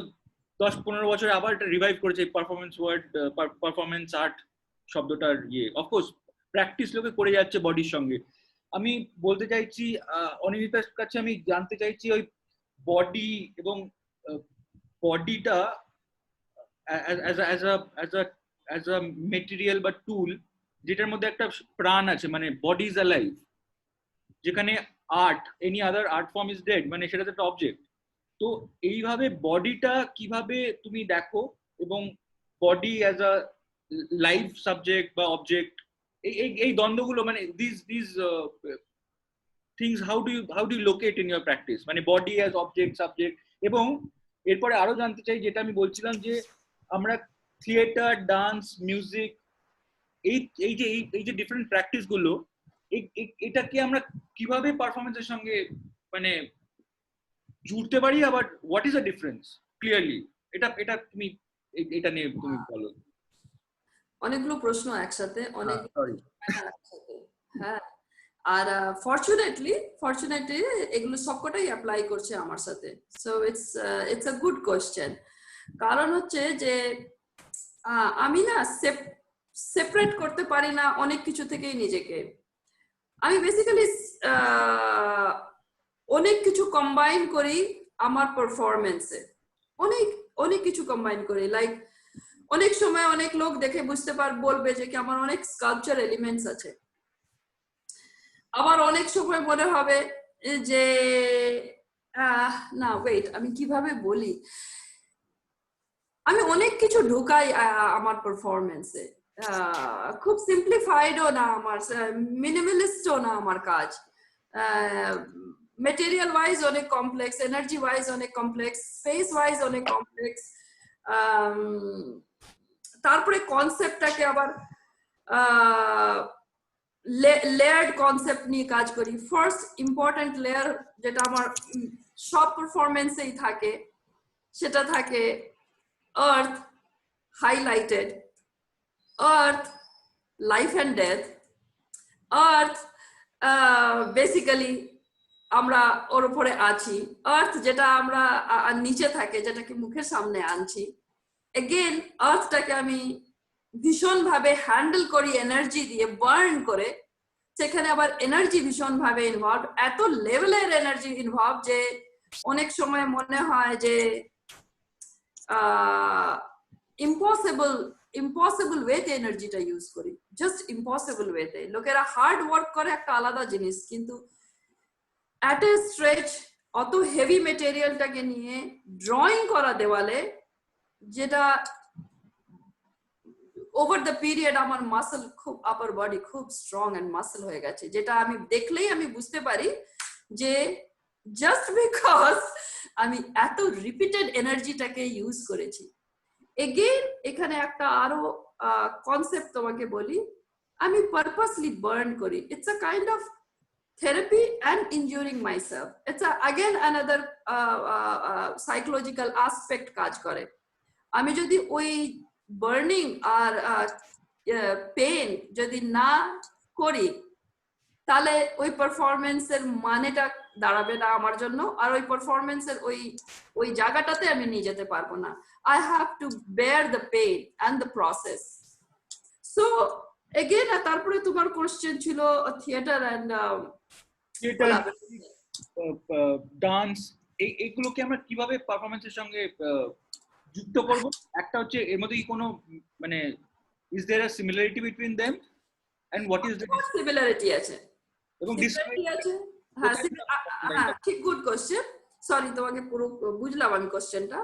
10-15 বছরে আবার রিভাইভ করেছে পারফরমেন্স আর্ট শব্দটার ইয়ে। অফকোর্স প্র্যাকটিস লোকে করে যাচ্ছে বডির সঙ্গে। আমি বলতে চাইছি অনিন্দিতার কাছে আমি জানতে চাইছি ওই বডি এবং বডিটা অ্যাজ আ মেটেরিয়াল বা টুল, যেটার মধ্যে একটা প্রাণ আছে, মানে বডি ইজ অ্যালাইভ, যেখানে art, any other art form is dead, মানে সেটা তো একটা অবজেক্ট। তো এইভাবে বডিটা কিভাবে তুমি দেখো, এবং body as a live subject বা অবজেক্ট, এই দ্বন্দ্বগুলো, মানে this things how do you locate in your practice, মানে বডি অ্যাজ অবজেক্ট, সাবজেক্ট। এবং এরপরে আরো জানতে চাই, যেটা আমি বলছিলাম, যে আমরা থিয়েটার, ডান্স, মিউজিক, এই যে ডিফারেন্ট প্র্যাকটিস গুলো, এটাকে আমরা কিভাবে পারফরমেন্সের সঙ্গে মানে জুড়তে পারি, আবার what is the difference clearly, এটা তুমি এটা নিয়ে তুমি বলো। অনেকগুলো প্রশ্ন একসাথে, অনেক সরি। একসাথে। হ্যাঁ, আর ফরচুনেটলি এগুলো সবকটাই অ্যাপ্লাই করছে আমার সাথে। So it's a good question. কারণ হচ্ছে যে আমি না সেপারেট করতে পারি না অনেক কিছু থেকেই নিজেকে। আমি বেসিক্যালি অনেক কিছু কম্বাইন করি আমার পারফরমেন্সে, অনেক অনেক কিছু কম্বাইন করি। লাইক অনেক সময় অনেক লোক দেখে বুঝতে বলবে যে কি আমার অনেক স্কাল্পচার এলিমেন্টস আছে। আবার অনেক সময় মনে হবে যে না ওয়েট, আমি কিভাবে বলি, আমি অনেক কিছু ঢুকাই আমার পারফরমেন্সে। খুব সিম্পলিফাইডও না আমার, মিনিমালিস্টও না আমার কাজ। মেটেরিয়াল ওয়াইজ অনেক কমপ্লেক্স, এনার্জি ওয়াইজ অনেক কমপ্লেক্স, স্পেস ওয়াইজ অনেক কমপ্লেক্স। তারপরে কনসেপ্টটাকে আবার লেয়ার্ড কনসেপ্ট নিয়ে কাজ করি। ফার্স্ট ইম্পর্টেন্ট লেয়ার যেটা আমার সব পারফরমেন্সেই থাকে, সেটা থাকে আর্থ হাইলাইটেড, আর্থ লাইফ অ্যান্ড ডেথ, আর্থ বেসিক্যালি আমরা ওর উপরে আছি, আর্থ যেটা আমরা নিচে থাকে, যেটাকে মুখের সামনে আনছি। এগেন আর্থটাকে আমি ভীষণ ভাবে হ্যান্ডেল করি, এনার্জি দিয়ে বার্ন করে। সেখানে আবার এনার্জি ভীষণ ভাবে ইনভলভ, এত লেভেলের এনার্জি ইনভলভ যে অনেক সময় মনে হয় যে ইম্পসিবল ওয়েতে এনার্জিটা ইউজ করি, জাস্ট ইম্পসিবল ওয়েতে। লোকেরা হার্ড ওয়ার্ক করে একটা আলাদা জিনিস, কিন্তু অ্যাট এ স্ট্রেচ অত হেভি মেটেরিয়ালটাকে নিয়ে ড্রয়িং করা দেওয়ালে, যেটা ওভার দ্য পিরিয়ড আমার মাসল খুব, আপার বডি খুব স্ট্রং এন্ড মাসল হয়ে গেছে, যেটা আমি দেখলেই আমি বুঝতে পারি যে জাস্ট বিকজ আমি এত রিপিটেড এনার্জিটাকে ইউজ করেছি। এগেইন এখানে একটা আরো কনসেপ্ট তোমাকে বলি, আমি পারপাসলি বার্ন করি। It's a kind of therapy and injuring myself. It's again another psychological aspect কাজ করে। আমি যদি ওই বার্নিং আর পেন যদি না করি, তাহলে ওই পারফরমেন্সের মানেটা দাঁড়াবে না আমার জন্য, আর ওই পারফরমেন্সের ওই জায়গাটাতে আমি নিয়ে যেতে পারবো না। I have to bear the pain and the process. So again, তারপরে তোমার কোশ্চেন ছিল থিয়েটার এন্ড ডান্স, এইগুলোকে আমরা কিভাবে পারফরমেন্সের সঙ্গে যুক্ত করব? একটা হচ্ছে এর মধ্যে কি কোনো মানে is there a similarity between them and what is the similarity আছে এবং সিমিলারিটি আছে। হ্যাঁ, ঠিক, গুড কোশ্চেন। সরি, তোমাকে পুরো বুঝলাম আমি কোশ্চেনটা।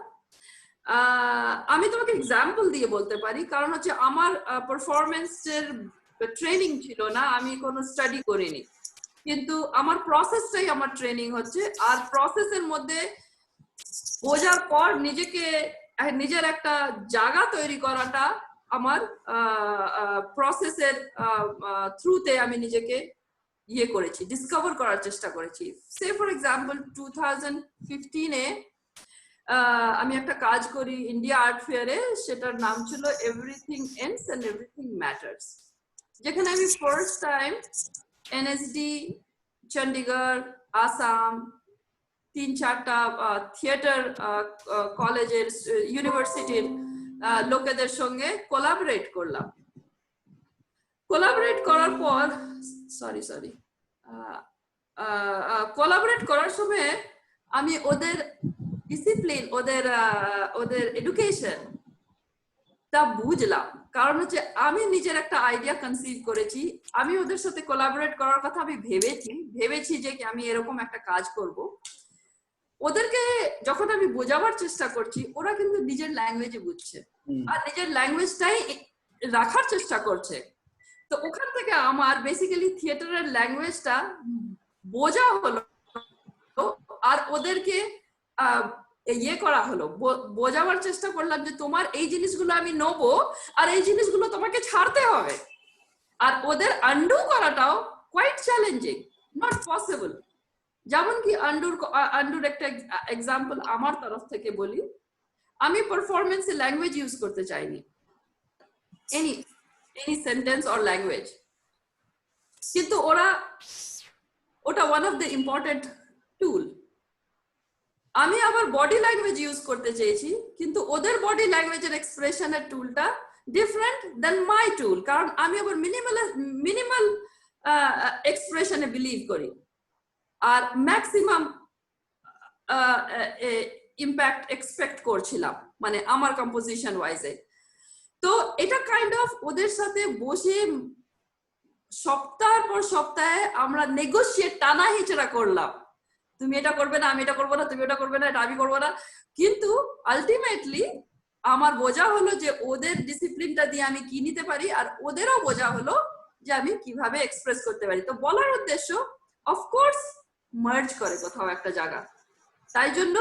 আমি তোমাকে এক্সাম্পল দিয়ে বলতে পারি, কারণ হচ্ছে আমার পারফরমেন্সের ট্রেনিং ছিল না, আমি কোনো স্টাডি করিনি, কিন্তু আমার প্রসেসটাই আমার ট্রেনিং হচ্ছে। আর প্রসেসের মধ্যে বোঝার পর নিজের একটা জায়গা তৈরি করাটা আমার প্রসেসের থ্রুতে আমি নিজেকে ইয়ে করেছি, ডিসকভার করার চেষ্টা করেছি। সে ফর এক্সাম্পল 2015-এ আমি একটা কাজ করি ইন্ডিয়া আর্ট ফেয়ারে, সেটার নাম ছিল everything ends and everything matters, যেখানে আমি first time NSD, Chandigarh, Assam, 3-4টা থিয়েটার কলেজের, ইউনিভার্সিটির লোকেদের সঙ্গে কোলাবরেট করলাম। কোলাবরেট করার পর কোলাবরেট করার সময় আমি ওদের ডিসিপ্লিন, ওদের এডুকেশন তা বুঝলাম, কারণ হচ্ছে আমি নিজের একটা আইডিয়া কনসিভ করেছি, আমি ওদের সাথে কোলাবোরেট করার কথা আমি ভেবেছি যে কি আমি এরকম একটা কাজ করব। ওদেরকে যখন আমি বোঝাবার চেষ্টা করছি, ওরা কিন্তু নিজের ল্যাঙ্গুয়েজে বুঝছে আর নিজের ল্যাঙ্গুয়েজটাই রাখার চেষ্টা করছে। তো ওখান থেকে আমার বেসিক্যালি থিয়েটারের ল্যাঙ্গুয়েজটা বোঝা হলো আর ওদেরকে ইয়ে করা হলো, বোঝাবার চেষ্টা করলাম যে তোমার এই জিনিসগুলো আমি নেবো আর এই জিনিসগুলো তোমাকে ছাড়তে হবে। আর ওদের আন্ডু করাটাও কোয়াইট চ্যালেঞ্জিং, নট পসিবল। যেমন কি আন্ডুর একটা এক্সাম্পল আমার তরফ থেকে বলি, আমি পারফরমেন্সে ল্যাঙ্গুয়েজ ইউজ করতে চাইনি, এনি সেন্টেন্স অর ল্যাঙ্গুয়েজ, কিন্তু ওটা ওয়ান অফ দ্য ইম্পর্টেন্ট টুল। আমি আবার বডি ল্যাঙ্গুয়েজ ইউজ করতে চেয়েছি, কিন্তু ওদের বডি ল্যাঙ্গুয়েজের এক্সপ্রেশনের টুলটা ডিফারেন্ট দেন মাই টুল, কারণ আমি আবার মিনিমাল এক্সপ্রেশনে বিলিভ করি আর ম্যাক্সিমাম ইম্প্যাক্ট এক্সপেক্ট করছিলাম, মানে আমার কম্পোজিশন ওয়াইজে। তো এটা কাইন্ড অফ ওদের সাথে বসে সপ্তাহের পর সপ্তাহে আমরা নেগোশিয়েট, টানা হিচড়া করলাম, তুমি এটা করবে না, আমি এটা করবো না, তুমি এটা করবে না, এটা আমি করবো না। কিন্তু আলটিমেটলি আমার বোঝা হলো যে ওদের ডিসিপ্লিনটা দিয়ে আমি কি নিতে পারি, আর ওদেরও বোঝা হলো যে আমি কিভাবে এক্সপ্রেস করতে পারি। তো বলার উদ্দেশ্য অফকোর্স মার্জ করে কোথাও একটা জায়গা, তাই জন্য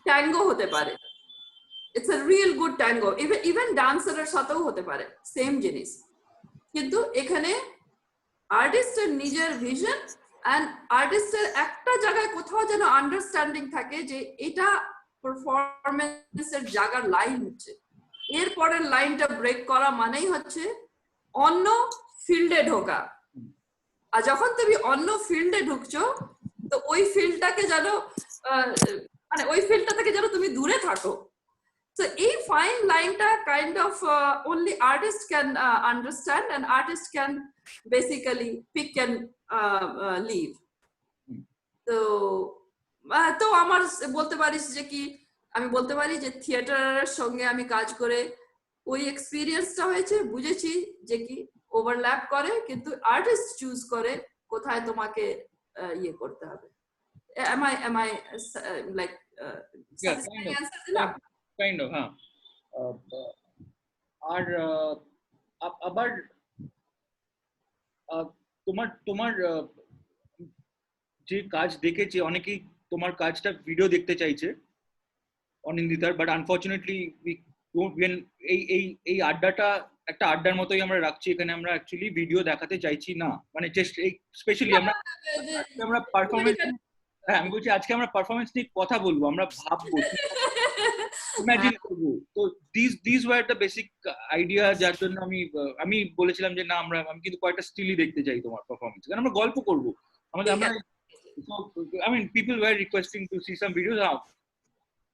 ট্যাঙ্গো হতে পারে, it's a real good tango, even ডান্সারের সাথেও হতে পারে সেম জিনিস। কিন্তু এখানে আর্টিস্টের নিজের ভিশন এন্ড আর্টিস্টের একটা জায়গায় কোথাও যেন আন্ডারস্ট্যান্ডিং থাকে যে এটা পারফরমেন্সের জায়গার লাইন হচ্ছে, এর পরের লাইনটা ব্রেক করা মানেই হচ্ছে অন্য ফিল্ডে ঢোকা। আর যখন তুমি অন্য ফিল্ডে ঢুকছো, তো ওই ফিল্ডটাকে যেন মানে ওই ফিল্ডটা থেকে যেন তুমি দূরে থাকো। So a fine line ta kind of only artist can understand, and artist can basically pick and leave. তো আমার বলতে পারিস যে কি, আমি বলতে পারি যে থিয়েটারের সঙ্গে আমি কাজ করে ওই এক্সপিরিয়েন্সটা হয়েছে, বুঝেছি যে কি ওভারল্যাপ করে, কিন্তু আর্টিস্ট চুজ করে কোথায় তোমাকে ইয়ে করতে হবে। am I like satisfying answer দিলাম? কাইন্ড অফ, হ্যাঁ। আর আবার তোমার যে কাজ দেখেছে, অনেকেই তোমার কাজটা ভিডিও দেখতে চাইছে অনিন্দিতার, বাট আনফরচুনেটলি এই আড্ডাটা একটা আড্ডার মতোই আমরা রাখছি, এখানে আমরা অ্যাকচুয়ালি ভিডিও দেখাতে চাইছি না, মানে জাস্ট স্পেশালি আমরা পারফরমেন্স, হ্যাঁ আমি বলছি আজকে আমরা পারফরমেন্স নিয়ে কথা বলবো, আমরা ভাববো, ইমাজিন করবো। তো this were the basic idea, যার জন্য আমি বলেছিলাম যে না আমি কিন্তু কয়েকটা স্টিলই দেখতে চাই তোমার পারফরমেন্স, কারণ আমরা গল্প করবো আমরা I mean people were requesting to see some videos.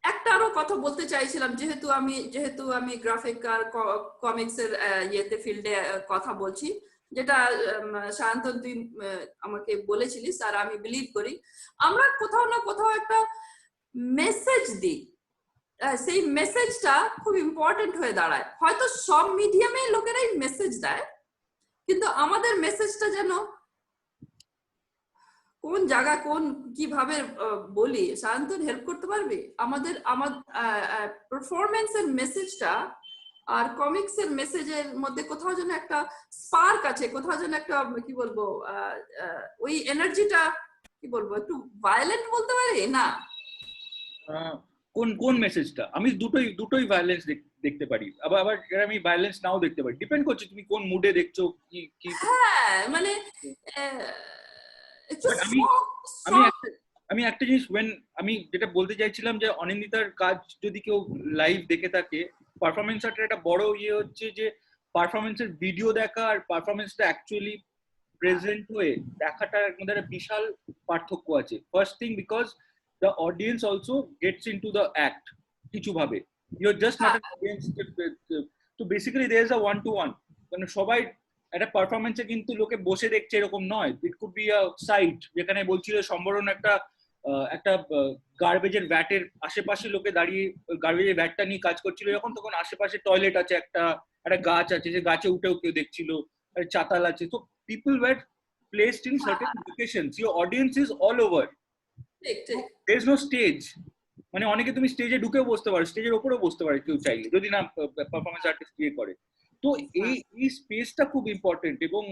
একটা আরো কথা বলতে চাইছিলাম, যেহেতু আমি গ্রাফিক আর কমিক্স এর ইয়েতে ফিল্ডে কথা বলছি, যেটা শান্তন তুই আমাকে বলেছিলিস আর আমি বিলিভ করি, আমরা কোথাও না কোথাও একটা মেসেজ দিই, সেই মেসেজটা খুব ইম্পর্টেন্ট হয়ে দাঁড়ায়। হয়তো সব মিডিয়ামে লোকেরাই মেসেজ দেয়, কিন্তু আমাদের মেসেজটা যেন কোন জায়গা কোন কিভাবে বলি, শান্তন হেল্প করতে পারবি? আমার পারফরমেন্সের মেসেজটা আর কমিক্সের মেসেজের মধ্যে কোথাও যেন একটা স্পার্ক আছে, কোথাও যেন একটা কি বলবো ওই এনার্জিটা কি বলবো একটু ভায়োলেন্ট বলতে পারি না? কোন মেসেজটা? আমি দুটোই ভায়োলেন্স দেখতে পারি, আবার আমি ভায়োলেন্স নাও দেখতে পারি, ডিপেন্ড করছে তুমি কোন মুডে দেখছো কি। হ্যাঁ মানে আমি একটা জিনিস আমি যেটা বলতে চাইছিলাম যে অনিন্দিতার কাজ যদি কেউ লাইভ দেখে থাকে, পারফরমেন্স আর্টের একটা বড় ইয়ে হচ্ছে যে পারফরমেন্সের ভিডিও দেখা আর পারফরমেন্সটা অ্যাকচুয়ালি প্রেজেন্ট হয়ে দেখাটার মধ্যে একটা বিশাল পার্থক্য আছে। First thing, because the audience also gets into the act কিছু ভাবে, you're just not an audience, so basically there is a one to one, মানে সবাই একটা পারফরমেন্সে কিন্তু লোকে বসে দেখছে এরকম নয়, it could be a site, যেখানে বলছিল সম্বরণ একটা একটা গার্বেজের ভ্যাটের আশেপাশে লোকে দাঁড়িয়ে গার্বেজের ভ্যাটটা নিয়ে কাজ করছিল যখন, তখন আশেপাশে টয়লেট আছে, একটা গাছ আছে, যে গাছে উঠেও কেউ দেখছিল, চাতাল আছে। তো people were placed in certain locations, your audience is all over, ঠিক ঠিক দেয়ার ইজ নো স্টেজ। মানে অনেকে তুমি স্টেজে ঢুকেও বসতে পারো, স্টেজের ওপরেও বসতে পারে কেউ চাইলে, যদি না পারফরমেন্স আর্টিস্ট ক্রিয়েট করে। তো এই স্পেসটা খুব ইম্পর্টেন্ট। এবং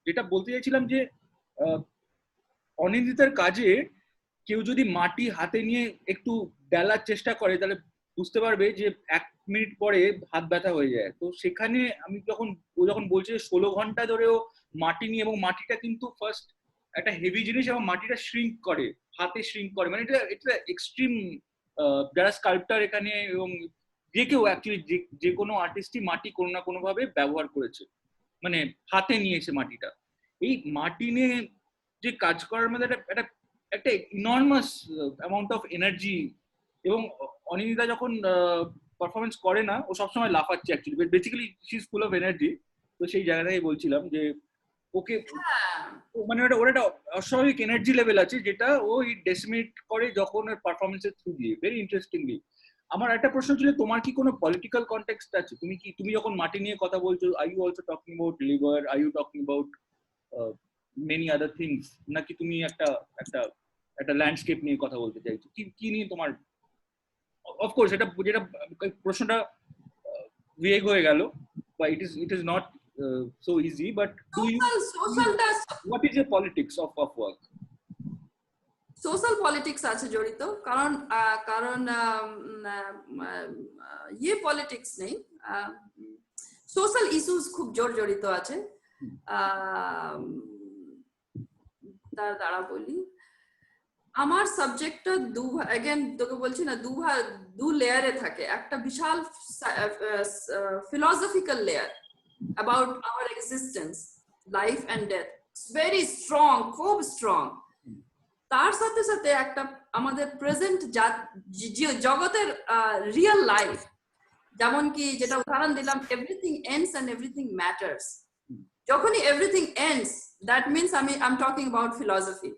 যেটা বলতে চাইছিলাম যে অনিন্দিতার কাজে কেউ যদি মাটি হাতে নিয়ে একটু ডালার চেষ্টা করে, তাহলে বুঝতে পারবে যে 1 মিনিট পরে হাত ব্যথা হয়ে যায়। তো সেখানে আমি যখন বলছে 16 ঘন্টা ধরেও মাটি নিয়ে, এবং মাটিটা কিন্তু ফার্স্ট একটা হেভি জিনিস, এবং মাটিটা শ্রিঙ্ক করে, হাতে শ্রিঙ্ক করে, মানে এটা এক্সট্রিম। যারা স্কাল্পটার এখানে এবং যে কেউ অ্যাকচুয়ালি যে কোনো আর্টিস্টই মাটি কোনো না কোনো ভাবে ব্যবহার করেছে, মানে হাতে নিয়েছে মাটিটা। এই মাটি নিয়ে যে কাজ করার মধ্যে একটা ইনর্মাস অ্যামাউন্ট অফ এনার্জি। এবং অনিন্দিতা যখন পারফরমেন্স করে না, ও সবসময় লাফাচ্ছে actually, basically she is full of energy. তো সেই জায়গাটাই বলছিলাম যে ওকে মানে ওর একটা অস্বাভাবিক এনার্জি লেভেল আছে, যেটা ও ডেসিমেট করে যখন ওর পারফরমেন্সের থ্রু দিয়ে। ভেরি ইন্টারেস্টিংলি আমার একটা প্রশ্ন ছিল, তোমার কি কোনো পলিটিক্যাল কনটেক্সট আছে? তুমি যখন মাটি নিয়ে কথা বলছো, are you also talking about liver, are you talking about many other things, নাকি তুমি একটা ল্যান্ডস্কেপ নিয়ে কথা বলতে চাইছো? কি নিয়ে তোমার? অফকোর্স যেটা প্রশ্নটা ভেগ হয়ে গেল, বা it is not so easy, but what is your politics of work? Social politics আছে জড়িত, কারণ ইয়ে পলিটিক্স নেই, সোশ্যাল ইস্যুস খুব জড়িত আছে। দাঁড়া বলি, আমার সাবজেক্টটা अगेन তোকে বলছি না, দু লেয়ারে থাকে। একটা বিশাল philosophical layer about our existence, life and death, very strong, খুব strong। তার সাথে সাথে একটা আমাদের প্রেজেন্ট জগতের রিয়েল লাইফ, যেমন কি যেটা উদাহরণ দিলাম, everything ends and everything matters. যখনই everything ends, that means I'm talking about philosophy,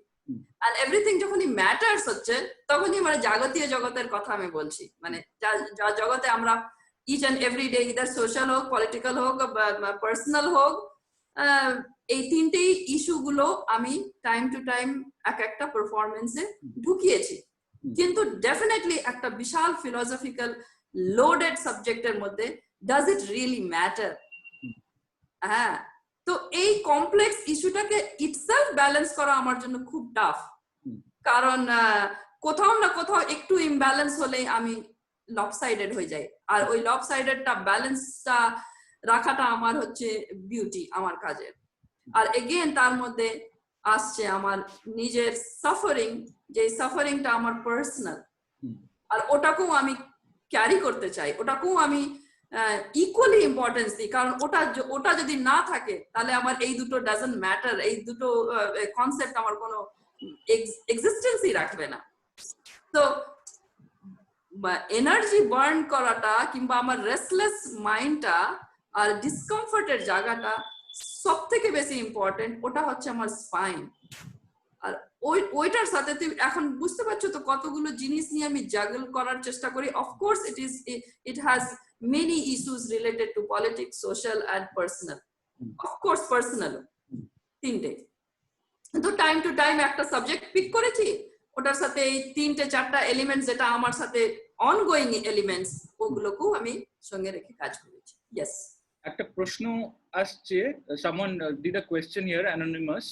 and everything যখনই ম্যাটার্স হচ্ছে, তখনই মানে জাগতীয় জগতের কথা আমি বলছি। মানে যা জগতে আমরা each and every day, either social হোক, পলিটিক্যাল হোক, পার্সোনাল হোক, এই তিনটেই ইস্যু গুলো আমি টাইম টু টাইম একটা পারফরমেন্সে ঢুকিয়েছি। কিন্তু ডেফিনেটলি একটা বিশাল ফিলোসফিক্যাল লোডেড সাবজেক্টের মধ্যে ডাজ ইট রিয়েলি ম্যাটার? হ্যাঁ, তো এই কমপ্লেক্স ইস্যুটাকে ইটসেলফ ব্যালেন্স করা আমার জন্য খুব টাফ, কারণ কোথাও না কোথাও একটু ইমব্যালেন্স হলেই আমি লপসাইডেড হয়ে যায়। আর ওই লপসাইডেডটা ব্যালেন্সটা রাখাটা আমার হচ্ছে বিউটি আমার কাজের। আর এগেন তার মধ্যে আসছে আমার নিজের সাফারিং, যে সাফারিংটা আমার পার্সোনাল, আর ওটাকেও আমি ক্যারি করতে চাই, ওটাকেও আমি ইকুয়ালি ইম্পর্টেন্স দিই। কারণ ওটা যদি না থাকে, তাহলে আমার এই দুটো ডাজন্ট ম্যাটার, এই দুটো কনসেপ্ট আমার কোনো এক্সিস্টেন্সই রাখবে না। তো এনার্জি বার্ন করাটা কিংবা আমার রেস্টলেস মাইন্ডটা আর ডিসকমফর্টের জায়গাটা সব থেকে বেশি ইম্পর্টেন্ট, ওটা হচ্ছে আমার স্পাইন। আর ওইটার সাথে তুমি এখন বুঝতে পারছো তো কতগুলো জিনিস নিয়ে আমি জাগল করার চেষ্টা করি। Of course it has many issues related to politics, social and personal. Of course personal তিনটে, কিন্তু টাইম টু টাইম একটা সাবজেক্ট পিক করেছি, ওটার সাথে এই 3-4টা এলিমেন্টস যেটা আমার সাথে অনগোয়িং এলিমেন্টস, ওগুলোকেও আমি সঙ্গে রেখে কাজ করেছি। ইয়েস, একটা প্রশ্ন আসছে, someone did a question here, anonymous.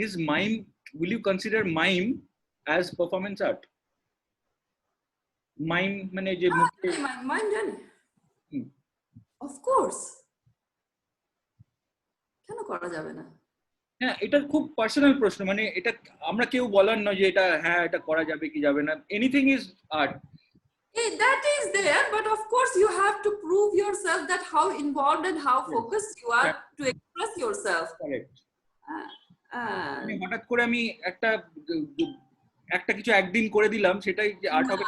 Is mime, will you consider mime as performance art? Mime মানে যে মাইন্ড জানি, অফকোর্স, কেন করা যাবে না? হ্যাঁ, এটা খুব পার্সোনাল প্রশ্ন, মানে এটা আমরা কেউ বলার নয় যে এটা হ্যাঁ এটা করা যাবে কি যাবে না। Anything is art. That is there, but of course you have to prove yourself that how involved and how focused you are to express yourself. Correct. হঠাৎ করে আমি একটা কিছু একদিন করে দিলাম, সেটাই যে আর্ট হবে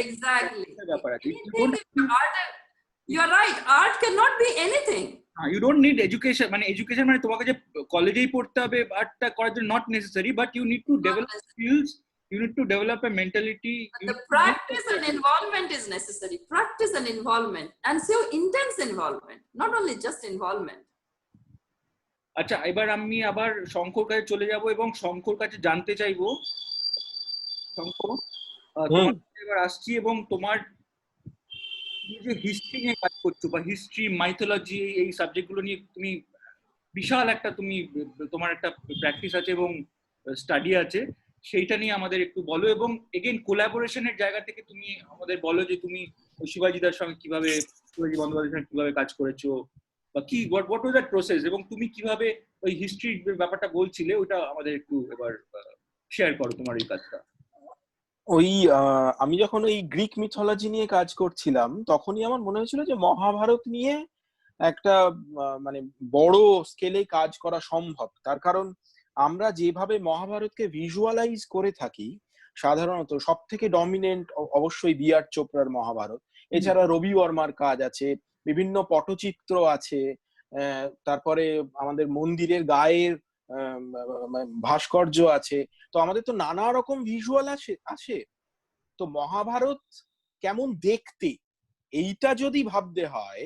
এক্স্যাক্টলি ব্যাপার আছে। You are right, art cannot be anything. You don't need education, মানে এডুকেশন মানে তোমাকে যে কলেজেই পড়তে হবে আর্টটা করার জন্য, not necessary, but you need to develop skills you need to develop a mentality. The practice and involvement is necessary. Practice and involvement, and so intense involvement, not only just involvement. আচ্ছা, এবার আমি আবার শঙ্কর কাছে চলে যাব এবং শঙ্কর কাছে জানতে চাইবো, শঙ্কর তোমার কাছে এবার আসছি, এবং তোমার যে হিস্ট্রি নিয়ে কাজ করছো বা হিস্ট্রি মাইথোলজি এই সাবজেক্ট গুলো নিয়ে তুমি বিশাল একটা তোমার একটা প্র্যাকটিস আছে এবং স্টাডি আছে, সেইটা নিয়ে আমাদের একটু বলো। এবং এগেইন কোলাবোরেশনের জায়গা থেকে তুমি আমাদের বলো যে তুমি শিবাজিদার সঙ্গে কিভাবে, শিবাজি বন্দ্যোপাধ্যায়ের সঙ্গে কিভাবে কাজ করেছো, বা কি হোয়াট ওয়াজ দ্যাট প্রসেস, এবং তুমি কিভাবে ওই হিস্ট্রির ব্যাপারটা বলছিলে ওটা আমাদের একটু এবার শেয়ার করো তোমার এই কাজটা। ওই আমি যখন ওই গ্রিক মিথোলজি নিয়ে কাজ করছিলাম তখনই আমার মনে হয়েছিল যে মহাভারত নিয়ে একটা মানে বড় স্কেলে কাজ করা সম্ভব। তার কারণ আমরা যেভাবে মহাভারতকে ভিজুয়ালাইজ করে থাকি, সাধারণত সব থেকে ডমিনেন্ট অবশ্যই বি আর চোপড়ার মহাভারত, এছাড়া রবি বর্মার কাজ আছে, বিভিন্ন পটচিত্র আছে, তারপরে আমাদের মন্দিরের গায়ের ভাস্কর্য আছে। তো আমাদের তো নানা রকম ভিজুয়াল আসে। তো মহাভারত কেমন দেখতে এইটা যদি ভাবতে হয়,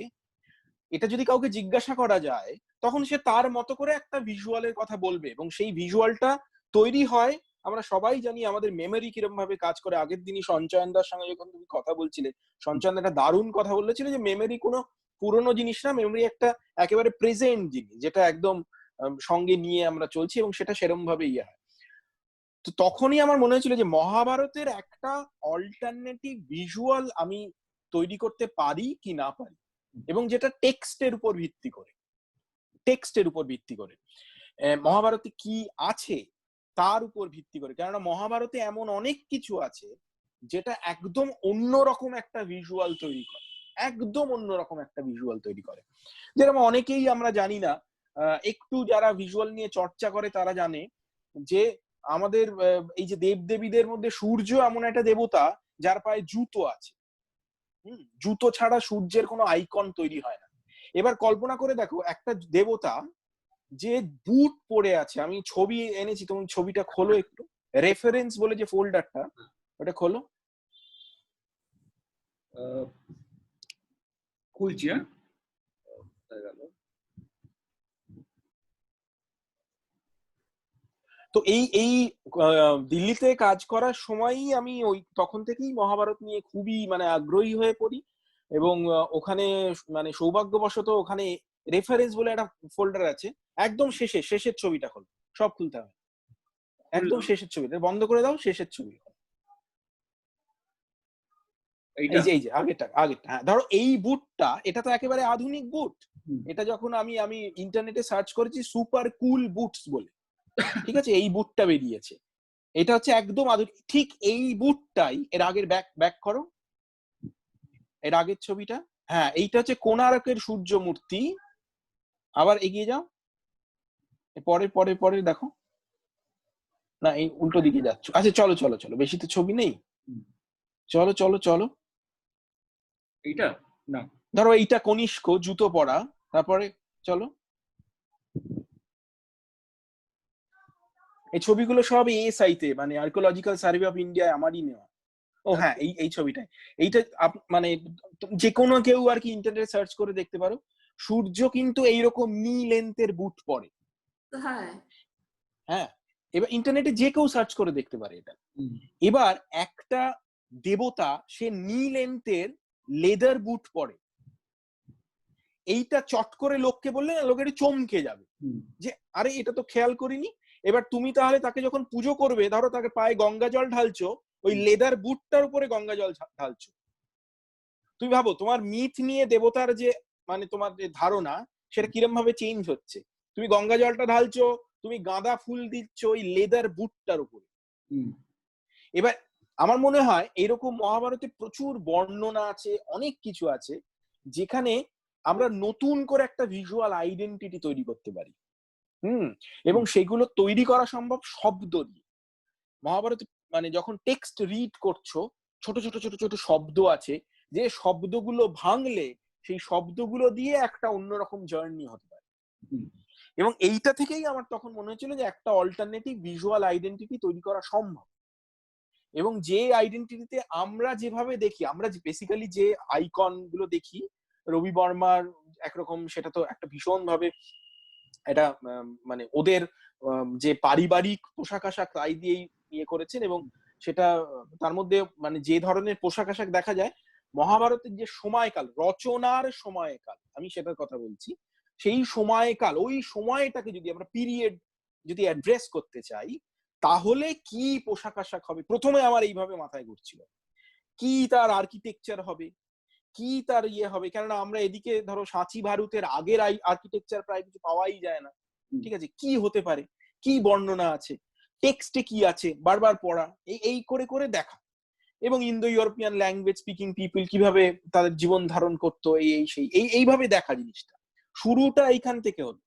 এটা যদি কাউকে জিজ্ঞাসা করা যায়, তখন সে তার মতো করে একটা ভিজুয়ালের কথা বলবে, এবং সেই ভিজুয়ালটা তৈরি হয়। আমরা সবাই জানি আমাদের মেমোরি কিরকম ভাবে কাজ করে। আগের দিনই সঞ্চয়নদার সঙ্গে যখন তুমি কথা বলছিলে, সঞ্চয়ন একটা দারুণ কথা বলেছিল যে মেমোরি কোনো পুরোনো জিনিস না, মেমোরি একটা একেবারে প্রেজেন্ট জিনিস, যেটা একদম সঙ্গে নিয়ে আমরা চলছি, এবং সেটা সেরকম ভাবে ইয়ে হয়। তো তখনই আমার মনে হয়েছিল যে মহাভারতের একটা অল্টারনেটিভ ভিজুয়াল আমি তৈরি করতে পারি কি না পারি, এবং যেটা টেক্সটের উপর ভিত্তি করে মহাভারতে কি আছে তার উপর ভিত্তি করে। কেননা মহাভারতে এমন অনেক কিছু আছে যেটা একদম অন্যরকম একটা ভিজুয়াল তৈরি করে, যেরকম অনেকেই আমরা জানি না, একটু যারা ভিজুয়াল নিয়ে চর্চা করে তারা জানে যে আমাদের এই যে দেবদেবীদের মধ্যে সূর্য এমন একটা দেবতা যার পায়ে জুতো আছে। জুতো ছাড়া সূর্যের কোনো আইকন তৈরি হয় না। এবার কল্পনা করে দেখো একটা দেবতা যে বুট পরে আছে। আমি ছবি এনেছি, তুমি ছবিটা খোলো একটু, রেফারেন্স বলে যে ফোল্ডারটা, ওটা খোলো। খুলছি। তো এই দিল্লিতে কাজ করার সময়ই আমি ওই তখন থেকেই মহাভারত নিয়ে খুবই মানে আগ্রহী হয়ে পড়ি, এবং ওখানে মানে সৌভাগ্যবশত ওখানে রেফারেন্স বলে একটা ফোল্ডার আছে, একদম শেষের ছবিটা খোলো, সব খুলতে হবে, একদম শেষের ছবিটা বন্ধ করে দাও, শেষের ছবি এই যে আগেরটা। হ্যাঁ, ধরো এই বুটটা, এটা তো একেবারে আধুনিক বুট। এটা যখন আমি ইন্টারনেটে সার্চ করেছি সুপার কুল বুটস বলে, ঠিক আছে, এই বুটটা বেরিয়েছে। এটা হচ্ছে একদম আধুনিক। ঠিক এই বুটটাই এর আগের ব্যাক করো, এর আগের ছবিটা। হ্যাঁ, এইটা হচ্ছে কোণারকের সূর্য মূর্তি। আবার এগিয়ে যাও, পরে দেখো না, এই উল্টো দিকে যাচ্ছ। আচ্ছা চলো, বেশি তো ছবি নেই, চলো। এইটা না, ধরো এইটা কনিষ্ক জুতো পরা, তারপরে চলো। এই ছবিগুলো সব এএসআই তে, মানে আর্কিওলজিক্যাল সার্ভে অফ ইন্ডিয়া আমারই নেওয়া। ও হ্যাঁ, এই ছবিটাই। এইটা মানে যে কোনো কেউ আর কি ইন্টারনেটে সার্চ করে দেখতে পারো। সূর্য কিন্তু এইরকম নি লেন্থের বুট পরে। হ্যাঁ, এবার ইন্টারনেটে যে কেউ সার্চ করে দেখতে পারে এটা। এবার একটা দেবতা সে নি লেন্থের লেদার বুট পরে, এইটা চট করে লোককে বললে না, লোকের চমকে যাবে যে আরে এটা তো খেয়াল করিনি। এবার তুমি তাহলে তাকে যখন পুজো করবে, ধরো তাকে পায়ে গঙ্গা জল ঢালছো, ওই লেদার বুটটার উপরে গঙ্গা জল ঢালছো। তুমি ভাবো তোমার মিথ নিয়ে দেবতার যে মানে তোমার যে ধারণা, সেটা কিরম ভাবে চেঞ্জ হচ্ছে। তুমি গঙ্গা জলটা ঢালছো, তুমি গাঁদা ফুল দিচ্ছ ওই লেদার বুটটার উপরে। এবার আমার মনে হয় এরকম মহাভারতে প্রচুর বর্ণনা আছে, অনেক কিছু আছে যেখানে আমরা নতুন করে একটা ভিজুয়াল আইডেন্টিটি তৈরি করতে পারি। এবং সেগুলো তৈরি করা সম্ভব শব্দ দিয়ে। মহাভারতে মানে যখন টেক্সট রিড করছো, ছোট ছোট শব্দ আছে, যে শব্দগুলো ভাঙলে সেই শব্দগুলো দিয়ে একটা অন্যরকম জার্নি হতে পারে। এবং এইটা থেকেই আমার তখন মনে হচ্ছিল যে একটা অল্টারনেটিভ ভিজুয়াল আইডেন্টিটি তৈরি করা সম্ভব। এবং যে আইডেন্টিটিতে আমরা যেভাবে দেখি, আমরা বেসিক্যালি যে আইকন গুলো দেখি, রবি বর্মার একরকম, সেটা তো একটা ভীষণ ভাবে এটা মানে ওদের যে পারিবারিক পোশাক আশাক তাই দিয়েই ইয়ে করেছেন, এবং সেটা তার মধ্যে মানে যে ধরনের পোশাক আশাক দেখা যায়, মহাভারতের যে সময়কাল, রচনার সময়কাল, আমি সেটার কথা বলছি, সেই সময়কাল, ওই সময়টাকে যদি আমরা পিরিয়ড যদি অ্যাড্রেস করতে চাই, তাহলে কি পোশাক আশাক হবে, প্রথমে আমার এইভাবে মাথায় ঘুরছিল। কি তার আর্কিটেকচার হবে, কি তার ইয়ে হবে, কেননা আমরা এদিকে ধরো সাঁচি ভারতের আগের আর্কিটেকচার প্রায় কিছু পাওয়াই যায় না। ঠিক আছে, কি হতে পারে, কি বর্ণনা আছে, টেক্সটে কি আছে, বারবার পড়া, এই করে করে দেখা, এবং Indo European language speaking people কিভাবে তাদের জীবন ধারণ করতো, এইভাবে দেখা জিনিসটা, শুরুটা এইখান থেকে হলো।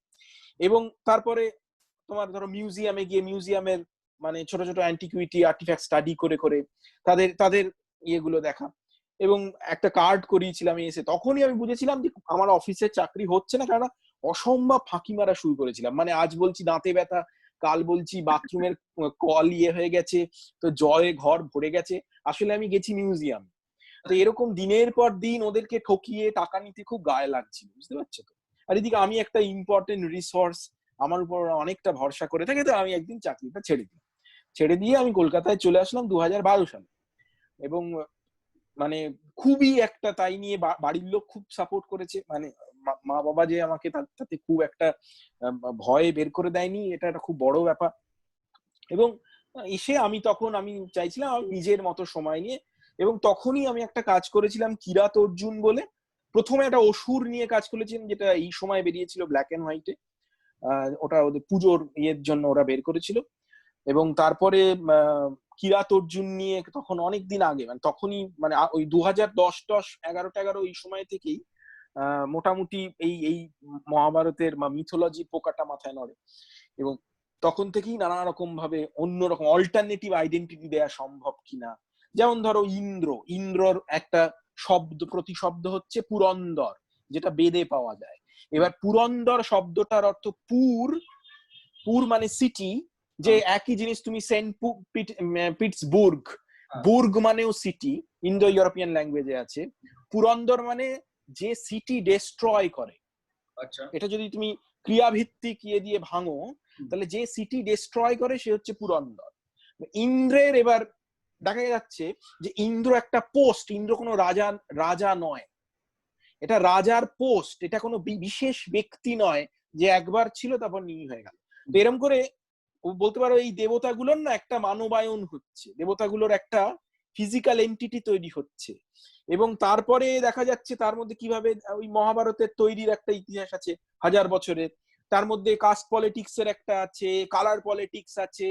এবং তারপরে তোমার ধরো মিউজিয়ামে গিয়ে মিউজিয়ামের মানে ছোট ছোট অ্যান্টিকুইটি আর্টিফ্যাক্ট স্টাডি করে করে তাদের তাদের ইয়েগুলো দেখা। এবং একটা কার্ড করিয়েছিলাম এসে, তখনই আমি বুঝেছিলাম যে আমার অফিসের চাকরি হচ্ছে না, কারণ অসম্ভব ফাঁকি মারা শুরু করেছিলাম। মানে আজ বলছি দাঁতে ব্যথা, কাল বলছি বাথরুমের কল ইয়ে হয়ে গেছে, তো জলে ঘর ভরে গেছে, আসলে আমি গেছি মিউজিয়াম। তো এরকম দিনের পর দিন ওদেরকে ঠকিয়ে টাকা নিতে খুব গায়ে লাগছিল, বুঝতে পারছো তো। আর এদিকে আমি একটা ইম্পর্টেন্ট রিসোর্স, আমার উপর অনেকটা ভরসা করে থাকে, তো আমি একদিন চাকরিটা ছেড়ে দিই, ছেড়ে দিয়ে আমি কলকাতায় চলে আসলাম 2012 সালে। এবং মানে খুবই একটা তাই নিয়ে বাড়ির লোক খুব সাপোর্ট করেছে, মানে মা বাবা যে আমাকে তাতে খুব একটা ভয়ে বের করে দেয়নি, এটা একটা খুব বড় ব্যাপার। এবং এসে আমি চাইছিলাম আমি নিজের মতো সময় নিয়ে, এবং তখনই আমি একটা কাজ করেছিলাম কিরাত অর্জুন বলে, প্রথমে একটা অসুর নিয়ে কাজ করেছিলাম, যেটা এই সময় বেরিয়েছিল ব্ল্যাক এন্ড হোয়াইটে, ওটা ওদের পুজোর ইয়ের জন্য ওরা বের করেছিল। এবং তারপরে কিরাত অর্জুন নিয়ে তখন অনেক দিন আগে, মানে তখনই মানে ওই 2010 11 ওই সময় থেকেই মোটামুটি এই এই মহাভারতের মিথোলজি পোকাটা মাথায় নড়ে, এবং তখন থেকেই নানা রকম ভাবে অন্যরকম অল্টারনেটিভ আইডেন্টিটি দেওয়া সম্ভব কিনা। যেমন ধরো ইন্দ্রর একটা প্রতিশব্দ হচ্ছে পুরন্দর, যেটা বেদে পাওয়া যায়। এবার পুরন্দর শব্দটার অর্থ পুর মানে সিটি, যে একই জিনিস তুমি সেন্ট পিটসবুর্গ, বুর্গ মানেও সিটি, ইন্দো ইউরোপিয়ান ল্যাঙ্গুয়েজে আছে। পুরন্দর মানে যে সিটি ডেস্ট্রয় করে। আচ্ছা, এটা যদি তুমি ক্রিয়াভিত্তিক ইয়ে দিয়ে ভাঙো, তাহলে যে সিটি ডেস্ট্রয় করে সে হচ্ছে পুরন্দর। ইন্দ্রের এবার দেখা যাচ্ছে যে ইন্দ্র একটা পোস্ট, ইন্দ্র কোনো রাজা নয়, এটা রাজার পোস্ট, এটা কোনো বিশেষ ব্যক্তি নয় যে একবার ছিল তারপর নিয়ে হয়ে গেল। তো এরকম করে বলতে পারো এই দেবতাগুলোর না একটা মানবায়ন হচ্ছে, দেবতাগুলোর একটা ফিজিক্যাল এন্টিটি তৈরি হচ্ছে। এবং তারপরে দেখা যাচ্ছে তার মধ্যে কিভাবে ওই মহাভারতের তৈরির একটা ইতিহাস আছে 1000 বছরের, তার মধ্যে কাস্ট পলিটিক্স এর একটা আছে, কালার পলিটিক্স আছে,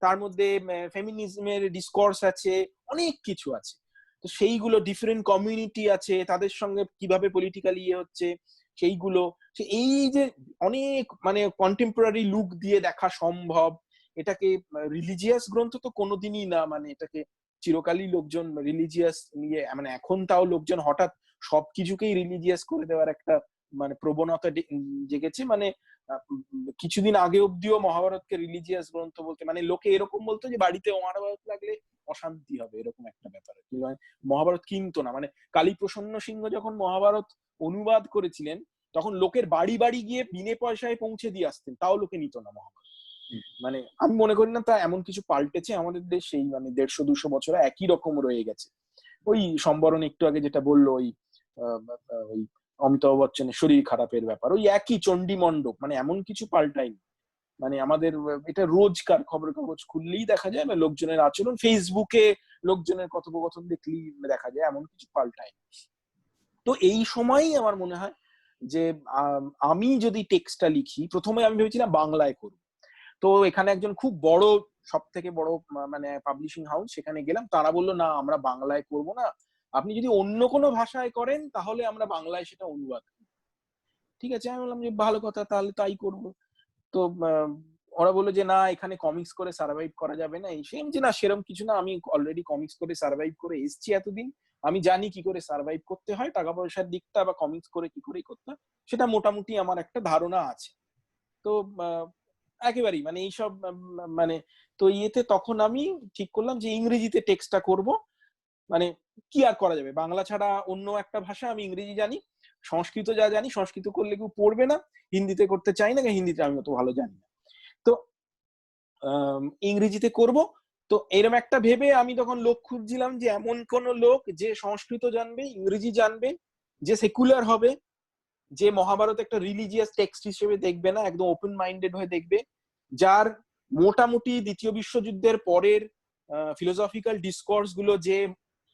তার মধ্যে ফেমিনিজমের ডিসকোর্স আছে, অনেক কিছু আছে। তো সেইগুলো ডিফারেন্ট কমিউনিটি আছে, তাদের সঙ্গে কিভাবে পলিটিক্যালি ইয়ে হচ্ছে সেইগুলো, এই যে অনেক মানে কন্টেম্পোরারি লুক দিয়ে দেখা সম্ভব। এটাকে রিলিজিয়াস গ্রন্থ তো কোনোদিনই না, মানে এটাকে চিরকালই লোকজন রিলিজিয়াস নিয়ে, মানে এখন তাও লোকজন হঠাৎ সবকিছুকেই রিলিজিয়াস করে দেওয়ার একটা মানে প্রবণতা জেগেছে। মানে কিছুদিন আগে অব্দিও মহাভারতকে রিলিজিয়াস গ্রন্থ বলতে, মানে লোকে এরকম বলতো যে বাড়িতে মহাভারত লাগলে অশান্তি হবে, এরকম একটা ব্যাপার। মহাভারত কিনতো না, মানে কালীপ্রসন্ন সিংহ যখন মহাভারত অনুবাদ করেছিলেন, তখন লোকের বাড়ি বাড়ি গিয়ে বিনে পয়সায় পৌঁছে দিয়ে আসতেন, তাও লোকে নিত না মহাভারত। মানে আমি মনে করি না তা এমন কিছু পাল্টেছে আমাদের দেশ, সেই মানে 150-200 বছরে একই রকম রয়ে গেছে। ওই সম্বরণ একটু আগে যেটা বললো, ওই অমিতাভ বচ্চনের শরীর খারাপের ব্যাপার, ওই একই চণ্ডী মণ্ডপ, মানে এমন কিছু পাল্টায়নি। মানে আমাদের এটা রোজকার খবরের কাগজ খুললেই দেখা যায়, বা লোকজনের আচরণ, ফেসবুকে লোকজনের কথোপকথন দেখলেই দেখা যায়, এমন কিছু পাল্টায়নি। তো এই সময়ই আমার মনে হয় যে আমি যদি টেক্সটটা লিখি, প্রথমে আমি ভেবেছিলাম বাংলায় করব। তো এখানে একজন খুব বড়, সব থেকে বড় মানে পাবলিশিং হাউস, সেখানে গেলাম, তারা বললো না আমরা বাংলায় করব না, আপনি যদি অন্য কোনো ভাষায় করেন তাহলে আমরা বাংলায় সেটা অনুবাদ করব। ঠিক আছে, আমি বললাম যে ভালো কথা, তাহলে তাই করব। তো ওরা বললো যে না, এখানে কমিক্স করে সার্ভাইভ করা যাবে না, এই সেম, যে না সেরকম কিছু না, আমি অলরেডি কমিক্স করে সার্ভাইভ করে এসছি এতদিন, আমি জানি কি করে সার্ভাইভ করতে হয়, টাকা পয়সার দিকটা বা কমিক্স করে কি করে করতে হয় সেটা মোটামুটি আমার একটা ধারণা আছে। তো একেবারেই মানে এইসব মানে তো ইয়েতে তখন আমি ঠিক করলাম যে ইংরেজিতে টেক্সটটা করব। মানে কি আর করা যাবে, বাংলা ছাড়া অন্য একটা ভাষা, আমি ইংরেজি জানি, সংস্কৃত যা জানি, সংস্কৃত করলে কেউ পড়বে না, হিন্দিতে করতে চাই না, হিন্দিতে আমি অত ভালো জানি না, তো ইংরেজিতে করব। তো এরকম একটা ভেবে আমি তখন লোক খুঁজছিলাম যে এমন কোন লোক যে সংস্কৃত জানবে, ইংরেজি জানবে, যে সেকুলার হবে, যে মহাভারত একটা রিলিজিয়াস টেক্সট হিসেবে দেখবে না, একদম ওপেন মাইন্ডেড হয়ে দেখবে, যার মোটামুটি দ্বিতীয় বিশ্বযুদ্ধের পরের ফিলোসফিক্যাল ডিসকোর্স গুলো যে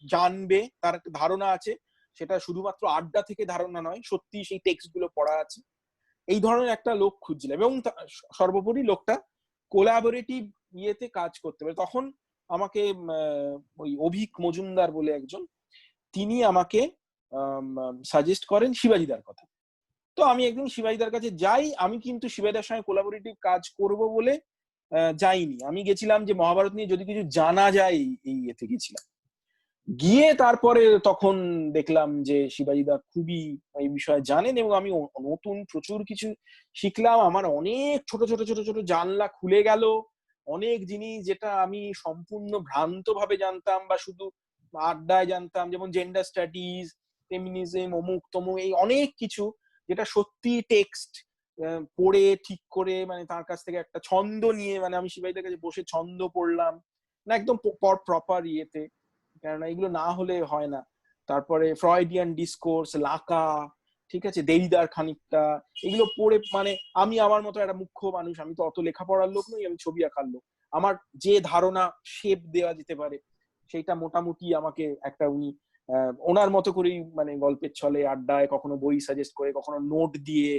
জানবে, তার একটা ধারণা আছে, সেটা শুধুমাত্র আড্ডা থেকে ধারণা নয়, সত্যি সেই টেক্সট গুলো পড়া আছে, এই ধরনের একটা লোক খুঁজছিলাম। এবং সর্বোপরি লোকটা কোলাবোরেটিভ ইয়েতে কাজ করতে পারে। তখন আমাকে ওই অভিক মজুমদার বলে একজন, তিনি আমাকে সাজেস্ট করেন শিবাজিদার কথা। তো আমি একদিন শিবাজিদার কাছে যাই, আমি কিন্তু শিবাজিদার সঙ্গে কোলাবোরেটিভ কাজ করব বলে যাইনি, আমি গেছিলাম যে মহাভারত নিয়ে যদি কিছু জানা যায়, এই ইয়েতে গেছিলাম। গিয়ে তারপরে তখন দেখলাম যে শিবাজিদা খুবই এই বিষয়ে জানেন, এবং আমি নতুন প্রচুর কিছু শিখলাম, আমার অনেক ছোট ছোট ছোট ছোট জানলা খুলে গেল, অনেক জিনিস যেটা আমি সম্পূর্ণ ভ্রান্ত ভাবে জানতাম বা শুধু আড্ডায় জানতাম, যেমন জেন্ডার স্টাডিজ, ফেমিনিজম, অমুক তমুক, এই অনেক কিছু যেটা সত্যি টেক্সট পড়ে ঠিক করে, মানে তার কাছ থেকে একটা ছন্দ নিয়ে, মানে আমি শিবাজিদার কাছে বসে ছন্দ পড়লাম না একদম প্রপার ইয়েতে, কেননা এগুলো না হলে হয় না। তারপরে ফ্রয়েডিয়ান ডিসকোর্স, লাকা, ঠিক আছে, দেরিদার খানিকটা, এগুলো পড়ে, মানে আমি আমার মতো একটা মুখ্য মানুষ, আমি তো অত লেখাপড়ার লোক নই, আমি ছবি আঁকার লোক, আমার যে ধারণা শেপ দেওয়া যেতে পারে সেইটা মোটামুটি আমাকে একটা উনি ওনার মতো করেই, মানে গল্পের ছলে, আড্ডায়, কখনো বই সাজেস্ট করে, কখনো নোট দিয়ে,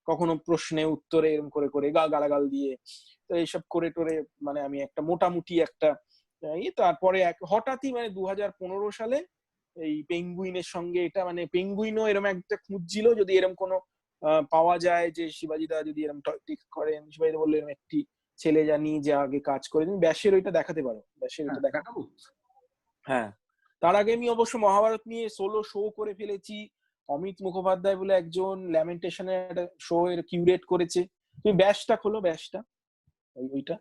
কখনো প্রশ্নে উত্তরে এরকম করে করে গালাগাল দিয়ে, তো এইসব করে টোরে মানে আমি একটা মোটামুটি একটা তারপরে হঠাৎই মানে 2015 সালে এই পেঙ্গুইনের সঙ্গে এটা, মানে পেঙ্গুইনও এরকম একটা খুঁজছিল যদি এরকম কোনো পাওয়া যায় যে শিবাজিদা যদি এরকম টেক্সট করেন, শিবাজিদা বললো এরকম একটি ছেলে জানি যে আগে কাজ করে, তুমি ব্যাসের ওইটা দেখাতে পারো, ব্যাসের ওইটা দেখাবো। হ্যাঁ, তার আগে আমি অবশ্য মহাভারত নিয়ে সোলো শো করে ফেলেছি, অমিত মুখোপাধ্যায় বলে একজন ল্যামেন্টেশনের একটা শো এর কিউরেট করেছে, তুমি ব্যাসটা খোলো, ব্যাসটা ওইটা,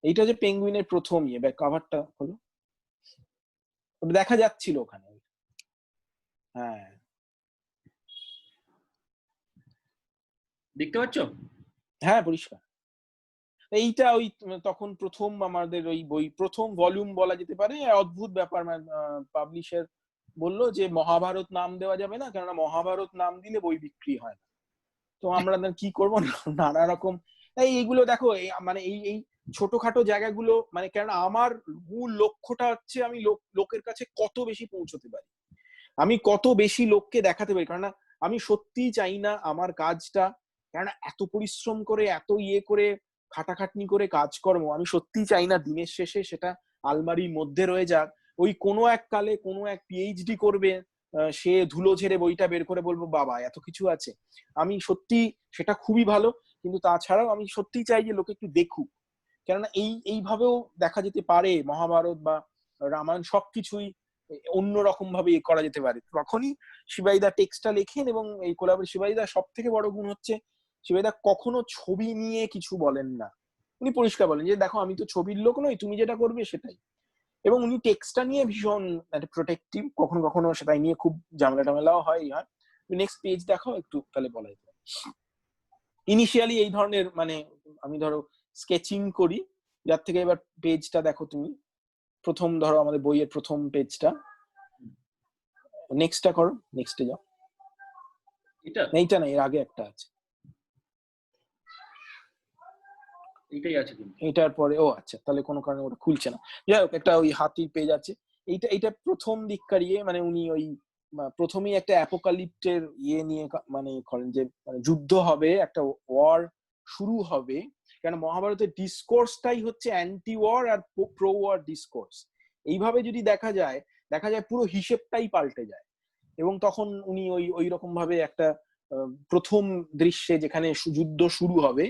এইটা যে পেঙ্গুইনের প্রথম কভারটা হলো, ওটা দেখা যাচ্ছিল ওখানে। হ্যাঁ, দেখতে পাচ্ছ? হ্যাঁ পরিষ্কার। এইটা ওই তখন প্রথম আমাদের ওই বই, প্রথম ভলিউম বলা যেতে পারে। অদ্ভুত ব্যাপার, পাবলিশার বললো যে মহাভারত নাম দেওয়া যাবে না, কেননা মহাভারত নাম দিলে বই বিক্রি হয় না। তো আমরা কি করবো, নানা রকম এইগুলো দেখো, মানে এই ছোটখাটো জায়গাগুলো, মানে কেননা আমার মূল লক্ষ্যটা হচ্ছে আমি লোকের কাছে কত বেশি পৌঁছতে পারি, আমি কত বেশি লোককে দেখাতে পারি, কারণ আমি সত্যিই চাই না আমার কাজটা, কেননা এত পরিশ্রম করে, এত করে খাটাখাটনি করে কাজকর্ম, আমি সত্যিই চাই না দিনের শেষে সেটা আলমারির মধ্যে রয়ে যাক, ওই কোনো এক কালে কোনো এক পিএইচডি করবে সে ধুলো ঝেড়ে বইটা বের করে বলবো বাবা এত কিছু আছে, আমি সত্যি সেটা খুবই ভালো, কিন্তু তাছাড়াও আমি সত্যিই চাই যে লোকে একটু দেখুক, কেননা এইভাবেও দেখা যেতে পারে মহাভারত বা রামায়ণ সবকিছুই অন্যরকম ভাবে করা যেতে পারে। তখনই শিবাজিদা টেক্সটটা লেখেন, এবং এই কোলাবরেশন শিবাজিদা সব থেকে বড় গুণ হচ্ছে শিবাজিদা কখনো ছবি নিয়ে কিছু বলেন না, উনি পরিষ্কার বলেন যে দেখো আমি তো ছবির লোক নই, তুমি যেটা করবে সেটাই, এবং উনি টেক্সটটা নিয়ে ভীষণ প্রোটেক্টিভ, কখনো কখনো সেটাই নিয়ে খুব ঝামেলা টামেলাও হয়। নেক্সট পেজ দেখাও একটু, তাহলে বলা যেতে পারে। ইনিশিয়ালি এই ধরনের, মানে আমি ধরো স্কেচিং করি, যার থেকে এবার পেজটা দেখো তুমি, প্রথম ধরো আমাদের বইয়ের প্রথম পেজটা, নেক্সটটা করো, নেক্সটে যাও, এইটা না, এর আগে একটা আছে, এইটাই আছে কিন্তু, এটার পরে ও আচ্ছা, তাহলে কোনো কারণে ওটা খুলছে না, যাই হোক একটা ওই হাতির পেজ আছে, এইটা প্রথম দিককার মানে উনি ওই প্রথমেই একটা অ্যাপোকালিপ্টের নিয়ে মানে করেন যে যুদ্ধ হবে, একটা ওয়ার শুরু হবে, কেন মহাভারতের ডিসকোর্সটাই হচ্ছে অ্যান্টি ওয়ার আর প্রো ওয়ার ডিসকোর্স, এইভাবে যদি দেখা যায় পুরো হিসেবটাই পাল্টে যায়, এবং তখন উনি ওই রকম ভাবে একটা প্রথম দৃশ্যে যেখানে যুদ্ধ শুরু হবে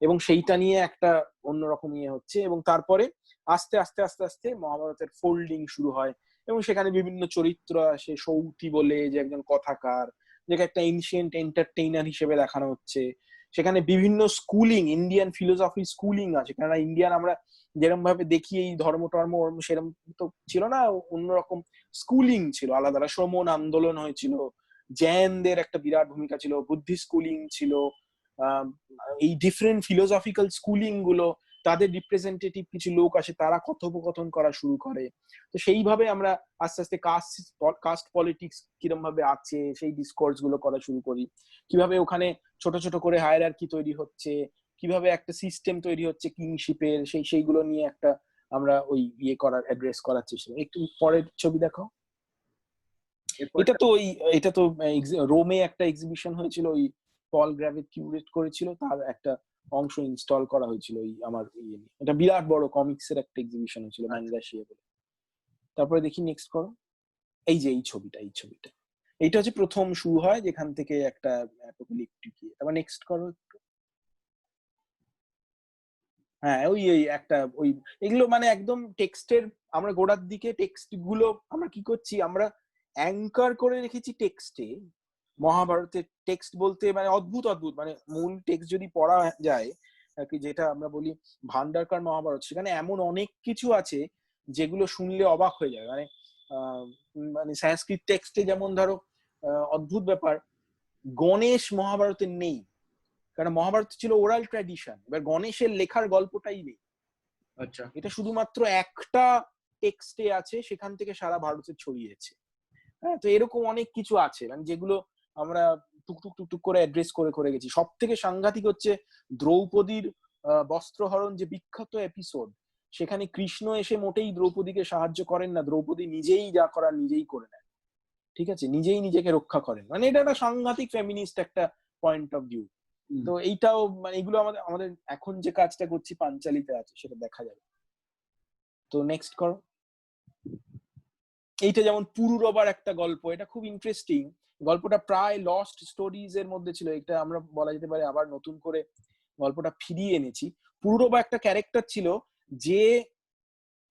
এবং সেইটা নিয়ে একটা অন্যরকম হচ্ছে, এবং তারপরে আস্তে আস্তে আস্তে আস্তে মহাভারতের ফোল্ডিং শুরু হয়, এবং সেখানে বিভিন্ন চরিত্র আসে, সৌতি বলে যে একজন কথাকার, যাকে একটা এনশিয়েন্ট এন্টারটেইনার হিসেবে দেখানো হচ্ছে, সেখানে বিভিন্ন স্কুলিং, ইন্ডিয়ান ফিলোসফি স্কুলিং আছে, কেননা ইন্ডিয়ান আমরা যেরকম ভাবে দেখি এই ধর্ম টর্ম সেরকম তো ছিল না, অন্যরকম স্কুলিং ছিল, আলাদা আলাদা শ্রমণ আন্দোলন হয়েছিল, জৈনদের একটা বিরাট ভূমিকা ছিল, বুদ্ধিস্ট স্কুলিং ছিল, এই ডিফারেন্ট ফিলোসফিক্যাল স্কুলিং গুলো তাদের রিপ্রেজেন্টেটিভ কিছু লোক আসে, তারা কথোপকথন করা শুরু করে। তো সেইভাবে আমরা আস্তে আস্তে কাস্ট পলিটিক্স কিরম ভাবে আছে সেই ডিসকোর্স গুলো করা শুরু করি, কিভাবে ওখানে ছোট ছোট করে হায়ারার্কি তৈরি হচ্ছে, কিভাবে একটা সিস্টেম তৈরি হচ্ছে কিংশিপের, সেইগুলো নিয়ে একটা আমরা ওই অ্যাড্রেস করার চেষ্টা করি। একটু পরের ছবি দেখো। এটা তো রোমে একটা এক্সিবিশন হয়েছিল, ওই পল গ্রাভিট কিউরেট করেছিল, তার একটা অংশ ইনস্টল করা হয়েছিল এই আমার এটা বিরাট বড় কমিক্স এর একটা এক্সিবিশন হয়েছিল ম্যাঙ্গাশিয়া বলে। তারপরে দেখি নেক্সট করো। এই যে এই ছবিটা এইটা হচ্ছে প্রথম শুরু হয় যেখান থেকে একটা অ্যাপোকালিপটিক। তারপর নেক্সট করো একটু। হ্যাঁ ওই একটা ওই এগুলো মানে একদম টেক্সটের, আমরা গোড়ার দিকে টেক্সট গুলো আমরা কি করছি, আমরা অ্যাঙ্কার করে রেখেছি টেক্সটে। মহাভারতের টেক্সট বলতে মানে অদ্ভুত মানে মূল টেক্সট যদি পড়া যায় আর কি, যেটা আমরা বলি ভান্ডারকার মহাভারত, সেখানে এমন অনেক কিছু আছে যেগুলো শুনলে অবাক হয়ে যায়। মানে সংস্কৃত টেক্সটে যেমন ধরো অদ্ভুত ব্যাপার, গণেশ মহাভারতে নেই, কারণ মহাভারত ছিল ওরাল ট্র্যাডিশন, এবার গণেশের লেখার গল্পটাই নেই। আচ্ছা, এটা শুধুমাত্র একটা টেক্সটে আছে, সেখান থেকে সারা ভারতে ছড়িয়েছে। হ্যাঁ, তো এরকম অনেক কিছু আছে মানে যেগুলো আমরা টুকটুক করে অ্যাড্রেস করে গেছি। সব থেকে সাংঘাতিক হচ্ছে দ্রৌপদীর বস্ত্রহরণ যে বিখ্যাত এপিসোড, সেখানে কৃষ্ণ এসে মোটেই দ্রৌপদীকে সাহায্য করেন না, দ্রৌপদী নিজেই যা করার নিজেই করে নেয়, ঠিক আছে, নিজেই নিজেকে রক্ষা করেন। মানে এটা একটা সাংঘাতিক ফেমিনিস্ট একটা পয়েন্ট অফ ভিউ। তো এইটাও মানে এগুলো আমাদের এখন যে কাজটা করছি পাঞ্চালিতে আছে, সেটা দেখা যাবে। তো নেক্সট করো। এইটা যেমন পুরুরবার একটা গল্প, এটা খুব ইন্টারেস্টিং। গল্পটা প্রায় লস্ট স্টোরিজ এর মধ্যে ছিল, এটা আমরা বলা যেতে পারে আবার নতুন করে গল্পটা ফিরিয়ে এনেছি। পুরুরবা একটা ক্যারেক্টার ছিল যে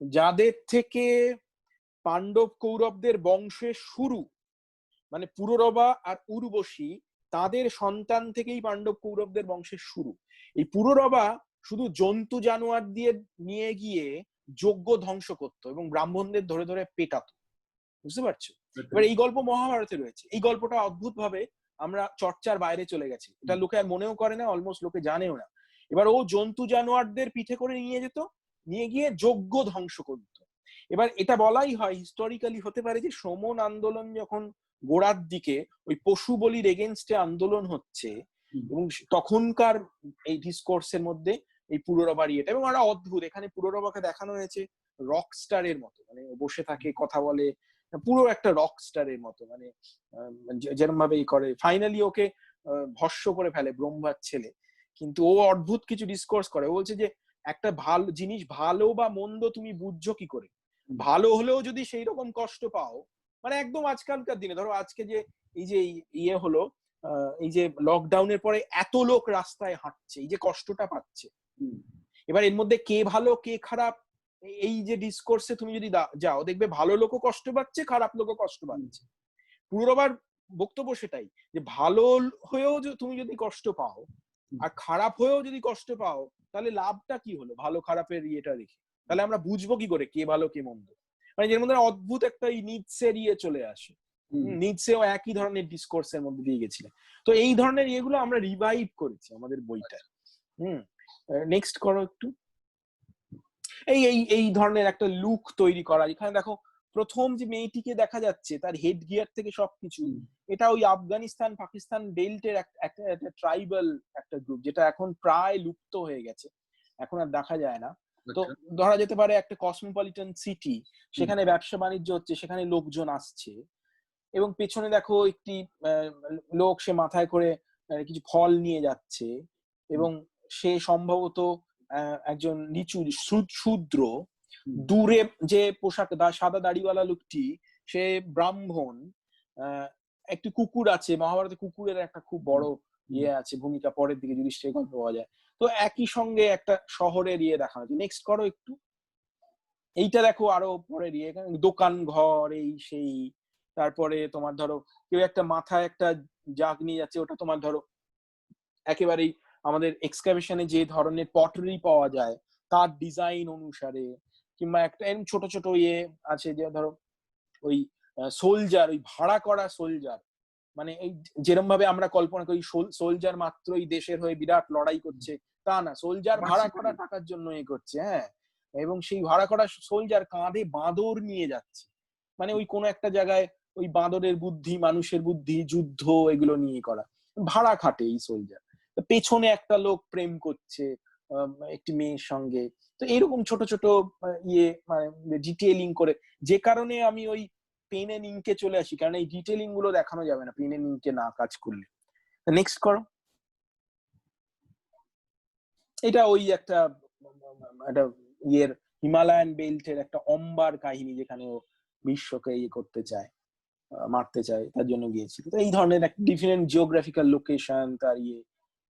যাদের থেকে পাণ্ডব কৌরবদের বংশের শুরু, মানে পুরুরবা আর উর্বশী তাদের সন্তান থেকেই পাণ্ডব কৌরবদের বংশের শুরু। এই পুরুরবা শুধু জন্তু জানোয়ার দিয়ে নিয়ে গিয়ে যজ্ঞ ধ্বংস করতো এবং ব্রাহ্মণদের ধরে ধরে পেটাতো, বুঝতে পারছো? এবার এই গল্প মহাভারতে রয়েছে। এই গল্পটা অদ্ভুত ভাবে আমরা চর্চার বাইরে চলে গেছি, এটা লোকে আর মনেও করে না, অলমোস্ট লোকে জানেও না। এবার ও জন্তু জানোয়ারদের পিঠে করে নিয়ে যেত, নিয়ে গিয়ে যজ্ঞ ধ্বংস করতো। এবার এটা বলাই হয় হিস্টোরিক্যালি হতে পারে যে শ্রমণ আন্দোলন যখন গোড়ার দিকে ওই পশু বলির এগেনস্টে আন্দোলন হচ্ছে, এবং তখনকার এই ডিসকোর্সের মধ্যে এই পুরোরবার ইয়েটা, এবং একটা অদ্ভুত এখানে পুরোরবাকে দেখানো হয়েছে রক স্টারের মতো, মানে বসে থাকে কথা বলে, পুরো একটা রক স্টারের মতো, মানে যেরকম ভাবে করে ফাইনালি ওকে ভস্য করে ফেলে ব্রহ্মার ছেলে। কিন্তু ও অদ্ভুত কিছু ডিসকোর্স করে, ও বলছে যে একটা ভালো জিনিস ভালো বা মন্দ তুমি বুঝছো কি করে, ভালো হলেও যদি সেই রকম কষ্ট পাও, মানে একদম আজকালকার দিনে ধরো আজকে যে এই যে ইয়ে হলো, এই যে লকডাউনের পরে এত লোক রাস্তায় হাঁটছে, এই যে কষ্টটা পাচ্ছে, এবার এর মধ্যে কে ভালো কে খারাপ, এই যে ডিসকোর্সে তুমি যদি যাও দেখবে ভালো লোকও কষ্ট পাচ্ছে, খারাপ লোকও কষ্ট পাচ্ছে। পুরোবার বক্তব্য সেটাই, যে ভালো হয়েও তুমি যদি কষ্ট পাও আর খারাপ হয়েও যদি কষ্ট পাও, তাহলে লাভটা কি হলো ভালো খারাপের ইয়েটা রেখে? তাহলে আমরা বুঝবো কি করে কে ভালো কে মন্দ? মানে যের মধ্যে অদ্ভুত একটা নিডসের ইয়ে চলে আসে। নিডসেও একই ধরনের ডিসকোর্সের মধ্যে দিয়ে গেছিলেন। তো এই ধরনের ইয়েগুলো আমরা রিভাইভ করেছি আমাদের বইটা। নেক্সট করো একটু। এই এই এই ধরনের একটা লুক তৈরি করা, এখানে দেখো প্রথম যে মেয়েটিকে দেখা যাচ্ছে তার হেড গিয়ার থেকে সবকিছু, এটা ওই আফগানিস্তান পাকিস্তান বেল্টের একটা ট্রাইবাল একটা গ্রুপ, যেটা এখন প্রায় লুপ্ত হয়ে গেছে, এখন আর দেখা যায় না। তো ধরা যেতে পারে একটা কসমোপলিটন সিটি, সেখানে ব্যবসা বাণিজ্য হচ্ছে, সেখানে লোকজন আসছে, এবং পেছনে দেখো একটি লোক, সে মাথায় করে কিছু ফল নিয়ে যাচ্ছে, এবং সে সম্ভবত একজন নিচু শূদ্র। দূরে যে পোশাক সাদা দাড়িওয়ালা লোকটি, সে ব্রাহ্মণ। একটি কুকুর আছে, মহাভারতে কুকুরের একটা খুব বড় ইয়ে আছে, ভূমিকা পরের দিকে যদি সে গল্প পাওয়া যায়। তো একই সঙ্গে একটা শহরের ইয়ে দেখা হচ্ছে। নেক্সট করো একটু। এইটা দেখো আরো পরের ইয়ে, দোকান ঘর এই সেই। তারপরে তোমার ধরো কেউ একটা মাথায় একটা জাগ নিয়ে যাচ্ছে, ওটা তোমার ধরো একেবারেই আমাদের এক্সকাভেশনে যে ধরনের পটারি পাওয়া যায় তার ডিজাইন অনুসারে, কিংবা একটা এরকম ছোট ছোট ইয়ে আছে যে ধরো ওই সোলজার, ওই ভাড়া করা সোলজার, মানে এই যেরকম ভাবে আমরা কল্পনা করি সোলজার মাত্রই দেশের হয়ে বিরাট লড়াই করছে, তা না, সোলজার ভাড়া করা টাকার জন্য এ করছে। হ্যাঁ, এবং সেই ভাড়া করা সোলজার কাঁধে বাঁদর নিয়ে যাচ্ছে, মানে ওই কোনো একটা জায়গায় ওই বাঁদরের বুদ্ধি, মানুষের বুদ্ধি, যুদ্ধ, এগুলো নিয়ে করা, ভাড়া খাটে এই সোলজার। পেছনে একটা লোক প্রেম করছে একটি মেয়ের সঙ্গে। তো এরকম ছোট ছোট ইয়ে মানে ডিটেইলিং করে, যে কারণে আমি ওই পেন এন্ড ইঙ্কে চলে আসি, কারণ এই ডিটেইলিং গুলো দেখানো যাবে না পেন এন্ড ইঙ্কে না কাজ করলে। নেক্সট করো। এটা ওই একটা ইয়ের হিমালয়ান বেল্টের একটা অম্বার কাহিনী, যেখানে ও বিশ্বকে ইয়ে করতে চায়, মারতে চায়, তার জন্য গিয়েছিল। তো এই ধরনের একটা ডিফারেন্ট জিওগ্রাফিক্যাল লোকেশন তার ইয়ে।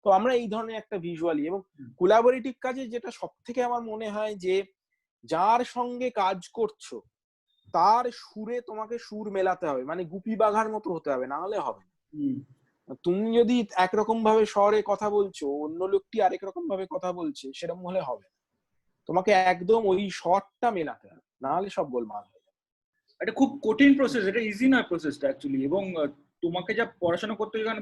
তো আমরা এই ধরনের একটা ভিজুয়ালি এবং কোলাবোরেটিভ কাজে যেটা সব থেকে আমার মনে হয় যে যার সঙ্গে কাজ করছো তার সুরে তোমাকে সুর মেলাতে হবে, মানে গুপি বাঘার মতো হতে হবে, না হলে হবে না। তুমি যদি একরকম ভাবে শহরে কথা বলছো, অন্য লোকটি আরেক রকম ভাবে কথা বলছে, সেরকম হলে হবে না। তোমাকে একদম ওই শর্টটা মেলাতে হবে, না হলে সব গোলমাল হয়ে যাবে। এটা খুব কঠিন প্রসেস, এটা ইজি নয় প্রসেসটা অ্যাকচুয়ালি। এবং তোমাকে যা পড়াশোনা করতে যখন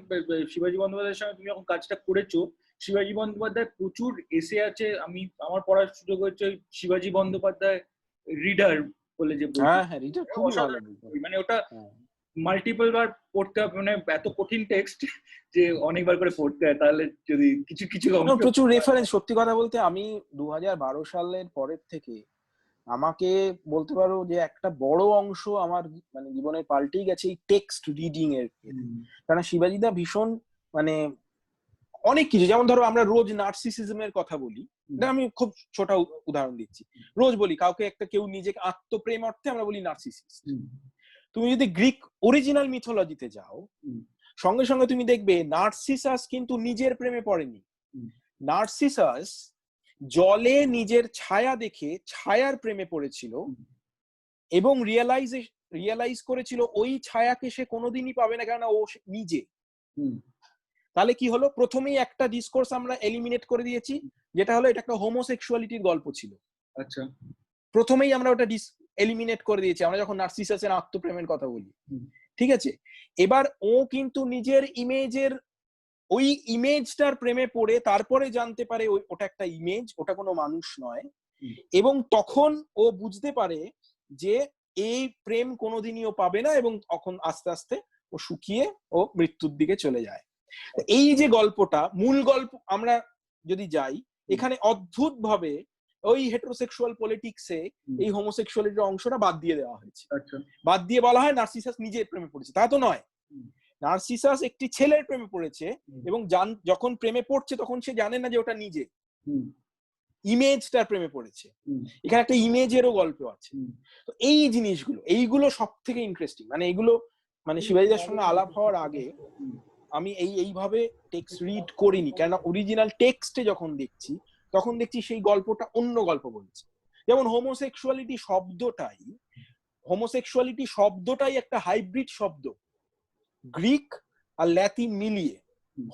শিবাজী বন্দ্যোপাধ্যায়ের সঙ্গে তুমি যখন কাজটা করেছো, শিবাজী বন্দ্যোপাধ্যায় প্রচুর এসে আছে, আমার পড়ার সুযোগ হচ্ছে শিবাজী বন্দ্যোপাধ্যায় রিডার বলে যে বই। হ্যাঁ হ্যাঁ, এটা খুবই ভালো বই। মানে ওটা মাল্টিপল বার পড়তে হবে, মানে এত কঠিন টেক্সট যে অনেকবার করে পড়তে হয়, তাহলে যদি কিছু কিছু প্রচুর রেফারেন্স। সত্যি কথা বলতে আমি 2012 সালের পরের থেকে আমাকে বলতে পারো যে একটা বড় অংশ আমার মানে জীবনে পাল্টেই গেছে এই টেক্সট রিডিং এর। কারণ শিবাজীদা ভীষণ মানে অনেক কিছু, যেমন ধরো আমরা রোজ নার্সিসিজমের কথা বলি, এটা আমি খুব ছোট উদাহরণ দিচ্ছি, রোজ বলি কাউকে একটা কেউ নিজেকে আত্মপ্রেম অর্থে আমরা বলি নার্সিসিস্ট। তুমি যদি গ্রিক অরিজিনাল মিথোলজিতে যাও, সঙ্গে সঙ্গে তুমি দেখবে নার্সিসাস কিন্তু নিজের প্রেমে পড়েনি। নার্সিসাস জলে নিজের ছায়া দেখে ছায়ার প্রেমে পড়েছিল এবং রিয়েলাইজ করেছিল ওই ছায়াকে সে কোনোদিনই পাবে না, কেননা ও নিজে। তাহলে কি হলো, প্রথমেই একটা ডিসকোর্স আমরা এলিমিনেট করে দিয়েছি, যেটা হলো এটা একটা হোমোসেক্সুয়ালিটির গল্প ছিল। আচ্ছা, প্রথমেই আমরা ওটা এলিমিনেট করে দিয়েছি আমরা যখন নার্সিসাসের আত্মপ্রেমের কথা বলি। ঠিক আছে, এবার ও কিন্তু নিজের ইমেজের ওই ইমেজটার প্রেমে পড়ে তারপরে জানতে পারে ওটা একটা ইমেজ, ওটা কোনো মানুষ নয়। এবং তখন ও বুঝতে পারে যে এই প্রেম কোনোদিনই ও পাবে না, এবং তখন আস্তে আস্তে ও শুকিয়ে ও মৃত্যুর দিকে চলে যায়। এই যে গল্পটা, মূল গল্প আমরা যদি যাই, এখানে অদ্ভুত ভাবে ওই হেটারোসেক্সুয়াল পলিটিক্সে এই হোমোসেক্সুয়ালিটির অংশটা বাদ দিয়ে দেওয়া হয়েছে। বাদ দিয়ে বলা হয় নার্সিসাস নিজের প্রেমে পড়েছে। তা তো নয়, নার্সিসাস একটি ছেলের প্রেমে পড়েছে এবং যখন প্রেমে পড়ছে তখন সে জানে না যে ওটা নিজে, ইমেজটার প্রেমে পড়েছে। এখানে একটা ইমেজেরও গল্প আছে। তো এই জিনিসগুলো, এইগুলো সব থেকে ইন্টারেস্টিং। মানে এগুলো মানে শিবাজীদার সঙ্গে আলাপ হওয়ার আগে আমি এইভাবে টেক্সট রিড করিনি, কেন অরিজিনাল টেক্সটে যখন দেখছি তখন দেখছি সেই গল্পটা অন্য গল্প বলছে। যেমন হোমোসেক্সুয়ালিটি শব্দটাই একটা হাইব্রিড শব্দ, গ্রিক আর ল্যাটিন মিলিয়ে।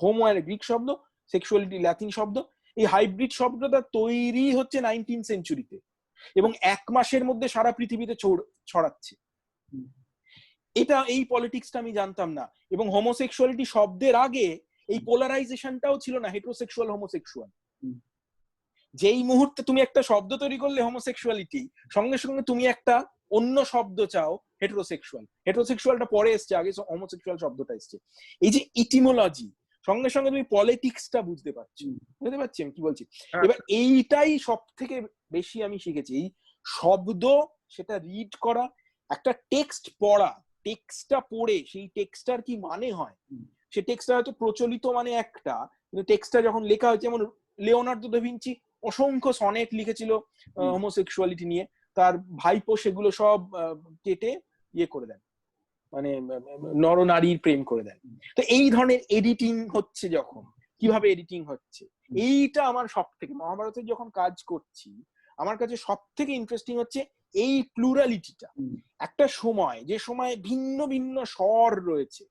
হোমো আর গ্রিক শব্দ, সেক্সুয়ালিটি ল্যাটিন শব্দ। এই হাইব্রিড শব্দটা তৈরি হচ্ছে 19th সেঞ্চুরিতে এবং 1 মাসের মধ্যে সারা পৃথিবীতে ছড়াচ্ছে। এই পলিটিক্সটা আমি জানতাম না। এবং হোমোসেক্সুয়ালিটি শব্দের আগে এই পোলারাইজেশনটাও ছিল না, হেটারোসেক্সুয়াল হোমোসেক্সুয়াল। যেই মুহূর্তে তুমি একটা শব্দ তৈরি করলে হোমোসেক্সুয়ালিটি, সঙ্গে সঙ্গে তুমি একটা অন্য শব্দ চাও হেটারোসেক্সুয়ালটা পরে এসছে, আগে হোমোসেক্সুয়াল শব্দটা এসছে। এই যে ইটিমোলজি, সঙ্গে সঙ্গে তুমি পলিটিক্সটা বুঝতে পারছি আমি কি বলছি। এবার এইটাই সব থেকে বেশি আমি শিখেছি, এই শব্দ, সেটা রিড করা, একটা টেক্সট পড়া, টেক্সটটা পড়ে সেই টেক্সটার কি মানে হয়। সে টেক্সটটা হয়তো প্রচলিত মানে একটা, কিন্তু টেক্সটটা যখন লেখা হয়েছে, যেমন লিওনার্দো দা ভিঞ্চি অসংখ্য সনেট লিখেছিল হোমোসেক্সুয়ালিটি নিয়ে, তার ভাইপো সেগুলো সব কেটে ইয়ে করে দেন, মানে নরনারীর প্রেম করে দেন। তো এই ধরনের এডিটিং হচ্ছে, যখন কিভাবে এডিটিং হচ্ছে, এইটা আমার সব থেকে, মহাভারতের যখন কাজ করছি আমার কাছে সব থেকে ইন্টারেস্টিং হচ্ছে এই প্লুরালিটিটা। একটা সময়, যে সময় ভিন্ন ভিন্ন স্বর রয়েছে,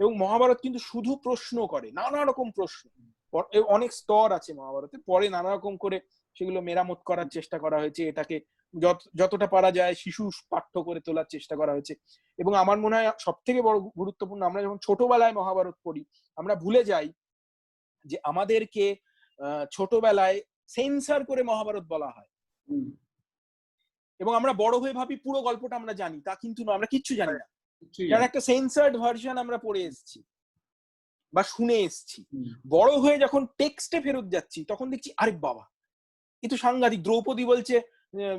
এবং মহাভারত কিন্তু শুধু প্রশ্ন করে, নানা রকম প্রশ্ন, অনেক স্তর আছে মহাভারতে, পরে নানা রকম করে সেগুলো মেরামত করার চেষ্টা করা হয়েছে, এটাকে যতটা পারা যায় শিশু পাঠ্য করে তোলার চেষ্টা করা হয়েছে। এবং আমার মনে হয় সব থেকে বড় গুরুত্বপূর্ণ, আমরা যখন ছোটবেলায় মহাভারত পড়ি আমরা ভুলে যাই যে আমাদেরকে ছোটবেলায় সেন্সর করে মহাভারত বলা হয়, এবং আমরা বড় হয়ে ভাবি পুরো গল্পটা আমরা জানি, তা কিন্তু না, আমরা কিচ্ছু জানি না, যার একটা সেন্সার্ড ভার্সন আমরা পড়ে এসেছি বা শুনে এসেছি। বড় হয়ে যখন টেক্সটে ফেরত যাচ্ছি তখন দেখছি আরে বাবা এ তো সাংঘাতিক। দ্রৌপদী বলছে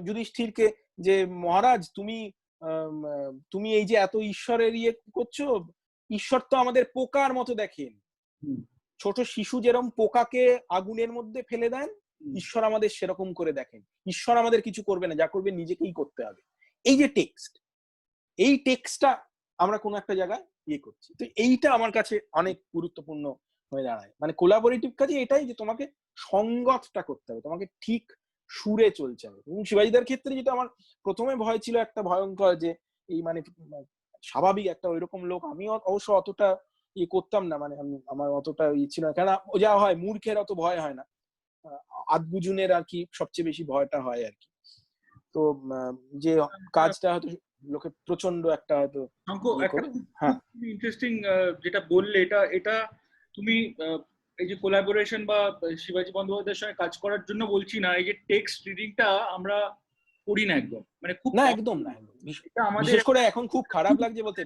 যুধিষ্ঠিরকে যে মহারাজ তুমি এই যে এত ঈশ্বরের ইয়ে করছো, ঈশ্বর তো আমাদের পোকার মতো দেখেন। ছোট শিশু যেরকম পোকাকে আগুনের মধ্যে ফেলে দেন, ঈশ্বর আমাদের সেরকম করে দেখেন। ঈশ্বর আমাদের কিছু করবে না, যা করবে নিজেকেই করতে হবে। এই যে টেক্সট, এই টেক্সটটা আমরা কোনো একটা জায়গায় ইয়ে করছি, তো এইটা আমার কাছে অনেক গুরুত্বপূর্ণ হয়ে দাঁড়ায়। মানে কোলাবোরেটিভ কাজে এটাই যে তোমাকে সঙ্গতটা করতে হবে, তোমাকে ঠিক সুরে চলছে হবে। এবং শিবাজিদার ক্ষেত্রে যেটা আমার প্রথমে ভয় ছিল একটা ভয়ঙ্কর, যে এই মানে স্বাভাবিক একটা ওইরকম লোক, আমি অবশ্য অতটা ইয়ে করতাম না, মানে আমার অতটা ইয়ে ছিল না, কেন যা হয় মূর্খের অত ভয় হয় না, আধবুজুনের আর কি সবচেয়ে বেশি ভয়টা হয় আর কি। তো যে কাজটা হয়তো লোকে প্রচন্ড একটা হয়তো ইন্টারেস্টিং যেটা বললে, এটা তুমি এই যে কোলাবোরেশন বা শিবাজি বন্দ্যোপাধ্যায়ের সঙ্গে কাজ করার জন্য বলছি না, এই যে টেক্সট রিডিংটা আমরা করি না একদম, মানে খুব না, একদম না। বিশেষ করে এখন খুব খারাপ লাগছে বলতে,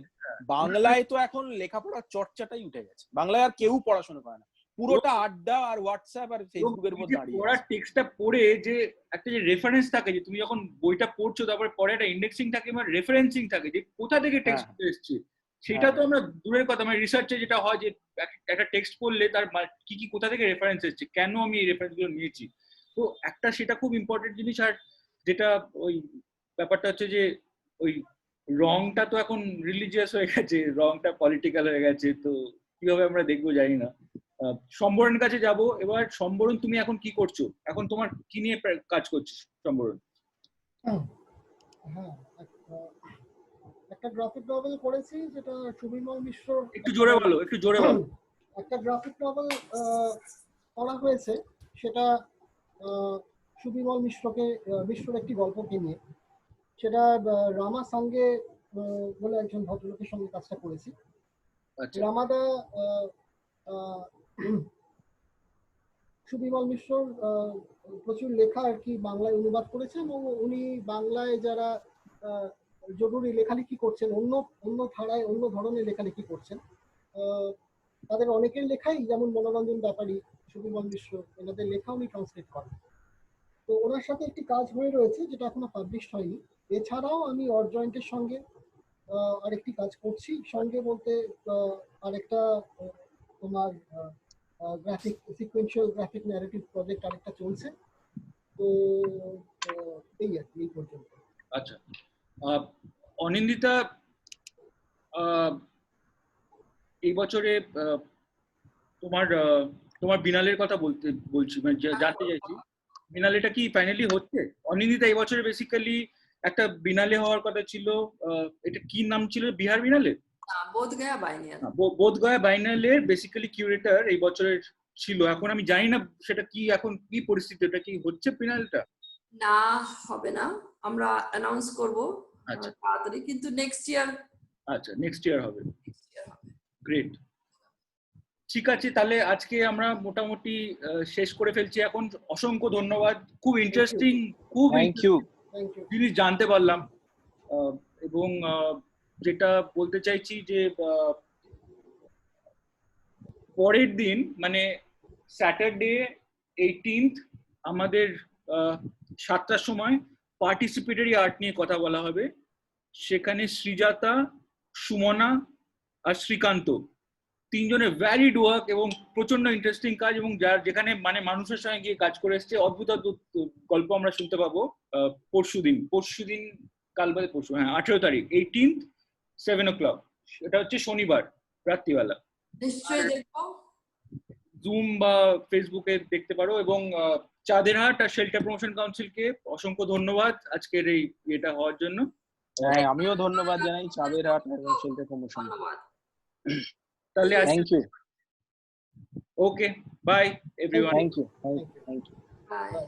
বাংলায় তো এখন লেখাপড়ার চর্চাটাই উঠে গেছে, বাংলায় আর কেউ পড়াশোনা করে না, পুরোটা আড্ডা আর হোয়াটসঅ্যাপ আর ফেসবুকের মধ্যে দাঁড়িয়ে পড়ার টেক্সটটা পড়ে যে একটা যে রেফারেন্স থাকে, যে তুমি যখন বইটা পড়ছো তারপরে পরে একটা ইন্ডেক্সিং থাকে বা রেফারেন্সিং থাকে, যে কোথা থেকে টেক্সট এসেছে সেটা তো আমরা দূরের কথা, মানে রিসার্চে যেটা হয় যে একটা টেক্সট পড়লে তার কি কি কোথা থেকে রেফারেন্স এসেছে, কেন আমি এই রেফারেন্স গুলো নিয়েছি, তো একটা সেটা খুব ইম্পর্টেন্ট জিনিস। আর যেটা ওই ব্যাপারটা হচ্ছে যে ওই রংটা তো এখন রিলিজিয়াস হয়ে গেছে, রংটা পলিটিক্যাল হয়ে গেছে, তো কিভাবে আমরা দেখবো জানি না। সম্বরণের কাছে যাব এবার। সম্বরণ, তুমি এখন কি করছো, এখন তোমার কি নিয়ে কাজ করছিস সম্বরণ? হ্যাঁ, একটা গ্রাফিক নভেল করেছি যেটা সুবিমল মিশ্র, একটু জোরে বলো, একটু জোরে বলো। একটা গ্রাফিক নভেল করা হয়েছে, সেটা সুবিমল মিশ্রর একটি গল্পকে নিয়ে। সেটা রামা সাঙ্গে বলে একজন ভদ্রলোকের সঙ্গে কাজটা করেছি। রামাদা সুবিমল মিশ্রর প্রচুর লেখা আর কি বাংলায় অনুবাদ করেছেন, এবং উনি বাংলায় যারা জরুরি লেখালেখি করছেন, অন্য ধারায় অন্য ধরনের লেখালেখি করছেন, তাদের অনেকের লেখাই, যেমন মনোরঞ্জন ব্যাপারী, সুবিমল মিশ্র, এনাদের লেখা উনি ট্রান্সলেট করেন। তো ওনার সাথে একটি কাজ হয়ে রয়েছে যেটা এখনো পাবলিশ হয়নি। এছাড়াও আমি অরজয়েন্টের সঙ্গে আরেকটি কাজ করছি, সঙ্গে বলতে আরেকটা তোমার graphic sequential graphic narrative project আরেকটা চলছে। তো এই আর কি, এই পর্যন্ত। আচ্ছা, অনিন্দিতা, এই বছরে তোমার বিনালের কথা বলছি, মানে জানতে চাইছি, বিনালেটা কি ফাইনালি হচ্ছে? অনিন্দিতা, এই বছরে বেসিক্যালি একটা বিনালে হওয়ার কথা ছিল, এটা কি নাম ছিল, বিহার বিনালে, বোধগয়া বাইনাল, বোধগয়া বাইনালের বেসিক্যালি কিউরেটর এই বছরের ছিল। এখন আমি জানি না সেটা কি, এখন কি পরিস্থিতি, এটা কি হচ্ছে বিনালটা? না, হবে না, আমরা অ্যানাউন্স করব তাড়াতাড়ি, কিন্তু নেক্সট ইয়ার। আচ্ছা, নেক্সট ইয়ার হবে। গ্রেট, ঠিক আছে, তাহলে আজকে আমরা মোটামুটি শেষ করে ফেলছি এখন। অসংখ্য ধন্যবাদ, খুব ইন্টারেস্টিং, খুব জিনিস জানতে পারলাম। এবং যেটা বলতে চাইছি যে পরের দিন মানে স্যাটারডে 18th আমাদের 7টার সময় পার্টিসিপেটরি আর্ট নিয়ে কথা বলা হবে। সেখানে শ্রীজাতা, সুমনা আর শ্রীকান্ত তিনজনের ভ্যালিড ওয়ার্ক এবং প্রচন্ড ইন্টারেস্টিং কাজ, এবং যেখানে মানে মানুষের সঙ্গে গিয়ে কাজ করে এসছে, অদ্ভুত অদ্ভুত গল্প আমরা শুনতে পাবো। পরশুদিন কাল বাদে পরশু, হ্যাঁ 18 তারিখ 18th 7 o'clock, এটা হচ্ছে শনিবার রাত্রিবেলা। নিশ্চয়ই দেখবো, জুম বা ফেসবুকে দেখতে পারো। এবং চাঁদেরহাট আর শেল্টার প্রমোশন কাউন্সিলকে অসংখ্য ধন্যবাদ আজকের এই এটা হওয়ার জন্য। হ্যাঁ, আমিও ধন্যবাদ জানাই চাঁদেরহাট এবং শেল্টার প্রমোশন। ধন্যবাদ। তাহলে thank you. Okay, bye everyone. Thank you. Thank you. Bye. Bye.